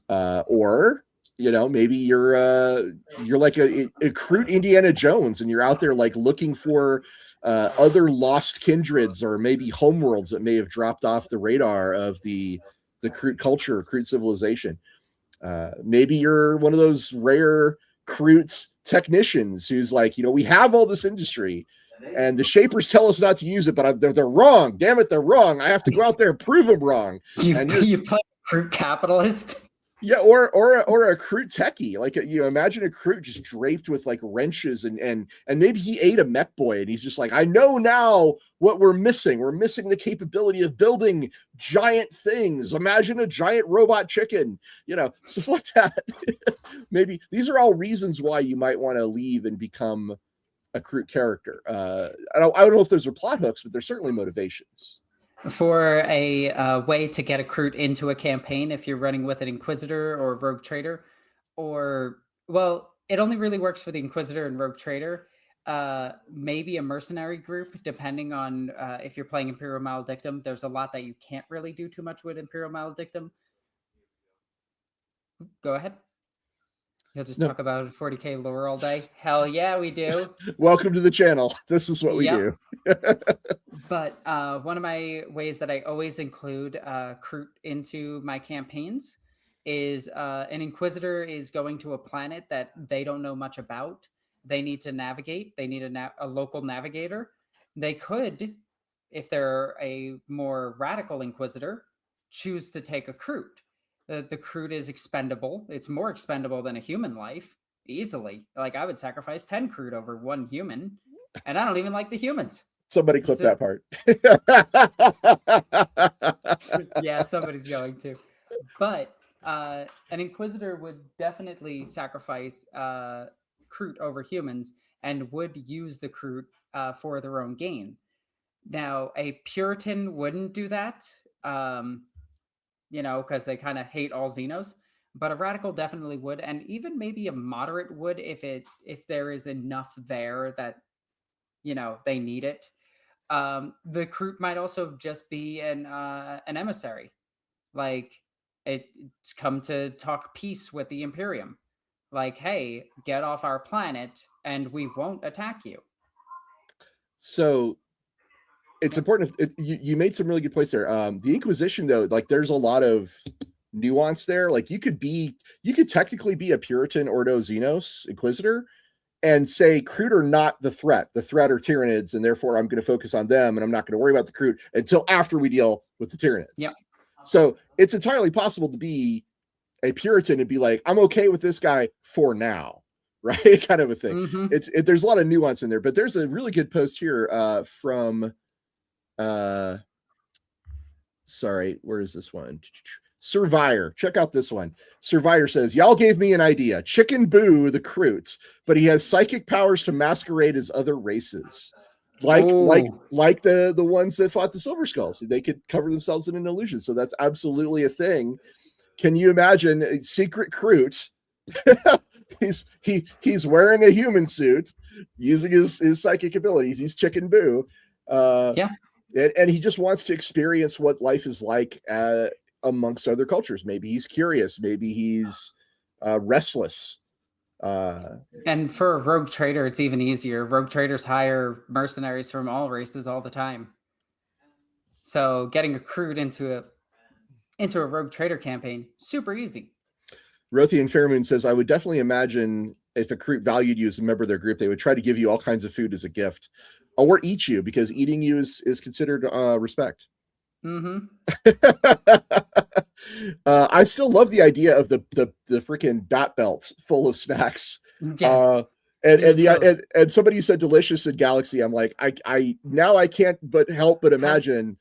Or maybe you're like a Kroot Indiana Jones, and you're out there like looking for other lost kindreds or maybe homeworlds that may have dropped off the radar of the Kroot culture, Kroot civilization. Maybe you're one of those rare Kroot technicians who's like, we have all this industry and the Shapers tell us not to use it, but they're wrong. Damn it, they're wrong. I have to go out there and prove them wrong. You play Kroot capitalist? Yeah, or a Kroot techie, like imagine a Kroot just draped with like wrenches and maybe he ate a mech boy and he's just like, I know now what we're missing. We're missing the capability of building giant things. Imagine a giant robot chicken, stuff like that. Maybe these are all reasons why you might want to leave and become a Kroot character. I don't know if those are plot hooks, but there's certainly motivations. For a way to get a Kroot into a campaign, if you're running with an Inquisitor or Rogue Trader, or, well, it only really works for the Inquisitor and Rogue Trader. Maybe a mercenary group, depending on if you're playing Imperial Maledictum. There's a lot that you can't really do too much with Imperial Maledictum. Go ahead. You'll just talk about 40k lore all day. Hell yeah, we do. Welcome to the channel. This is what we do. But one of my ways that I always include Kroot into my campaigns is an Inquisitor is going to a planet that they don't know much about. They need to navigate. They need a local navigator. They could, if they're a more radical Inquisitor, choose to take a Kroot. The Kroot is expendable. It's more expendable than a human life, easily. Like, I would sacrifice 10 Kroot over one human, and I don't even like the humans. Somebody clip that part. Yeah, somebody's going to. But an Inquisitor would definitely sacrifice Kroot over humans and would use the Kroot for their own gain. Now, a Puritan wouldn't do that, because they kind of hate all Xenos. But a radical definitely would, and even maybe a moderate would if there is enough there that they need it. The Kroot might also just be an emissary, like it's come to talk peace with the Imperium. Like, hey, get off our planet, and we won't attack you. So it's important. You made some really good points there. The Inquisition, though, like there's a lot of nuance there. Like you could technically be a Puritan Ordo Xenos Inquisitor and say Kroot are not the threat. The threat are Tyranids, and therefore I'm going to focus on them, and I'm not going to worry about the Kroot until after we deal with the Tyranids. Yeah. So it's entirely possible to be a Puritan and be like, I'm okay with this guy for now, right? Kind of a thing. Mm-hmm. There's a lot of nuance in there, but there's a really good post here from sorry, where is this one? Survivor. Check out this one. Survivor says, y'all gave me an idea. Chicken Boo the Kroot, but he has psychic powers to masquerade as other races. Like the ones that fought the Silver Skulls. They could cover themselves in an illusion. So that's absolutely a thing. Can you imagine a secret Kroot? he's wearing a human suit, using his psychic abilities. He's Chicken Boo. Yeah. And he just wants to experience what life is like amongst other cultures. Maybe he's curious. Maybe he's restless. And for a Rogue Trader, it's even easier. Rogue Traders hire mercenaries from all races all the time. So getting a Kroot into a Rogue Trader campaign, super easy. Rothian Fairmoon says, I would definitely imagine if a Kroot valued you as a member of their group, they would try to give you all kinds of food as a gift, or eat you, because eating you is considered respect. Mm-hmm. I still love the idea of the freaking bat belt full of snacks. Yes. And somebody said delicious in Galaxy. I'm like, I now I can't but help but imagine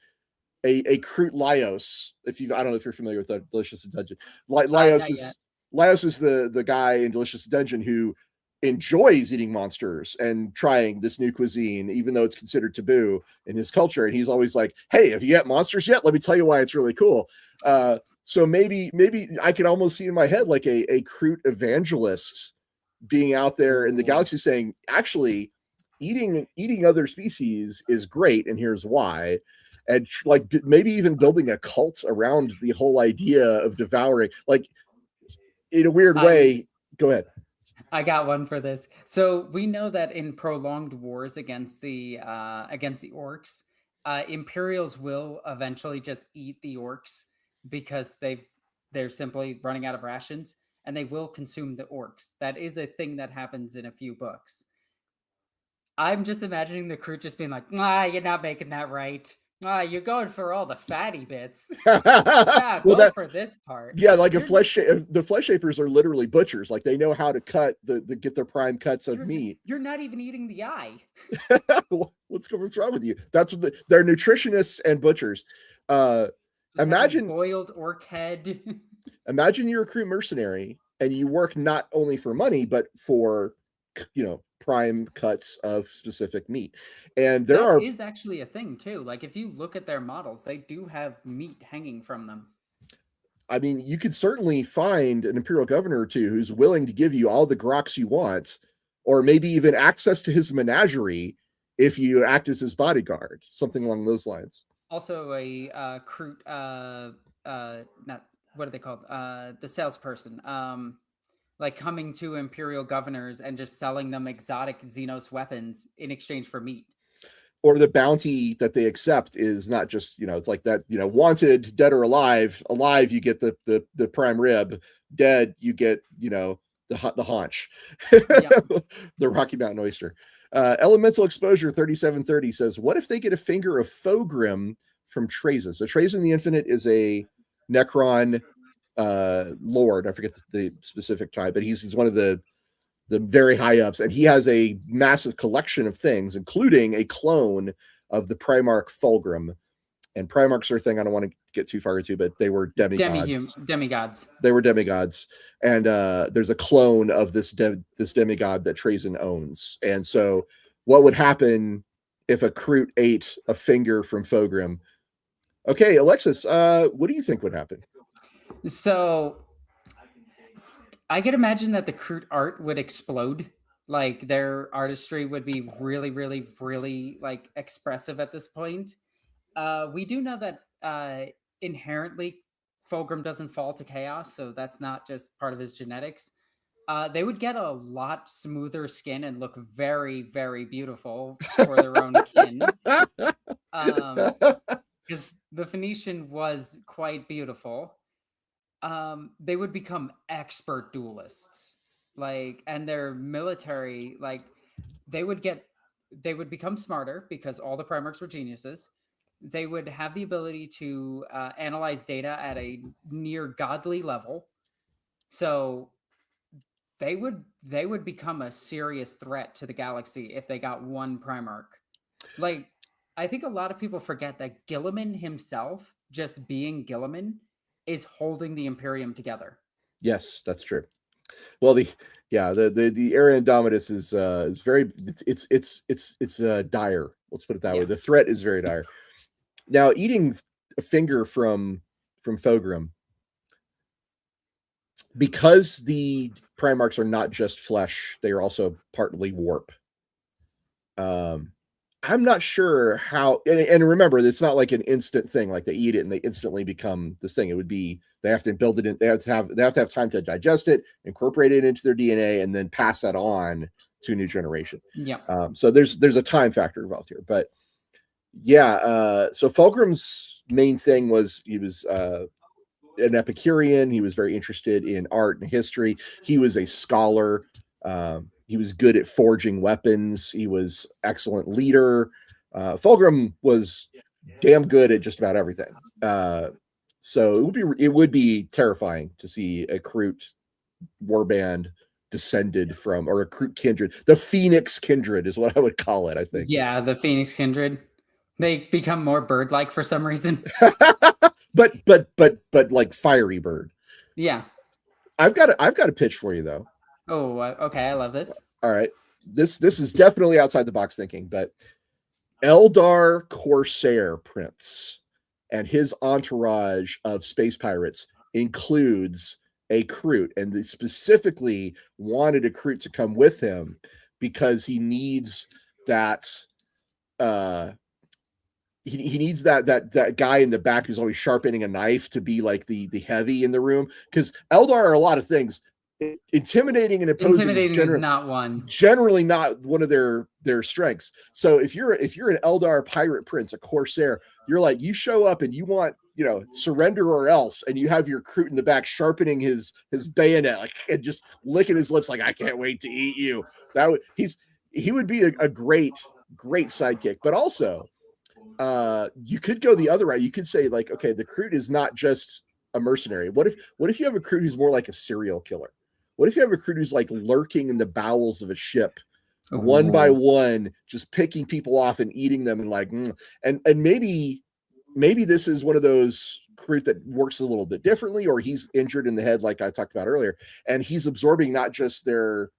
a Kroot Laios. I don't know if you're familiar with that Delicious in Dungeon. Laios is the guy in Delicious Dungeon who enjoys eating monsters and trying this new cuisine, even though it's considered taboo in his culture. And he's always like, hey, have you had monsters yet? Let me tell you why it's really cool. So maybe I can almost see in my head like a Kroot evangelist being out there in the galaxy saying, actually, eating other species is great, and here's why. And like maybe even building a cult around the whole idea of devouring, like in a weird way. Go ahead. I got one for this. So we know that in prolonged wars against the orcs, Imperials will eventually just eat the orcs because they're simply running out of rations, and they will consume the orcs. That is a thing that happens in a few books. I'm just imagining the Kroot just being like, you're not making that right. Ah, you're going for all the fatty bits. Well, Yeah, go that for this part. yeah, like You're the flesh shapers are literally butchers. Like they know how to cut the get their prime cuts of you're meat. you're not even eating the eye. What's wrong with you? That's what they're nutritionists and butchers. Uh, Just have a imagine boiled orc head. imagine you're a Kroot mercenary and you work not only for money but for prime cuts of specific meat. And there That are, is actually a thing too. Like if you look at their models, they do have meat hanging from them. I mean, you could certainly find an imperial governor or two who's willing to give you all the grox you want, or maybe even access to his menagerie if you act as his bodyguard, something along those lines. Also, a Kroot, not what are they called? The salesperson. Like coming to imperial governors and just selling them exotic Xenos weapons in exchange for meat. Or the bounty that they accept is not just, it's like that, wanted, dead or alive. Alive, you get the prime rib. Dead, you get, the haunch. Yep. The Rocky Mountain oyster. Elemental Exposure 3730 says, what if they get a finger of Fogrim from Trazyn? So Trazyn the Infinite is a Necron lord. I forget the specific type, but he's one of the very high ups, and he has a massive collection of things, including a clone of the Primarch Fulgrim. And Primarchs are a thing I don't want to get too far into, but they were demigods. Demigods. They were demigods, and there's a clone of this demigod that Trazyn owns. And so, what would happen if a Kroot ate a finger from Fogrim? Okay, Alexis, what do you think would happen? So I could imagine that the Kroot art would explode. Like their artistry would be really, really, really like expressive at this point. We do know that inherently Fulgrim doesn't fall to chaos, so that's not just part of his genetics. They would get a lot smoother skin and look very, very beautiful for their own kin. Because the Phoenician was quite beautiful. They would become expert duelists, like, and their military, like, they would become smarter because all the Primarchs were geniuses. They would have the ability to analyze data at a near godly level. So they would become a serious threat to the galaxy if they got one Primarch. Like, I think a lot of people forget that Gilliman himself, just being Gilliman, is holding the Imperium together. Yes, that's true. Well, the Area Indomitus is very it's dire. Let's put it that way. The threat is very dire. Now, eating a finger from Fogrim, because the Primarchs are not just flesh; they are also partly warp. I'm not sure how, and remember, it's not like an instant thing. Like they eat it and they instantly become this thing. It would be they have to build it in. They have to have time to digest it, incorporate it into their DNA, and then pass that on to a new generation. Yeah. So there's a time factor involved here, but yeah. So Fulgrim's main thing was he was an Epicurean. He was very interested in art and history. He was a scholar. He was good at forging weapons. He was excellent leader. Fulgrim was damn good at just about everything. So it would be terrifying to see a Kroot warband descended from, or a Kroot kindred. The Phoenix kindred is what I would call it, I think. Yeah, the Phoenix kindred. They become more bird-like for some reason. but like fiery bird. Yeah. I've got a pitch for you though. Oh, okay. I love this. All right. This is definitely outside the box thinking, but Eldar Corsair Prince and his entourage of space pirates includes a Kroot, and they specifically wanted a Kroot to come with him because he needs that he needs that guy in the back who's always sharpening a knife to be like the heavy in the room, because Eldar are a lot of things. Intimidating and imposing is not one. Generally not one of their strengths. So if you're an Eldar pirate prince, a Corsair, you're like, you show up and you want, surrender or else, and you have your Kroot in the back sharpening his bayonet, like, and just licking his lips like, I can't wait to eat you. He would be a great sidekick. But also, You could go the other route. You could say like, okay, the Kroot is not just a mercenary. What if you have a Kroot who's more like a serial killer? What if you have a Kroot who's like lurking in the bowels of a ship, one by one, just picking people off and eating them, and like, and maybe this is one of those Kroot that works a little bit differently, or he's injured in the head, like I talked about earlier, and he's absorbing not just their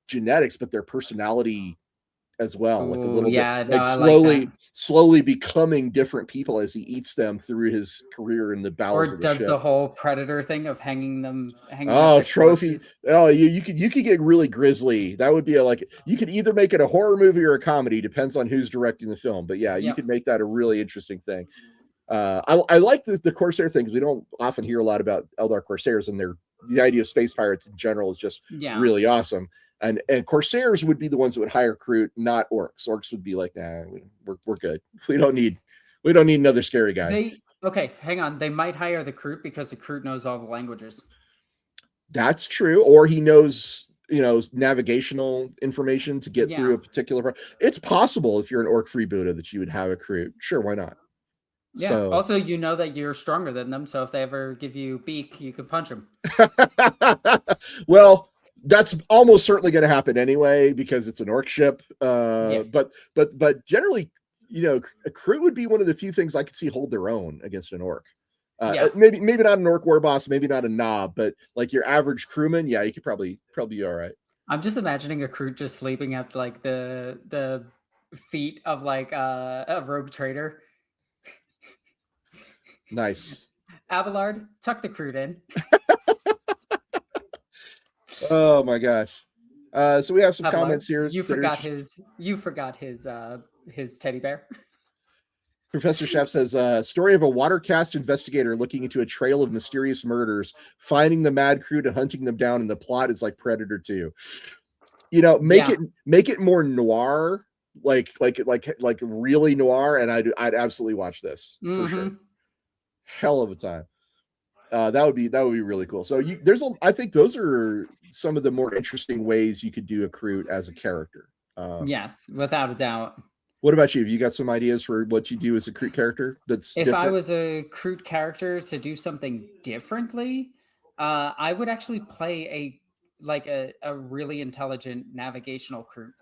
genetics but their personality as well. Like a little bit, like slowly becoming different people as he eats them through his career in the bowels or of the does ship. the whole Predator thing of hanging trophies. Oh, you could get really grisly. That would be you could either make it a horror movie or a comedy, depends on who's directing the film. But yeah, you could make that a really interesting thing. I like the Corsair thing, because we don't often hear a lot about Eldar Corsairs, and the idea of space pirates in general is just really awesome. And Corsairs would be the ones that would hire Kroot, not Orcs. Orcs would be like, nah, we're good. We don't need another scary guy. Okay, hang on. They might hire the Kroot because the Kroot knows all the languages. That's true. Or he knows, navigational information to get through a particular. It's possible if you're an Orc freebooter that you would have a Kroot. Sure, why not? Yeah. So, also, that you're stronger than them, so if they ever give you beak, you can punch them. Well, that's almost certainly going to happen anyway, because it's an Orc ship. Yes. But generally, a Kroot would be one of the few things I could see hold their own against an Orc. Maybe not an Orc war boss, maybe not a Knob, but like your average crewman, yeah, you could probably be all right. I'm just imagining a Kroot just sleeping at like the feet of like a rogue trader. Nice. Abelard, tuck the Kroot in. Oh my gosh. So we have some comments here. You forgot his teddy bear. Professor Shep says, story of a watercast investigator looking into a trail of mysterious murders, finding the mad Kroot and hunting them down, and the plot is like Predator 2. Make it more noir, like really noir, and I'd absolutely watch this for sure. Hell of a time. That would be really cool. So I think those are some of the more interesting ways you could do a Kroot as a character. Yes, without a doubt. What about you? Have you got some ideas for what you do as a Kroot character? If different? I was a Kroot character to do something differently, I would actually play a really intelligent navigational Kroot.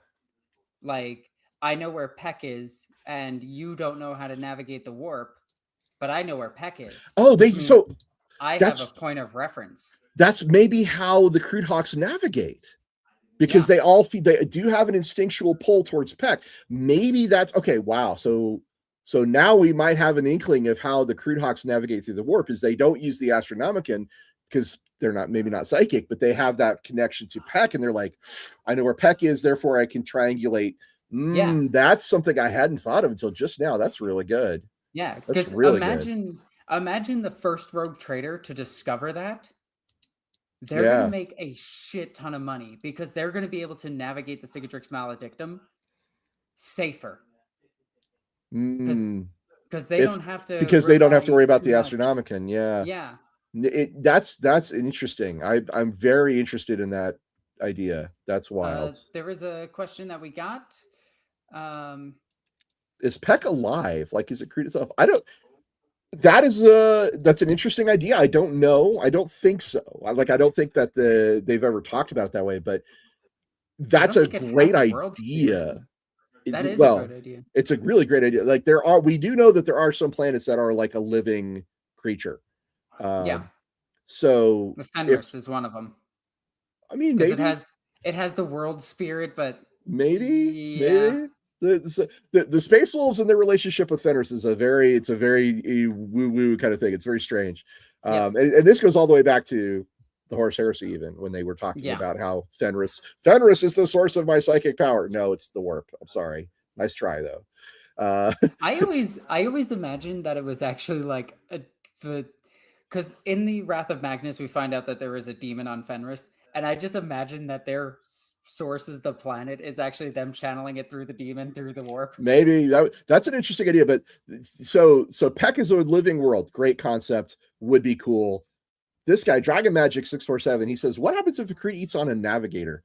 Like, I know where Peck is, and you don't know how to navigate the warp, but I know where Peck is. Oh, I have a point of reference. That's maybe how the Kroot Hawks navigate, because they do have an instinctual pull towards Peck. Maybe that's okay. Wow. So now we might have an inkling of how the Kroot Hawks navigate through the warp. Is they don't use the Astronomicon because they're maybe not psychic, but they have that connection to Peck, and they're like, I know where Peck is, therefore I can triangulate. That's something I hadn't thought of until just now. That's really good. Yeah, because really imagine the first rogue trader to discover that. They're going to make a shit ton of money, because they're going to be able to navigate the Cicatrix Maledictum safer. Because they don't have to. Because they don't have to worry about the Astronomicon. Yeah. Yeah. That's interesting. I'm very interested in that idea. That's wild. There was a question that we got. Is Peck alive? Like, is it Kroot itself? I don't. That's an interesting idea. I don't know. I don't think so. I don't think that they've ever talked about it that way, but that's a great idea. That is a great idea. It's a really great idea. Like, we do know that there are some planets that are like a living creature. So the Fenris is one of them. I mean, maybe it has the world spirit, but maybe. The Space Wolves and their relationship with Fenris is a very woo-woo kind of thing. It's very strange. And this goes all the way back to the Horus Heresy, even when they were talking about how Fenris is the source of my psychic power. No, it's the warp. I'm sorry. Nice try though. I always imagined that it was actually like because in the Wrath of Magnus we find out that there is a demon on Fenris, and I just imagine that their source is the planet is actually them channeling it through the demon through the warp. Maybe that's an interesting idea. But so Peck is a living world. Great concept. Would be cool. This guy, Dragon Magic 647, he says, what happens if a Kroot eats on a navigator?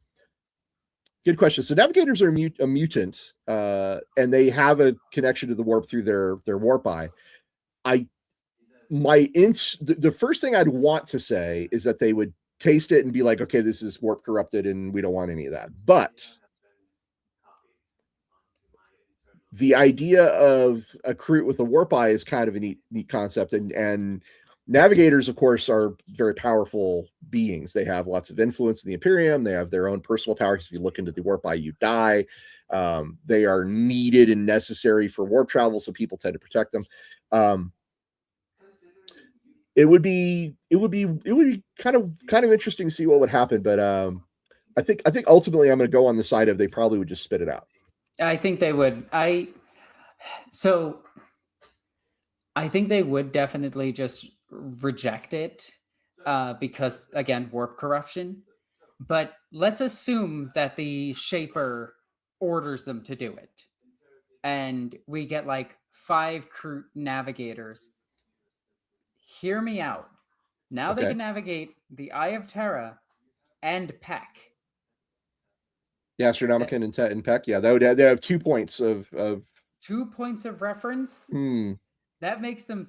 Good question. So navigators are a mutant, and they have a connection to the warp through their warp eye. The first thing I'd want to say is that they would taste it and be like, okay, this is warp corrupted, and we don't want any of that. But the idea of a Kroot with a warp eye is kind of a neat concept, and navigators, of course, are very powerful beings. They have lots of influence in the Imperium. They have their own personal powers. If you look into the warp eye, you die. They are needed and necessary for warp travel, so people tend to protect them. It would be kind of interesting to see what would happen, but I think ultimately I'm going to go on the side of they probably would just spit it out. I think they would. I think they would definitely just reject it because, again, warp corruption. But let's assume that the Shaper orders them to do it. And we get like 5 Kroot Navigators. Hear me out. Now they can navigate the Eye of Terra and Peck. Yeah, Astronomicon and Peck. Yeah, they have 2 points of 2 points of reference. That makes them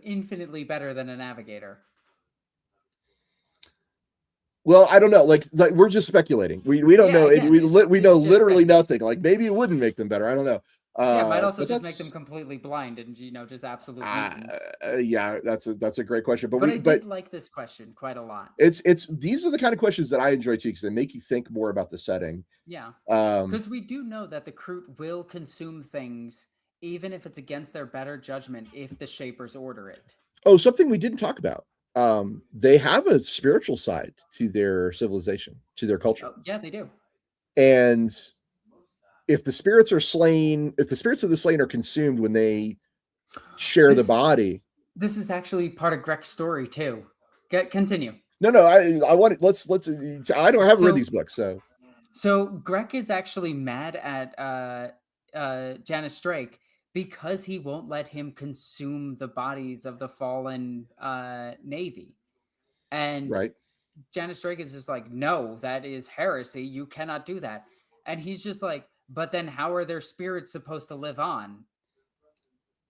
infinitely better than a navigator. Well, I don't know. Like we're just speculating. We don't know. Again, we know literally nothing. Like maybe it wouldn't make them better. I don't know. Yeah, it might also just make them completely blind and just absolute mutants. Yeah, that's a great question. But I did like this question quite a lot. It's these are the kind of questions that I enjoy too, because they make you think more about the setting. Yeah, because we do know that the Kroot will consume things even if it's against their better judgment if the Shapers order it. Oh, something we didn't talk about. They have a spiritual side to their civilization, to their culture. Oh, yeah, they do. And if the spirits are slain, if the spirits of the slain are consumed when they share the body. This is actually part of Greg's story too. Continue. No, I want it. Let's I haven't read these books, so. So Greg is actually mad at Janice Drake because he won't let him consume the bodies of the fallen Navy. And right. Janice Drake is just like, no, that is heresy. You cannot do that. And he's just like, but then how are their spirits supposed to live on?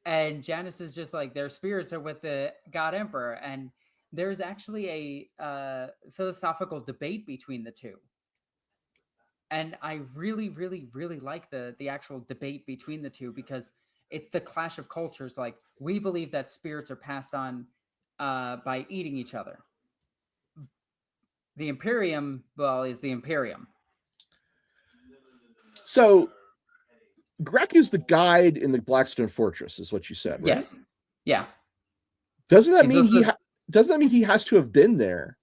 And Janice is just like, their spirits are with the God Emperor. And there's actually a philosophical debate between the two. And I really, really, really like the actual debate between the two because it's the clash of cultures. Like, we believe that spirits are passed on by eating each other. The Imperium, well, is the Imperium. So, Greg is the guide in the Blackstone Fortress, is what you said, right? Yes. Yeah. Doesn't that mean he has to have been there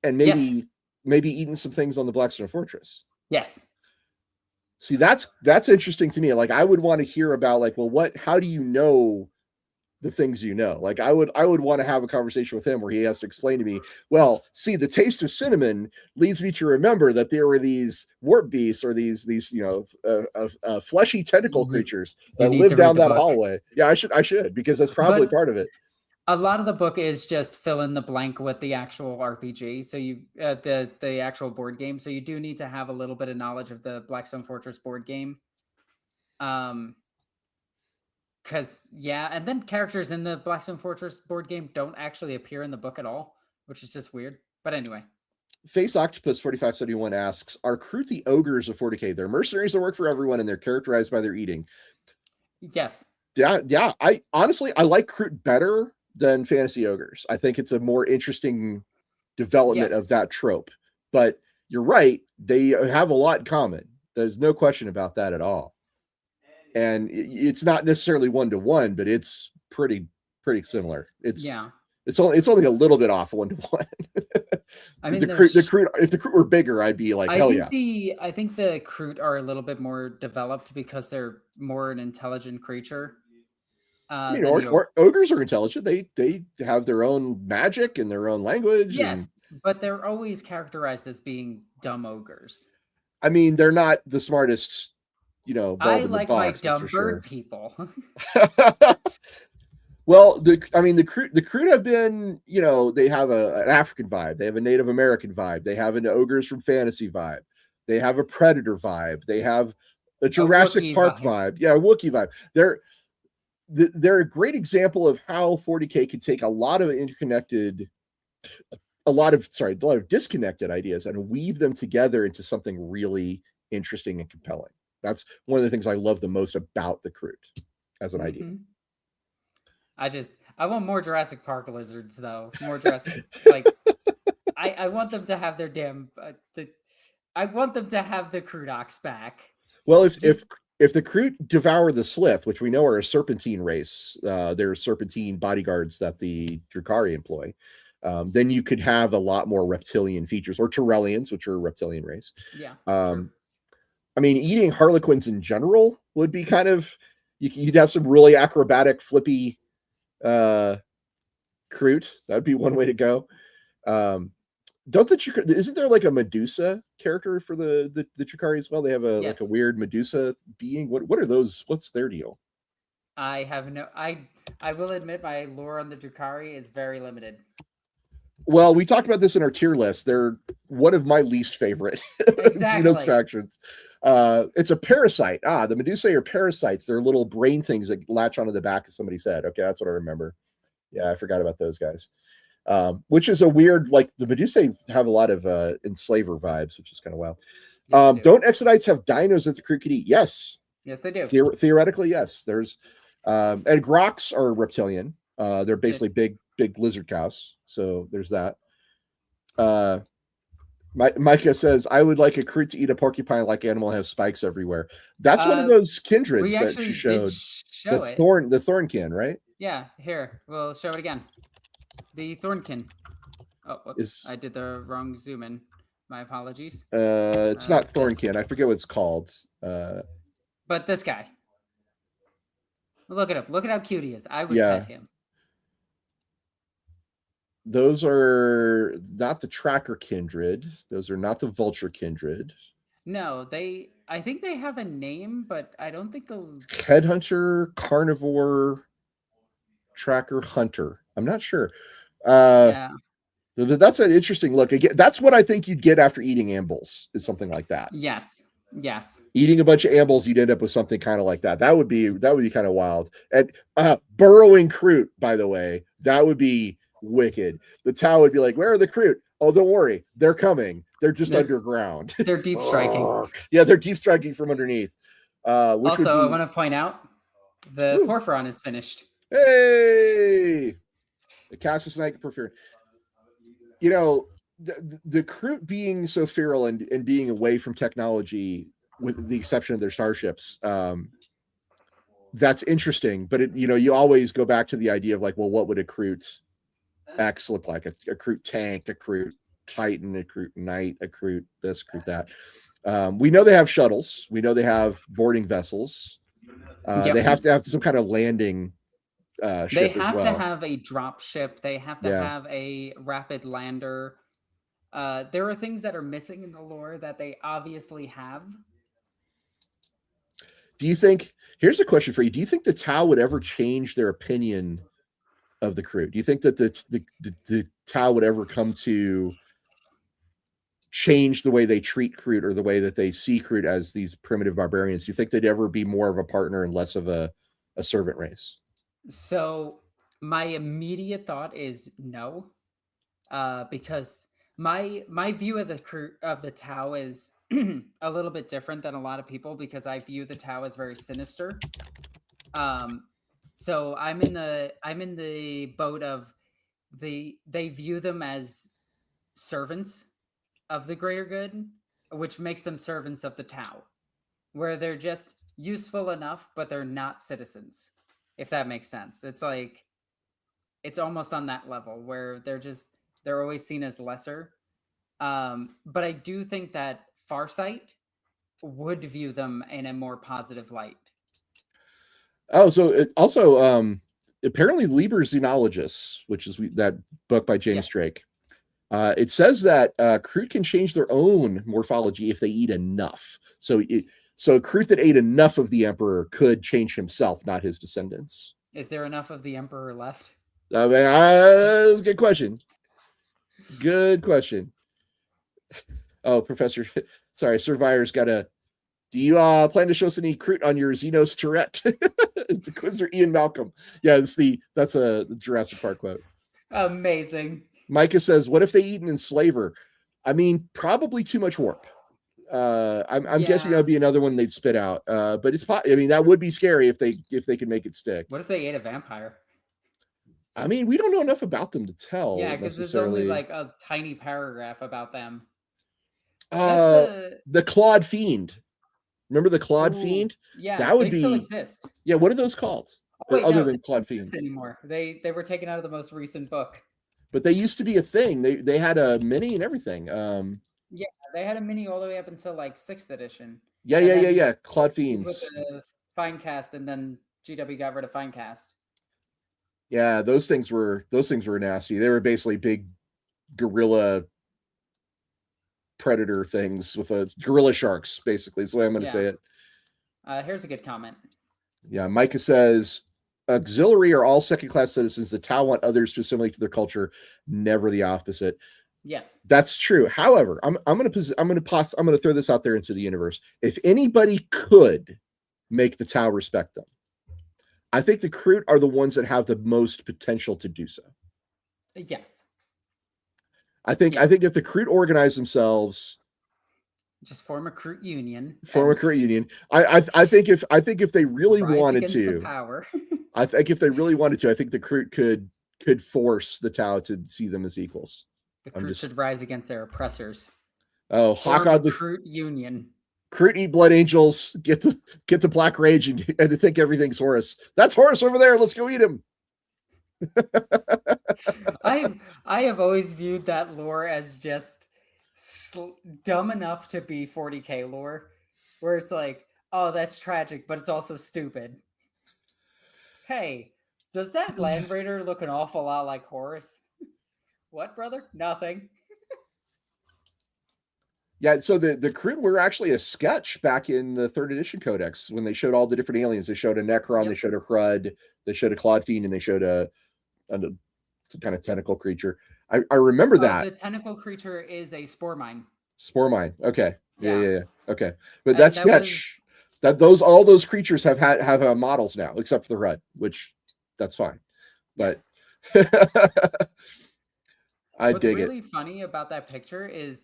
and maybe eaten some things on the Blackstone Fortress? Yes. See, that's interesting to me. Like, I would want to hear about, like, well, how do you know the things you know? Like, I would want to have a conversation with him where he has to explain to me, well, see, the taste of cinnamon leads me to remember that there were these warp beasts or these fleshy tentacle creatures that live down that hallway. Yeah, I should because that's probably part of it. A lot of the book is just fill in the blank with the actual RPG. So you the actual board game. So you do need to have a little bit of knowledge of the Blackstone Fortress board game. Because, and then characters in the Blackstone Fortress board game don't actually appear in the book at all, which is just weird. But anyway. Face Octopus 4571 asks, are Kroot the ogres of 40K? They're mercenaries that work for everyone, and they're characterized by their eating. Yes. Yeah. I honestly like Kroot better than fantasy ogres. I think it's a more interesting development of that trope. But you're right, they have a lot in common. There's no question about that at all. And it's not necessarily 1-to-1, but it's pretty similar. It's only a little bit off 1-to-1. I mean, if the Kroot were bigger, I'd be like, hell yeah. I think the Kroot are a little bit more developed because they're more an intelligent creature. I mean, ogres are intelligent. They have their own magic and their own language. Yes, but they're always characterized as being dumb ogres. I mean, they're not the smartest, I like my dumb bird people. Well, the Kroot have been, they have an African vibe. They have a Native American vibe. They have an ogres from fantasy vibe. They have a Predator vibe. They have a Jurassic Park vibe. Yeah, a Wookiee vibe. They're a great example of how 40K can take a lot of disconnected ideas and weave them together into something really interesting and compelling. That's one of the things I love the most about the Kroot as an idea. I want more Jurassic Park lizards though. More Jurassic like I want them to have their damn I want them to have the Krootox back. Well, if the Kroot devour the Slith, which we know are a serpentine race, they're serpentine bodyguards that the Drukhari employ, then you could have a lot more reptilian features, or Tyrellians, which are a reptilian race. Yeah. I mean, eating Harlequins in general would be kind of, you'd have some really acrobatic, flippy Kroot. That'd be one way to go. Isn't there like a Medusa character for the Drukhari as well? They have like a weird Medusa being. What are those? What's their deal? I have no. I will admit my lore on the Drukhari is very limited. Well, we talked about this in our tier list. They're one of my least favorite Xenos factions. It's a parasite. The Medusae are parasites. They're little brain things that latch onto the back of somebody's head. Okay, that's what I remember. Yeah, I forgot about those guys. Which is a weird, like the Medusae have a lot of enslaver vibes, which is kind of wild. Yes, don't Exodites have dinos that the Kroot could eat? Yes. Yes, they do. Theoretically, yes. There's and Groks are reptilian. They're basically big lizard cows. So there's that. Micah says, I would like a Kroot to eat a porcupine like animal has spikes everywhere. That's one of those kindreds that she showed. The Thornkin, right? Yeah, here. We'll show it again. The Thornkin. Oh, whoops. I did the wrong zoom in. My apologies. It's not Thornkin. I forget what it's called. But this guy. Look at him. Look at how cute he is. I would pet him. Those are not the Tracker kindred. Those are not the Vulture kindred. No, I think they have a name, but I don't think they'll... Headhunter, Carnivore, Tracker, Hunter. I'm not sure. That's an interesting look. Again, that's what I think you'd get after eating ambles, is something like that. Yes. Eating a bunch of ambles, you'd end up with something kind of like that. That would be kind of wild. And burrowing Kroot, by the way, that would be wicked. The Tau would be like, where are the Kroot? Oh, don't worry, they're coming. They're just underground. They're deep striking. Yeah, they're deep striking from underneath. Also, I want to point out the Porphyron is finished. Hey, the Cassius Knight Porphyron. You know, the Kroot being so feral and being away from technology, with the exception of their starships, that's interesting. But you always go back to the idea of like, well, what would a Kroot X look like? A Kroot tank, a Kroot Titan, a Kroot Knight, a Kroot this, Kroot that. We know they have shuttles. We know they have boarding vessels. They have to have some kind of landing ship. They have to have a drop ship. They have to have a rapid lander. There are things that are missing in the lore that they obviously have. Do you think? Here's a question for you. Do you think the Tau would ever change their opinion of the Kroot? Do you think that the Tau would ever come to change the way they treat Kroot or the way that they see Kroot as these primitive barbarians? Do you think they'd ever be more of a partner and less of a servant race? So my immediate thought is no, because my view of the Tau is a little bit different than a lot of people, because I view the Tau as very sinister. So I'm in the boat of they view them as servants of the greater good, which makes them servants of the Tau, where they're just useful enough, but they're not citizens, if that makes sense. It's like, it's almost on that level where they're always seen as lesser. But I do think that Farsight would view them in a more positive light. Oh, so apparently Lieber's Xenologists, which is that book by James Drake, it says that Kroot can change their own morphology if they eat enough. So Kroot that ate enough of the Emperor could change himself, not his descendants. Is there enough of the Emperor left? That's a good question. Good question. Oh, Professor Sorry, Survivor's got a. Do you plan to show us any Kroot on your Xenos Tourette? The Quizzer Ian Malcolm. Yeah, that's a Jurassic Park quote. Amazing. Micah says, "What if they eat an enslaver?" I mean, probably too much warp. I'm guessing that would be another one they'd spit out. But I mean, that would be scary if they could make it stick. What if they ate a vampire? I mean, we don't know enough about them to tell. Yeah, because there's only like a tiny paragraph about them. The Clawed Fiend. Remember the Clawed Fiend? Yeah, that would still exist. Yeah, what are those called? Wait, other than Clawed Fiend anymore? They were taken out of the most recent book. But they used to be a thing. They had a mini and everything. Yeah, they had a mini all the way up until like 6th edition. Yeah. Clawed Fiends. With the Finecast, and then GW got rid of Finecast. Yeah, those things were nasty. They were basically big gorilla predator things with gorilla sharks, basically, is the way I'm going to say it. Here's a good comment. Yeah, Micah says, auxiliary are all second-class citizens. The Tau want others to assimilate to their culture, never the opposite. Yes, that's true. However, I'm going to throw this out there into the universe. If anybody could make the Tau respect them, I think the Kroot are the ones that have the most potential to do so. Yes. I think if the Kroot organize themselves, just form a Kroot union. I think if they really wanted to, power. I think if they really wanted to, I think the Kroot could force the Tau to see them as equals. The Kroot should rise against their oppressors. Oh, hawk on the Kroot union. Kroot eat blood angels. Get the Black Rage and to think everything's Horus. That's Horus over there. Let's go eat him. I have always viewed that lore as just dumb enough to be 40k lore, where it's like, oh, that's tragic, but it's also stupid. Hey, does that Land Raider look an awful lot like Horus? What, brother? Nothing. Yeah, so the Kroot were actually a sketch back in the 3rd edition codex when they showed all the different aliens. They showed a Necron, they showed a Crud, they showed a Clawed Fiend, and they showed some kind of tentacle creature. I remember that. The tentacle creature is a Spore Mine. Spore Mine. Okay. Yeah. Okay. But that sketch, all those creatures have models now, except for the Crud, which that's fine. But What's really funny about that picture is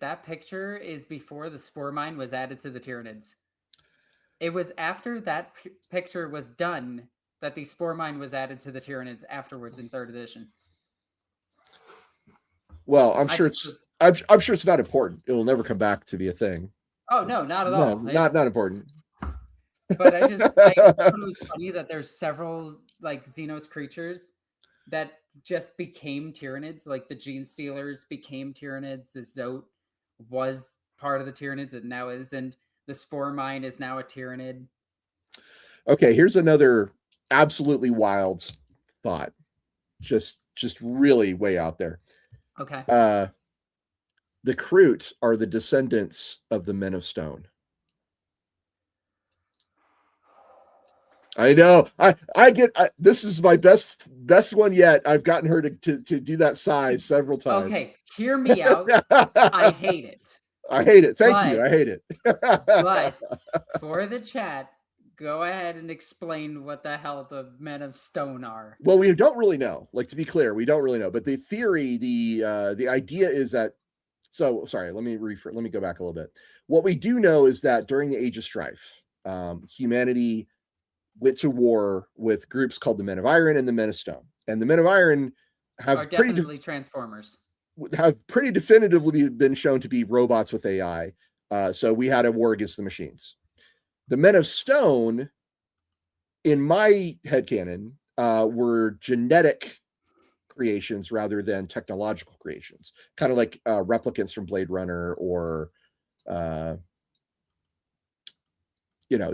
before the Spore Mine was added to the Tyranids. It was after that picture was done that the Spore Mine was added to the Tyranids afterwards in 3rd edition. Well, I'm sure it's not important. It will never come back to be a thing. Oh no, not at all. Not important. But I thought it was funny that there's several like Xenos creatures that just became Tyranids. Like the Gene Stealers became Tyranids. The Zote was part of the Tyranids and now isn't. The Spore Mine is now a Tyranid. Okay, here's another absolutely wild thought. Just really way out there. Okay. The Kroot are the descendants of the Men of Stone. I know. This is my best one yet. I've gotten her to do that size several times. Okay, hear me out. I hate it. I hate it. Thank you. I hate it. But for the chat, go ahead and explain what the hell the Men of Stone are. Well, we don't really know. Like, to be clear, we don't really know. But the theory, the idea is that. So, sorry. Let me go back a little bit. What we do know is that during the Age of Strife, humanity went to war with groups called the Men of Iron and the Men of Stone. And the Men of Iron are definitely Transformers. Have pretty definitively been shown to be robots with AI. So we had a war against the machines. The Men of Stone, in my headcanon, were genetic creations rather than technological creations. Kind of like replicants from Blade Runner or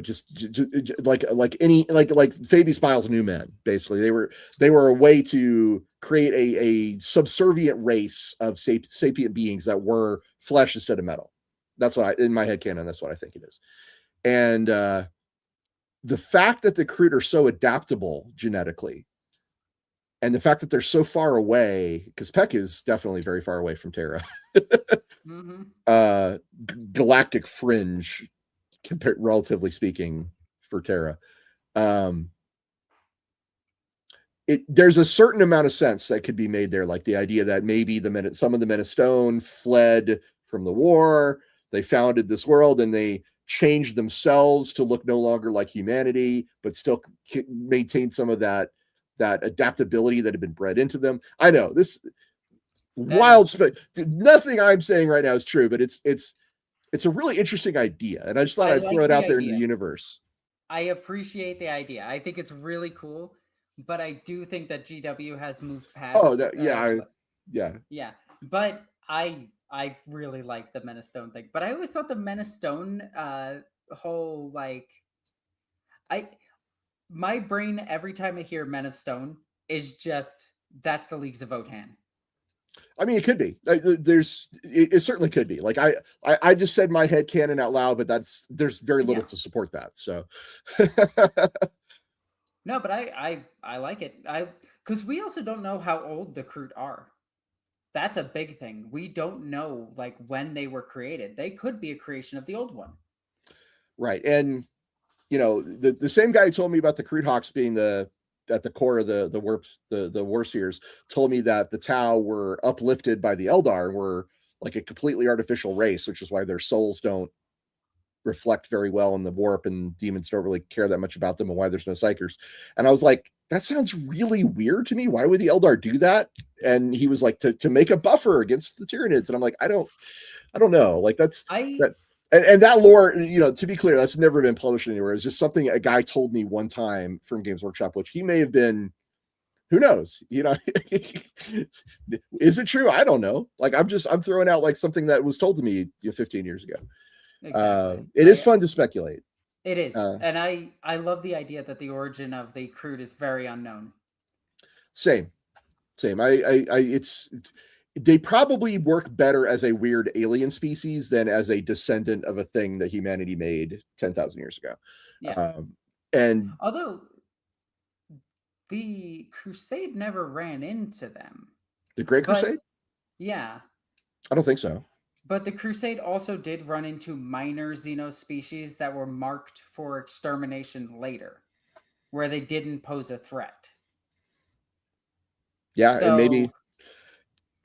just like Fabi Smiles' New Men. Basically, they were a way to create a subservient race of sapient beings that were flesh instead of metal. That's what in my headcanon, that's what I think it is. And the fact that the Kroot are so adaptable genetically, and the fact that they're so far away, because Peck is definitely very far away from Terra. galactic fringe, compared relatively speaking, for Terra. There's a certain amount of sense that could be made there, like the idea that maybe some of the Men of Stone fled from the war, they founded this world, and they changed themselves to look no longer like humanity, but still maintain some of that adaptability that had been bred into them. I know this wild, nothing I'm saying right now is true, but it's a really interesting idea, and I just thought I'd throw it out there in the universe. I appreciate the idea. I think it's really cool. But I do think that GW has moved past. Oh, yeah. But I really like the Men of Stone thing. But I always thought the Men of Stone whole like my brain every time I hear Men of Stone is just that's the Leagues of Votann. I mean, it could be. It certainly could be. Like I just said my head canon out loud, but there's very little to support that. So. No, but I like it. Because we also don't know how old the Kroot are. That's a big thing. We don't know like when they were created. They could be a creation of the old one. Right. And the same guy who told me about the Kroot Hawks being at the core of the Warseers told me that the Tau were uplifted by the Eldar, were like a completely artificial race, which is why their souls don't reflect very well in the warp, and demons don't really care that much about them, and why there's no psychers. And I was like, that sounds really weird to me. Why would the Eldar do that? And he was like, to make a buffer against the Tyranids. And I'm like, I don't know. Like and that lore, to be clear, that's never been published anywhere. It's just something a guy told me one time from Games Workshop, which he may have been, who knows, is it true? I don't know. Like, I'm throwing out like something that was told to me 15 years ago. Exactly. It is fun to speculate. It is. And I love the idea that the origin of the Kroot is very unknown. Same. They probably work better as a weird alien species than as a descendant of a thing that humanity made 10,000 years ago. Yeah. And although the Crusade never ran into them. The Great Crusade? Yeah. I don't think so. But the Crusade also did run into minor Xenos species that were marked for extermination later, where they didn't pose a threat. Yeah, so, and maybe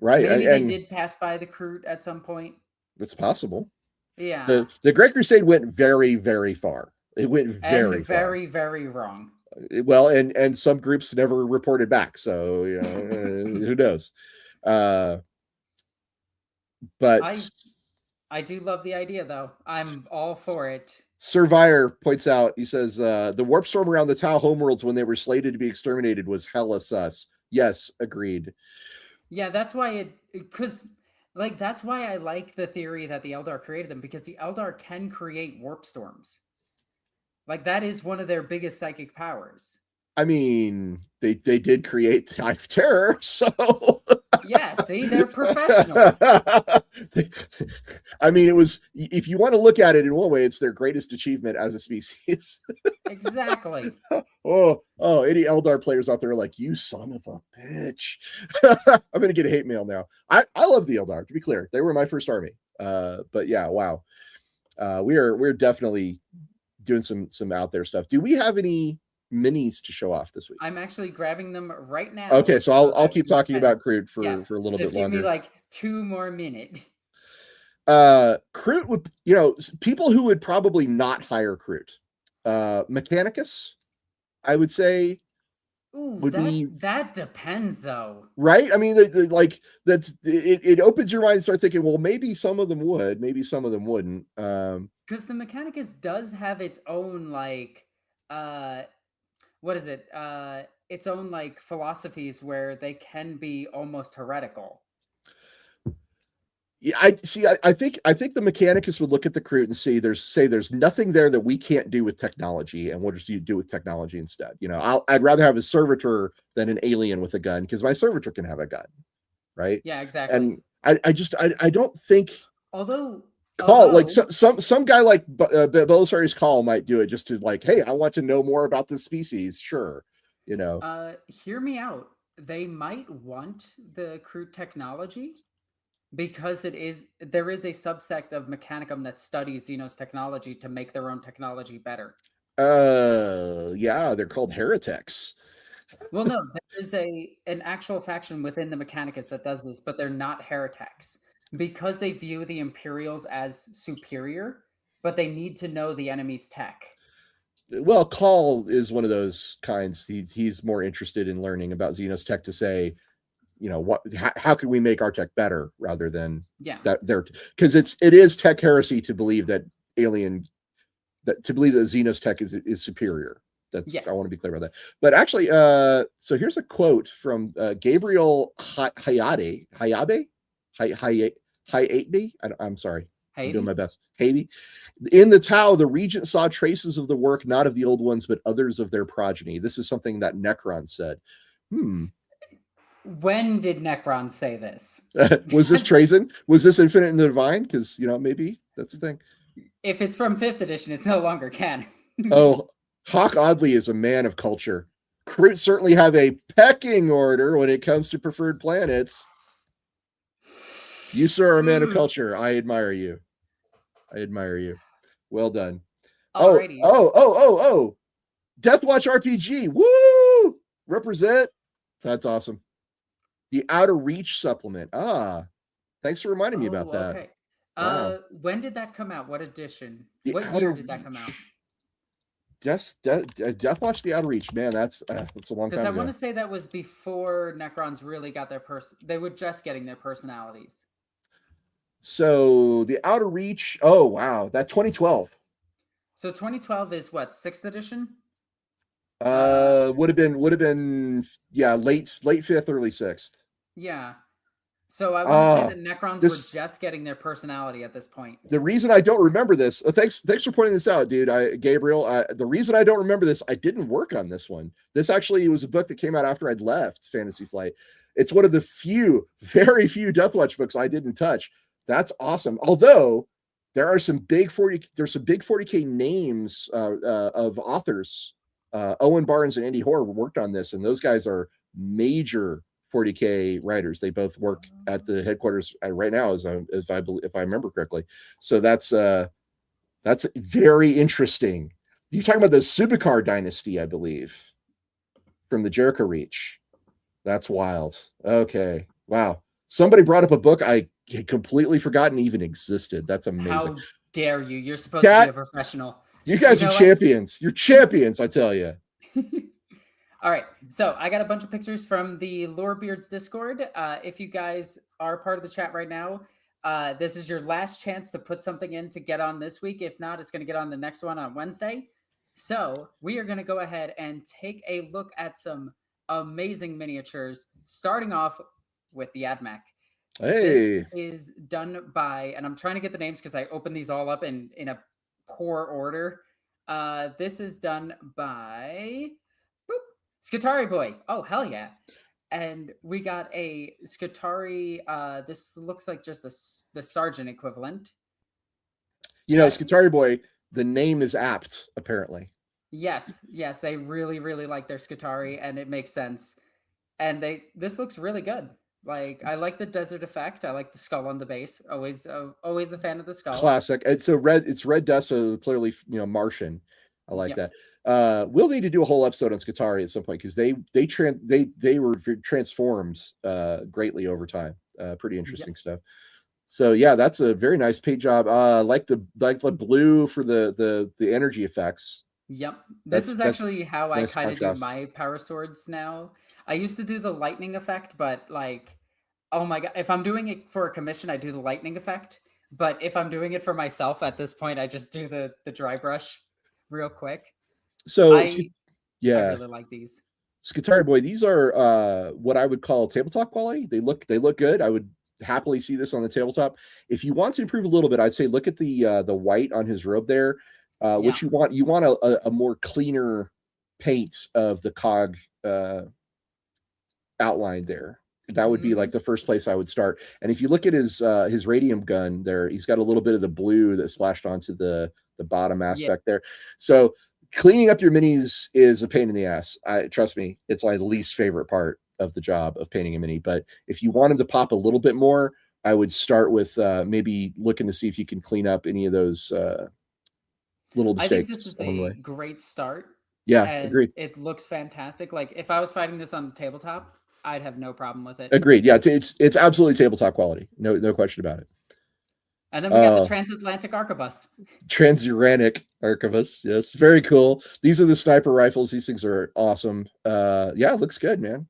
Maybe they did pass by the Kroot at some point. It's possible. Yeah. The Great Crusade went very, very far. It went very far. Very wrong. Well, and some groups never reported back, so who knows? But I do love the idea, though. I'm all for it. Survivor points out, he says, the warp storm around the Tau homeworlds when they were slated to be exterminated was hella sus. Yes, agreed. Yeah, that's why that's why I like the theory that the Eldar created them, because the Eldar can create warp storms. Like, that is one of their biggest psychic powers. I mean, they did create the Eye of Terror, so... Yeah, see, they're professionals. I mean, it was, if you want to look at it in one way, it's their greatest achievement as a species. Exactly. Oh, any Eldar players out there are like, you son of a bitch. I'm going to get a hate mail now. I love the Eldar, to be clear. They were my first army. But yeah, wow. We're definitely doing some out there stuff. Do we have any minis to show off this week? I'm actually grabbing them right now. Okay, so I'll keep talking about Kroot for a little bit longer. Just give me like 2 more minutes. Kroot would, people who would probably not hire Kroot. Mechanicus, I would say. Ooh, that depends, though. Right? I mean, it opens your mind and start thinking, well, maybe some of them would, maybe some of them wouldn't. Because the Mechanicus does have its own, like, what is it? Its own, like, philosophies where they can be almost heretical. Yeah, I think the Mechanicus would look at the Kroot and say there's nothing there that we can't do with technology, and we'll just do with technology instead. I'd rather have a servitor than an alien with a gun, because my servitor can have a gun, right? Yeah, exactly. And I don't think, although like some guy like Belisarius Call might do it just to, like, hey, I want to know more about this species. Sure, hear me out. They might want the Kroot technology, Because there is a subsect of Mechanicum that studies Xenos technology to make their own technology better. Yeah, they're called heretics. Well, no, there is an actual faction within the Mechanicus that does this, but they're not heretics because they view the Imperials as superior, but they need to know the enemy's tech. Well, Call is one of those kinds. He's more interested in learning about Xenos tech to say, how can we make our tech better rather than that because it is tech heresy to believe that Xenos tech is superior. I want to be clear about that. But actually, so here's a quote from Gabriel Hayabe. I'm sorry. I'm doing my best. Haiti. In the Tau, the Regent saw traces of the work, not of the old ones, but others of their progeny. This is something that Necron said. When did Necron say this? Was this Trazen? Was this Infinite and the Divine? Because, maybe that's the thing. If it's from 5th edition, it's no longer canon. Oh, Hawk Oddly is a man of culture. Kroot certainly have a pecking order when it comes to preferred planets. You, sir, are a man of culture. I admire you. Well done. Alrighty. Oh. Deathwatch RPG. Woo! Represent. That's awesome. The Outer Reach supplement. Thanks for reminding me about that. Okay. Wow. When did that come out? What edition? What year did that come out? Deathwatch The Outer Reach. Man, that's a long time ago. Because I want to say that was before Necrons really got they were just getting their personalities. So the Outer Reach. Oh wow, that 2012. So 2012 is what, 6th edition? Would have been late 5th, early 6th. Yeah. So I want to say that Necrons were just getting their personality at this point. The reason I don't remember this, thanks for pointing this out, dude. Gabriel, the reason I don't remember this, I didn't work on this one. This actually was a book that came out after I'd left Fantasy Flight. It's one of the very few Deathwatch books I didn't touch. That's awesome. Although there are some big 40K names of authors. Owen Barnes and Andy Hoare worked on this, and those guys are major 40K writers. They both work at the headquarters right now, if I remember correctly. So that's very interesting. You're talking about the Subakar dynasty, I believe, from the Jericho Reach. That's wild. Okay, wow. Somebody brought up a book I had completely forgotten even existed. That's amazing. How dare you? You're supposed to be a professional. You guys are champions. You're champions, I tell you. All right, so I got a bunch of pictures from the Lorebeards Discord. If you guys are part of the chat right now, this is your last chance to put something in to get on this week. If not, it's going to get on the next one on Wednesday. So we are going to go ahead and take a look at some amazing miniatures, starting off with the AdMech. Hey. This is done by, and I'm trying to get the names because I opened these all up in a poor order. This is done by Skitari Boy. Oh, hell yeah. And we got a Skitari, this looks like just the Sergeant equivalent. Skitari Boy, the name is apt, apparently. Yes, they really, really like their Skitari, and it makes sense. And this looks really good. Like, I like the desert effect. I like the skull on the base. Always a fan of the skull. Classic. It's red dust, so clearly, Martian. I like that. We'll need to do a whole episode on Skitari at some point because they were transformed greatly over time. Pretty interesting stuff. So yeah, that's a very nice paint job. Like the blue for the energy effects. Yep. This is actually how I kind of do my power swords now. I used to do the lightning effect, but like, oh my god, if I'm doing it for a commission, I do the lightning effect. But if I'm doing it for myself at this point, I just do the dry brush real quick. So I really like these. Skitari Boy, these are what I would call tabletop quality. They look good. I would happily see this on the tabletop. If you want to improve a little bit, I'd say look at the white on his robe there. What you want a more cleaner paint of the cog outline there. That would be like the first place I would start. And if you look at his radium gun there, he's got a little bit of the blue that splashed onto the bottom aspect there. So cleaning up your minis is a pain in the ass. Trust me, it's my least favorite part of the job of painting a mini. But if you want him to pop a little bit more, I would start with maybe looking to see if you can clean up any of those little I think this mistakes is along the a way. great start, Yeah, and agreed. it looks fantastic. Like if I was fighting this on the tabletop, I'd have no problem with it. Agreed. Yeah, it's absolutely tabletop quality. No question about it. And then we got the transatlantic arquebus. Transuranic arquebus. Yes, very cool. These are the sniper rifles. These things are awesome. Yeah, it looks good, man.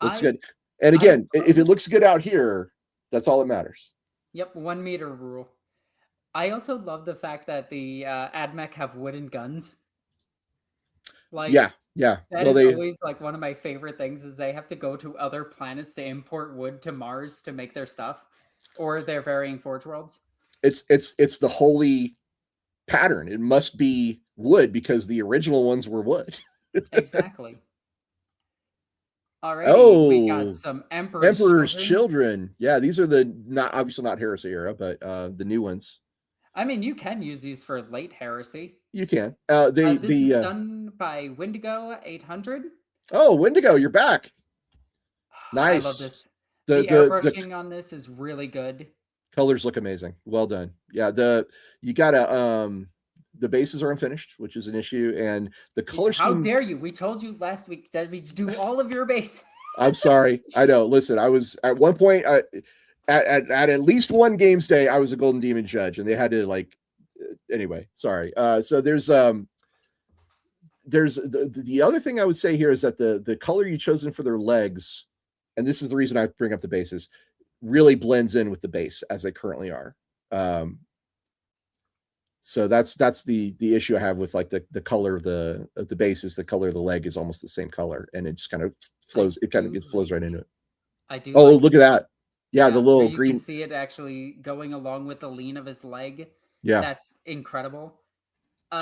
Looks good. And again, if it looks good out here, that's all that matters. Yep, 1 meter rule. I also love the fact that the AdMech have wooden guns. Like, yeah. That is always like one of my favorite things is they have to go to other planets to import wood to Mars to make their stuff, or their varying Forge worlds. It's the holy pattern. It must be wood because the original ones were wood. Exactly. Alrighty, we got some Emperor's Children. Yeah, these are the obviously not Heresy era, but the new ones. I mean, you can use these for late Heresy. You can. This is done by Wendigo 800. Oh, Wendigo, you're back. Nice. I love this. The airbrushing on this is really good. Colors look amazing. Well done. Yeah, you gotta the bases are unfinished, which is an issue, and the color scheme. How dare you? We told you last week that we do all of your base. I'm sorry. I know. Listen, I was at one point at least one games day, I was a Golden Demon judge, and they had to like. Anyway, sorry. So there's the other thing I would say here is that the color you chosen for their legs, and this is the reason I bring up the bases, really blends in with the base as they currently are. So that's the issue I have with like the color of the base is the color of the leg is almost the same color, and it just kind of flows. It kind of flows right into it. I do. Oh, look at that! Yeah, the little green. You can see it actually going along with the lean of his leg. Yeah, that's incredible.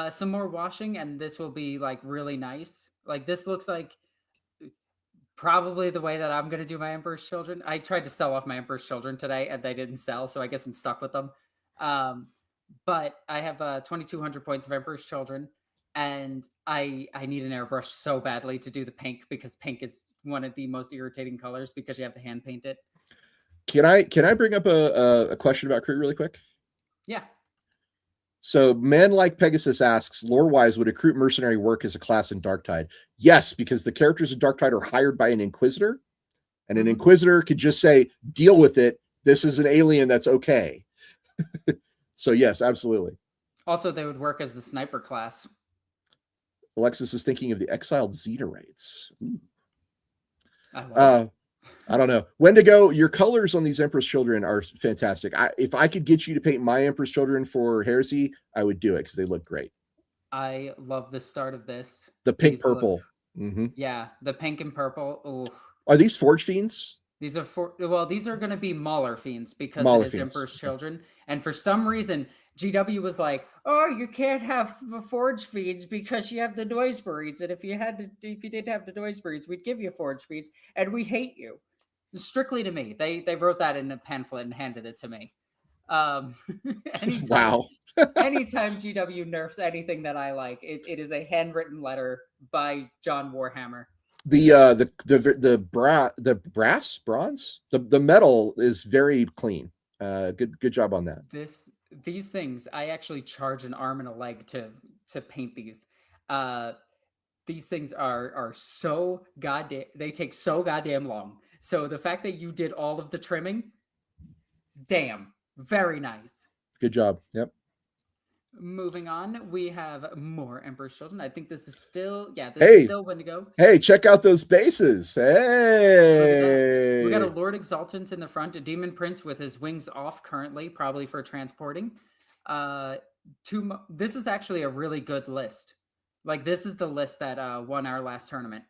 Some more washing, and this will be like really nice. Like this looks like probably the way that I'm gonna do my Emperor's Children. I tried to sell off my Emperor's Children today, and they didn't sell, so I guess I'm stuck with them. But I have 2,200 points of Emperor's Children, and I need an airbrush so badly to do the pink because pink is one of the most irritating colors because you have to hand paint it. Can I bring up a question about Kroot really quick? Yeah. So, Man Like Pegasus asks, lore-wise, would a Kroot mercenary work as a class in Darktide? Yes, because the characters in Darktide are hired by an Inquisitor, and an Inquisitor could just say, deal with it. This is an alien that's okay. So, yes, absolutely. Also, they would work as the sniper class. Alexis is thinking of the exiled Xenorites. I was. I don't know. Wendigo, your colors on these Emperor's Children are fantastic. If I could get you to paint my Emperor's Children for Heresy, I would do it because they look great. I love the start of this. The pink purple. Yeah, the pink and purple. Ooh. Are these Forge Fiends? These are these are going to be Mauler Fiends because it is Emperor's Children. And for some reason, GW was like, "Oh, you can't have Forge Fiends because you have the Noise Breeds, and if you didn't have the Noise Breeds, we'd give you Forge Fiends, and we hate you." Strictly to me. They wrote that in a pamphlet and handed it to me. Anytime GW nerfs anything that I like, it is a handwritten letter by John Warhammer. The bronze, the metal is very clean. Good job on that. These things, I actually charge an arm and a leg to paint these. These things are so goddamn. They take so goddamn long. So the fact that you did all of the trimming, damn, very nice. Good job. Yep. Moving on, we have more Emperor's Children. I think this is still, is still Wendigo. Hey, check out those bases. Hey. We got a Lord Exultant in the front, a Demon Prince with his wings off currently, probably for transporting. This is actually a really good list. Like, this is the list that won our last tournament.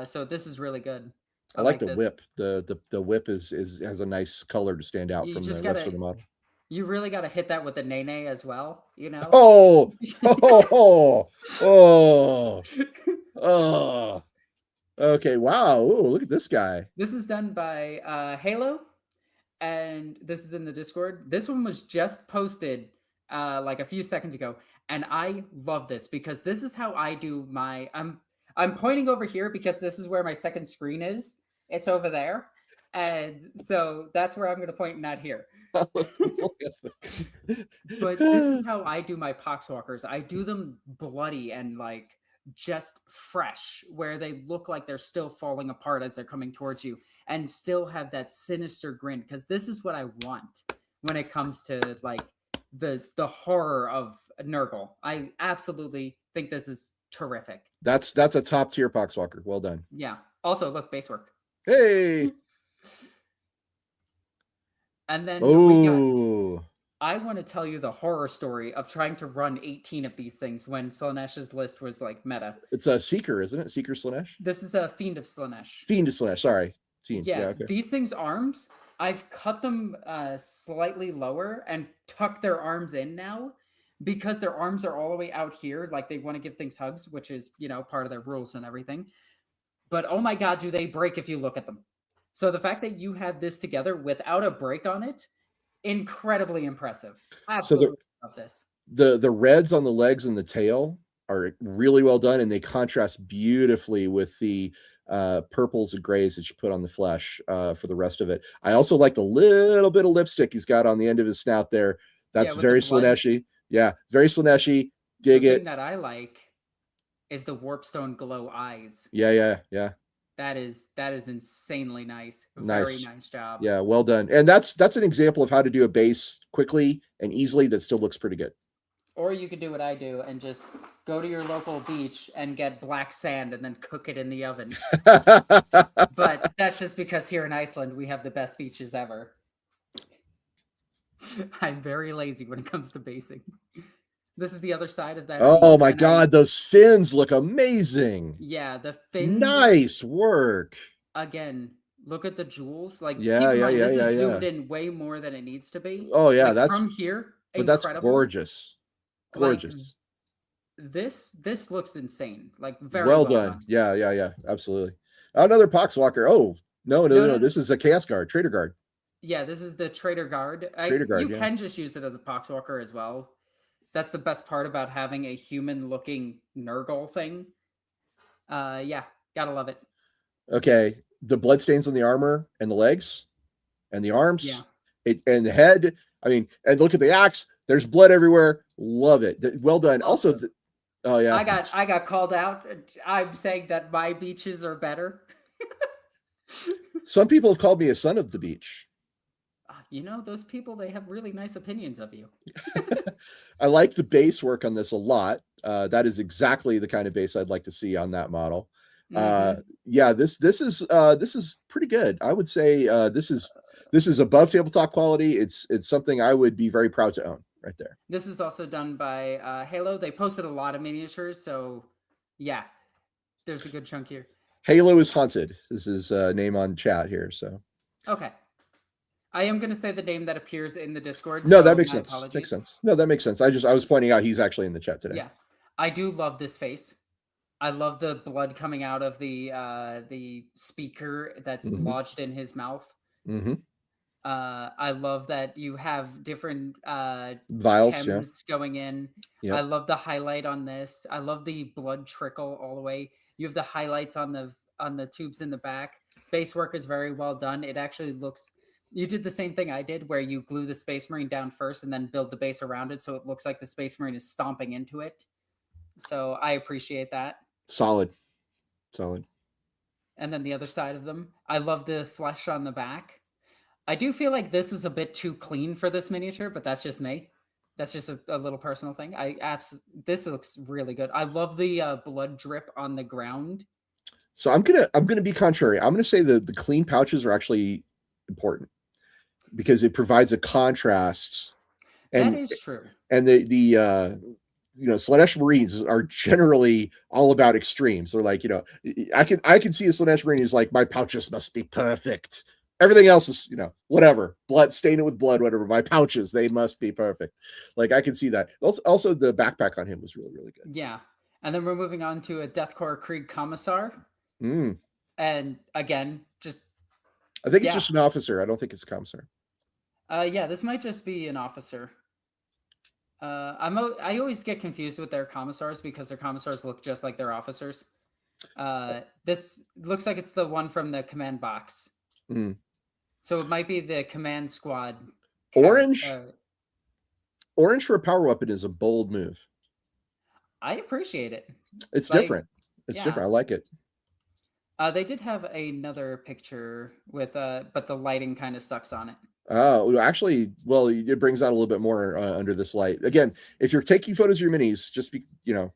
So this is really good. I like the whip. The whip has a nice color to stand out from the rest of the model. You really got to hit that with the nene as well, you know? Oh. Okay, wow. Ooh, look at this guy. This is done by Halo, and this is in the Discord. This one was just posted like a few seconds ago, and I love this because this is how I do my... I'm pointing over here because this is where my second screen is. It's over there. And so that's where I'm going to point, not here. But But this is how I do my poxwalkers. I do them bloody and like just fresh, where they look like they're still falling apart as they're coming towards you, and still have that sinister grin. Because this is what I want when it comes to like the horror of Nurgle. I absolutely think this is terrific. that's a top tier Poxwalker. Well done. Yeah. Also, look, base work. Hey. And then Oh. I want to tell you the horror story of trying to run 18 of these things when Slaanesh list was like meta. It's a Seeker, isn't it? Seeker Slaanesh? This is a Fiend of Slaanesh. Fiend of Slaanesh, sorry. Fiend. Yeah, okay. These things' arms, I've cut them slightly lower and tucked their arms in now because their arms are all the way out here. Like they want to give things hugs, which is, part of their rules and everything. But oh my God, do they break if you look at them. So the fact that you have this together without a break on it, incredibly impressive. Absolutely love this. The reds on the legs and the tail are really well done, and they contrast beautifully with the purples and grays that you put on the flesh for the rest of it. I also like the little bit of lipstick he's got on the end of his snout there. That's very Slaanesh-y. Yeah, very Slaanesh-y. Dig it. The thing that I like is the Warpstone glow eyes. Yeah. That is insanely nice. Very nice job. Yeah, well done. And that's an example of how to do a base quickly and easily that still looks pretty good. Or you could do what I do and just go to your local beach and get black sand and then cook it in the oven. But that's just because here in Iceland we have the best beaches ever. I'm very lazy when it comes to basing. This is the other side of that. Oh my God, those fins look amazing. Yeah, the fins. Nice work. Again, look at the jewels. Like, this is zoomed in way more than it needs to be. Oh yeah, like, that's from here. But incredible. That's gorgeous. Gorgeous. Like, this looks insane. Like very well done. Yeah, absolutely. Another Poxwalker. Oh no. This is a Chaos Guard, Trader Guard. Yeah, this is the Trader Guard. You can just use it as a Poxwalker as well. That's the best part about having a human-looking Nurgle thing. Yeah, gotta love it. Okay, the bloodstains on the armor and the legs and the arms, and the head. I mean, and look at the axe. There's blood everywhere. Love it. Well done. Also, oh yeah, I got called out. I'm saying that my beaches are better. Some people have called me a son of the beach. Those people, they have really nice opinions of you. I like the base work on this a lot. That is exactly the kind of base I'd like to see on that model. Yeah, this is pretty good. I would say this is above tabletop quality. It's something I would be very proud to own right there. This is also done by Halo. They posted a lot of miniatures, so yeah, there's a good chunk here. Halo is Haunted. This is name on chat here. So okay. I am going to say the name that appears in the Discord. No, that makes sense. Makes sense. No, that makes sense. I was pointing out he's actually in the chat today. Yeah, I do love this face. I love the blood coming out of the speaker that's lodged in his mouth. I love that you have different vials chems going in. I love the highlight on this. I love the blood trickle all the way. You have the highlights on the tubes in the back. Base work is very well done. It actually looks. You did the same thing I did, where you glue the Space Marine down first and then build the base around it, so it looks like the Space Marine is stomping into it. So I appreciate that. Solid. And then the other side of them, I love the flesh on the back. I do feel like this is a bit too clean for this miniature, but that's just me. That's just a little personal thing. This looks really good. I love the blood drip on the ground. So I'm gonna be contrary. I'm gonna say the clean pouches are actually important, because it provides a contrast. And that is true. And the Slaanesh Marines are generally all about extremes. They're like, I can see a Slaanesh Marine who's like, my pouches must be perfect. Everything else is, whatever. Blood, stain it with blood, whatever. My pouches, they must be perfect. Like, I can see that. Also, the backpack on him was really, really good. Yeah. And then we're moving on to a Deathcore Krieg Commissar. And again, I think it's just an officer. I don't think it's a commissar. Yeah, this might just be an officer. I always get confused with their commissars because their commissars look just like their officers. This looks like it's the one from the command box. So it might be the command squad. Orange for a power weapon is a bold move. I appreciate it. It's Like, different. It's yeah. different. I like it. They did have another picture with but the lighting kind of sucks on it. Oh, actually, well, it brings out a little bit more under this light. Again, if you're taking photos of your minis, just be, a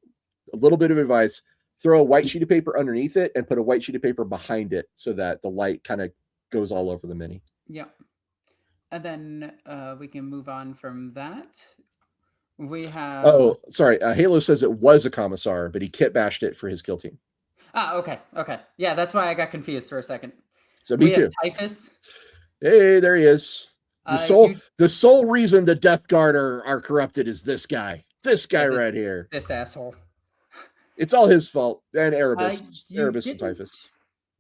little bit of advice: throw a white sheet of paper underneath it and put a white sheet of paper behind it so that the light kind of goes all over the mini. Yeah. And then we can move on from that. We have. Oh, sorry. Halo says it was a commissar, but he kit bashed it for his kill team. Ah, okay. Yeah, that's why I got confused for a second. So me too. Typhus. Hey, there he is. The sole reason the Death Guard are corrupted is this guy. This guy right here. This asshole. It's all his fault. And Erebus and Typhus.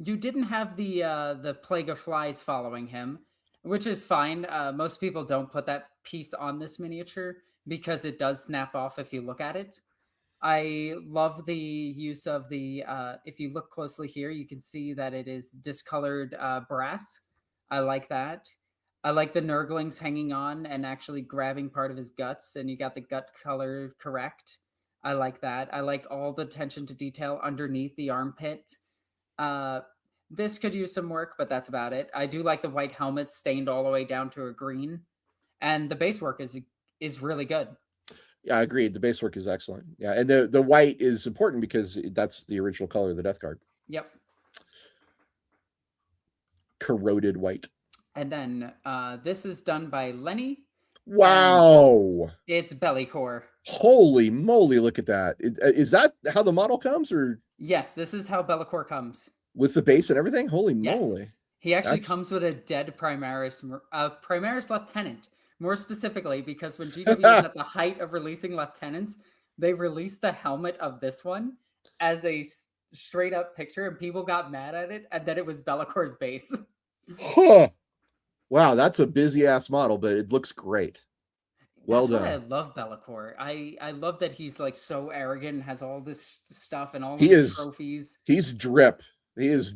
You didn't have the plague of flies following him, which is fine. Most people don't put that piece on this miniature because it does snap off if you look at it. I love the use of the, if you look closely here, you can see that it is discolored brass. I like that. I like the Nurglings hanging on and actually grabbing part of his guts, and you got the gut color correct. I like that. I like all the attention to detail underneath the armpit. This could use some work, but that's about it. I do like the white helmet stained all the way down to a green, and the base work is really good. Yeah, I agree. The base work is excellent. Yeah, and the white is important because that's the original color of the Death Guard. Yep. Corroded white. And then this is done by Lenny. Wow. It's Bellicore. Holy moly, look at that. Is that how the model comes? Or yes, this is how Bellicore comes. With the base and everything? Holy moly. He actually comes with a dead Primaris Lieutenant. More specifically, because when GW was at the height of releasing lieutenants, they released the helmet of this one as a straight up picture, and people got mad at it, and then it was Bellicore's base. Huh. Wow, that's a busy ass model, but it looks great. Well done. I love Bellicore. I love that he's like so arrogant and has all this stuff and all these trophies. He's drip. He is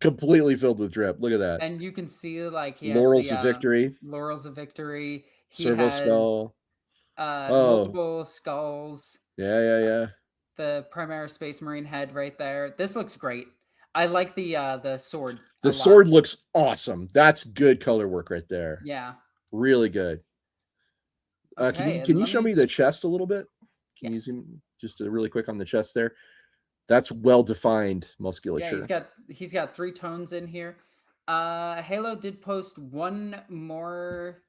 completely filled with drip. Look at that. And you can see like he Laurels has of Victory. Laurels of Victory. He Servo has skull. Multiple skulls. Yeah. The Primaris Space Marine head right there. This looks great. I like the sword. The sword looks awesome. That's good color work right there. Yeah. Really good. Okay, can you show me the chest a little bit? Can you zoom just really quick on the chest there? That's well-defined musculature. Yeah, he's got 3 tones in here. Halo did post one more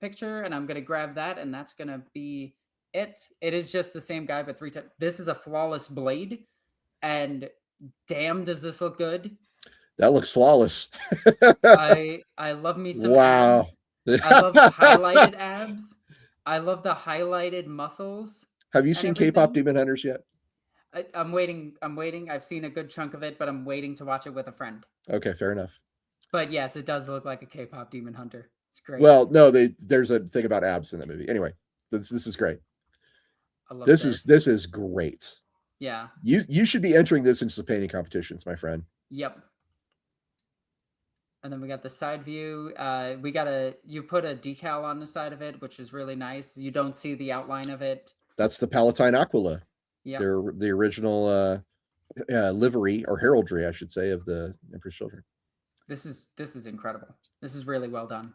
picture, and I'm gonna grab that, and that's gonna be it. It is just the same guy, but 3 tones. This is a flawless blade, and damn, does this look good? That looks flawless. I love me some abs. I love the highlighted abs. I love the highlighted muscles. Have you seen K-pop Demon Hunters yet? I'm waiting. I've seen a good chunk of it, but I'm waiting to watch it with a friend. Okay, fair enough. But yes, it does look like a K-pop Demon Hunter. It's great. Well, no, there's a thing about abs in that movie. Anyway, this is great. I love this is great. Yeah. You should be entering this into the painting competitions, my friend. Yep. And then we got the side view. You put a decal on the side of it, which is really nice. You don't see the outline of it. That's the Palatine Aquila. Yeah. They're the original livery or heraldry, I should say, of the Emperor's Children. This is incredible. This is really well done.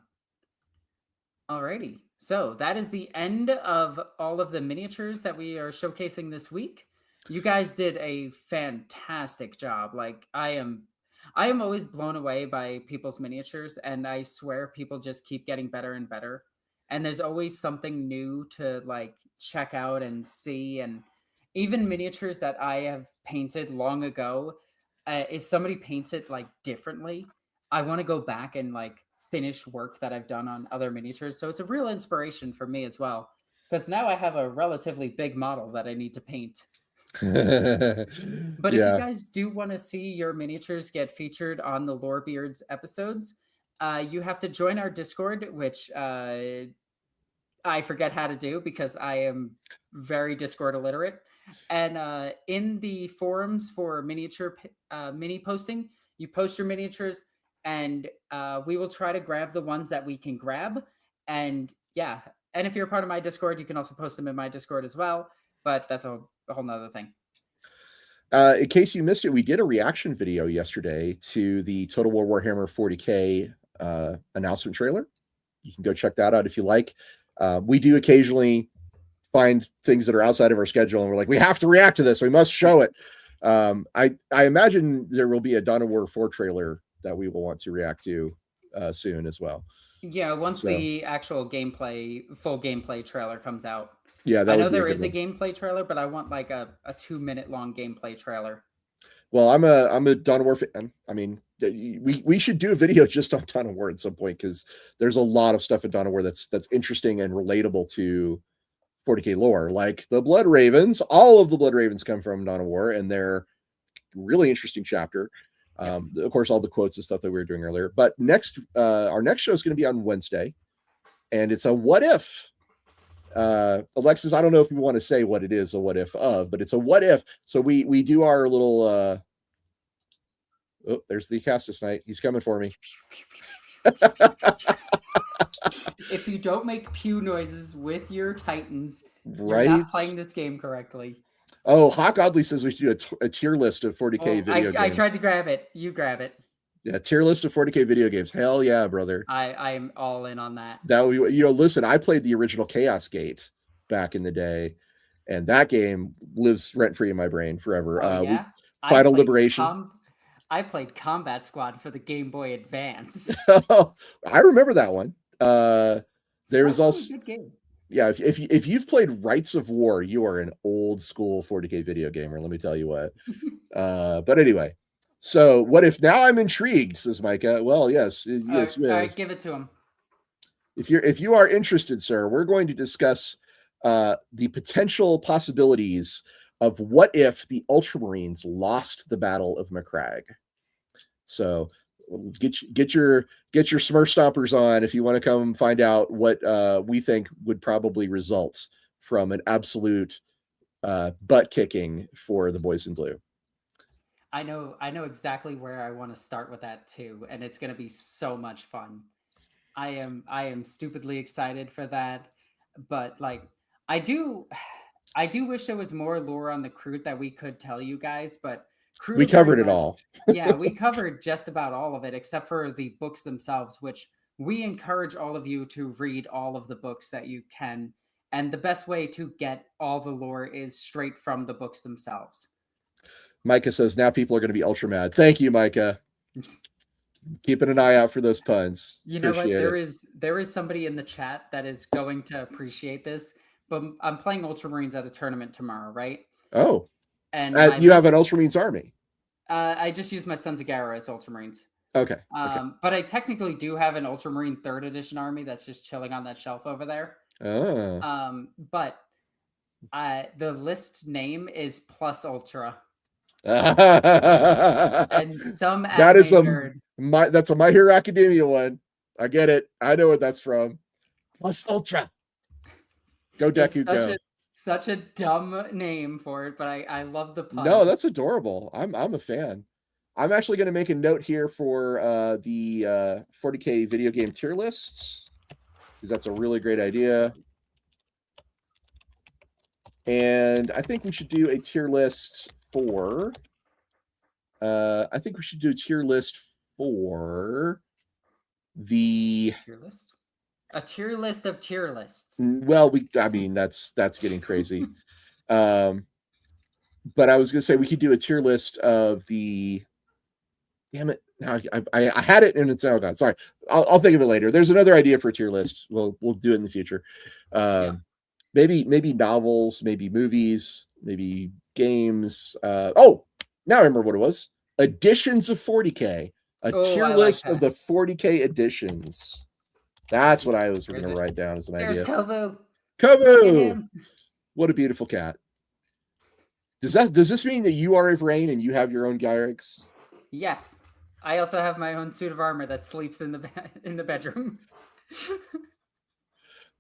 Alrighty. So that is the end of all of the miniatures that we are showcasing this week. You guys did a fantastic job. Like I am always blown away by people's miniatures, and I swear people just keep getting better and better. And there's always something new to like check out and see. And even miniatures that I have painted long ago, if somebody paints it like differently, I want to go back and like finish work that I've done on other miniatures. So it's a real inspiration for me as well, because now I have a relatively big model that I need to paint. But if you guys do want to see your miniatures get featured on the Lorebeards episodes, you have to join our Discord, which I forget how to do because I am very Discord illiterate. And in the forums for miniature mini posting, you post your miniatures, and we will try to grab the ones that we can grab. And yeah, and if you're a part of my Discord, you can also post them in my Discord as well. But that's a whole nother thing. In case you missed it, we did a reaction video yesterday to the Total War Warhammer 40K announcement trailer. You can go check that out if you like. We do occasionally find things that are outside of our schedule, and we're like, we have to react to this. We must show it. I imagine there will be a Dawn of War 4 trailer that we will want to react to soon as well. Yeah, once the actual full gameplay trailer comes out. Yeah, I know there is a gameplay trailer, but I want like a 2-minute long gameplay trailer. Well, I'm a Dawn of War fan. I mean, we should do a video just on Dawn of War at some point, because there's a lot of stuff in Dawn of War that's interesting and relatable to 40K lore, like the Blood Ravens. All of the Blood Ravens come from Dawn of War, and they're really interesting chapter. Of course, all the quotes and stuff that we were doing earlier. But our next show is going to be on Wednesday, and it's a what if. Alexis, I don't know if you want to say what it is a what if of, but it's a what if. So we do our little oh, there's the Castus Knight. He's coming for me. If you don't make pew noises with your Titans, right, you're not playing this game correctly. Oh, Hawk Oddly says we should do a tier list of 40K video games. I tried to grab it. You grab it. Yeah, tier list of 40K video games. Hell yeah, brother. I'm all in on that. Listen, I played the original Chaos Gate back in the day, and that game lives rent-free in my brain forever. Oh, yeah? Final Liberation. I played Combat Squad for the Game Boy Advance. I remember that one. There was also a good game. Yeah, if you've played Rights of War, you are an old school 40K video gamer, let me tell you what. But anyway, so what if now I'm intrigued, says Micah. Well, yes. All right, give it to him. If you are interested, sir, we're going to discuss the potential possibilities of what if the Ultramarines lost the Battle of Macragge. So get your Smurf Stompers on if you want to come find out what we think would probably result from an absolute butt kicking for the boys in blue. I know exactly where I want to start with that too, and it's going to be so much fun. I am stupidly excited for that, but like I do wish there was more lore on the Kroot that we could tell you guys, but Kroot we covered it all. Yeah, we covered just about all of it except for the books themselves, which we encourage all of you to read all of the books that you can, and the best way to get all the lore is straight from the books themselves. Micah says now people are going to be ultra mad. Thank you, Micah. Keeping an eye out for those puns. You know what? There is somebody in the chat that is going to appreciate this, but I'm playing Ultramarines at a tournament tomorrow, right? Oh. And you have an Ultramarines army? I just used my Sons of Gara as Ultramarines. Okay. But I technically do have an Ultramarine 3rd edition army that's just chilling on that shelf over there. Oh. But the list name is Plus Ultra. And some that's a My Hero Academia one. I get it. I know what that's from. Plus Ultra. Go Deku, go. Such a dumb name for it, but I love the pun. No, that's adorable. I'm a fan. I'm actually going to make a note here for the 40K video game tier lists, because that's a really great idea. And I think we should do a tier list for the tier list. A tier list of tier lists. Well, that's getting crazy. But I was gonna say we could do a tier list of the. Damn it! Now I had it and it's gone. Sorry, I'll think of it later. There's another idea for a tier list. We'll do it in the future. Maybe novels, maybe movies, maybe games. Oh, now I remember what it was. Editions of 40K. Tier list of the 40K editions. That's what I was going to write down as an idea. There's Kovu. Kovu! What a beautiful cat. Does this mean that you are a Vrain and you have your own Gyrax? Yes. I also have my own suit of armor that sleeps in the bedroom.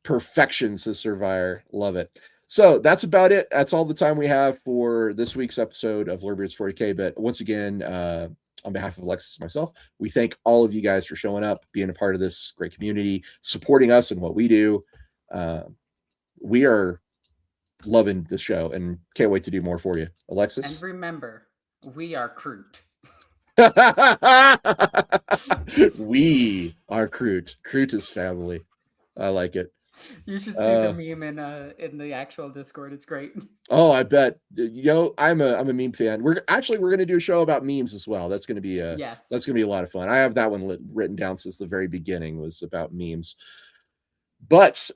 Perfection, says Survivor. Love it. So that's about it. That's all the time we have for this week's episode of Lorebeards 40K. But once again, on behalf of Alexis and myself, we thank all of you guys for showing up, being a part of this great community, supporting us and what we do. We are loving the show and can't wait to do more for you. Alexis? And remember, we are Kroot. We are Kroot. Kroot is family. I like it. You should see the meme in the actual Discord. It's great. Oh, I bet. I'm a meme fan. We're going to do a show about memes as well. That's going to be yes. That's going to be a lot of fun. I have that one written down since the very beginning, was about memes. But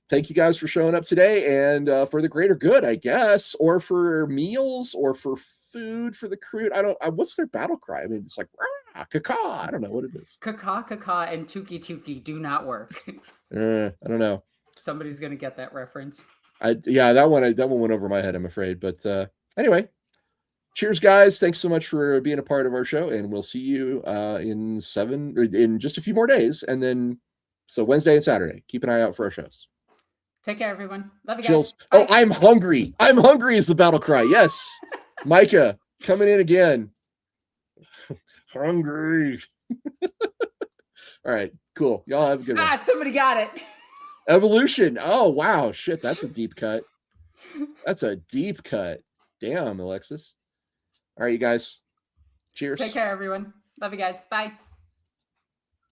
thank you guys for showing up today, and for the greater good, I guess, or for meals, or for food for the Kroot. What's their battle cry? I mean, it's like rah, caca. I don't know what it is. Caca, caca, and tuki tuki do not work. I don't know. Somebody's gonna get that reference. That one went over my head, I'm afraid. But anyway, cheers, guys. Thanks so much for being a part of our show, and we'll see you in just a few more days, and then so Wednesday and Saturday. Keep an eye out for our shows. Take care, everyone. Love you guys. Chills. Bye. Oh, I'm hungry. I'm hungry is the battle cry. Yes. Micah coming in again. Hungry. All right, cool. Y'all have a good one. Somebody got it. Evolution. Oh, wow. Shit, that's a deep cut. That's a deep cut. Damn, Alexis. All right, you guys. Cheers. Take care, everyone. Love you guys. Bye.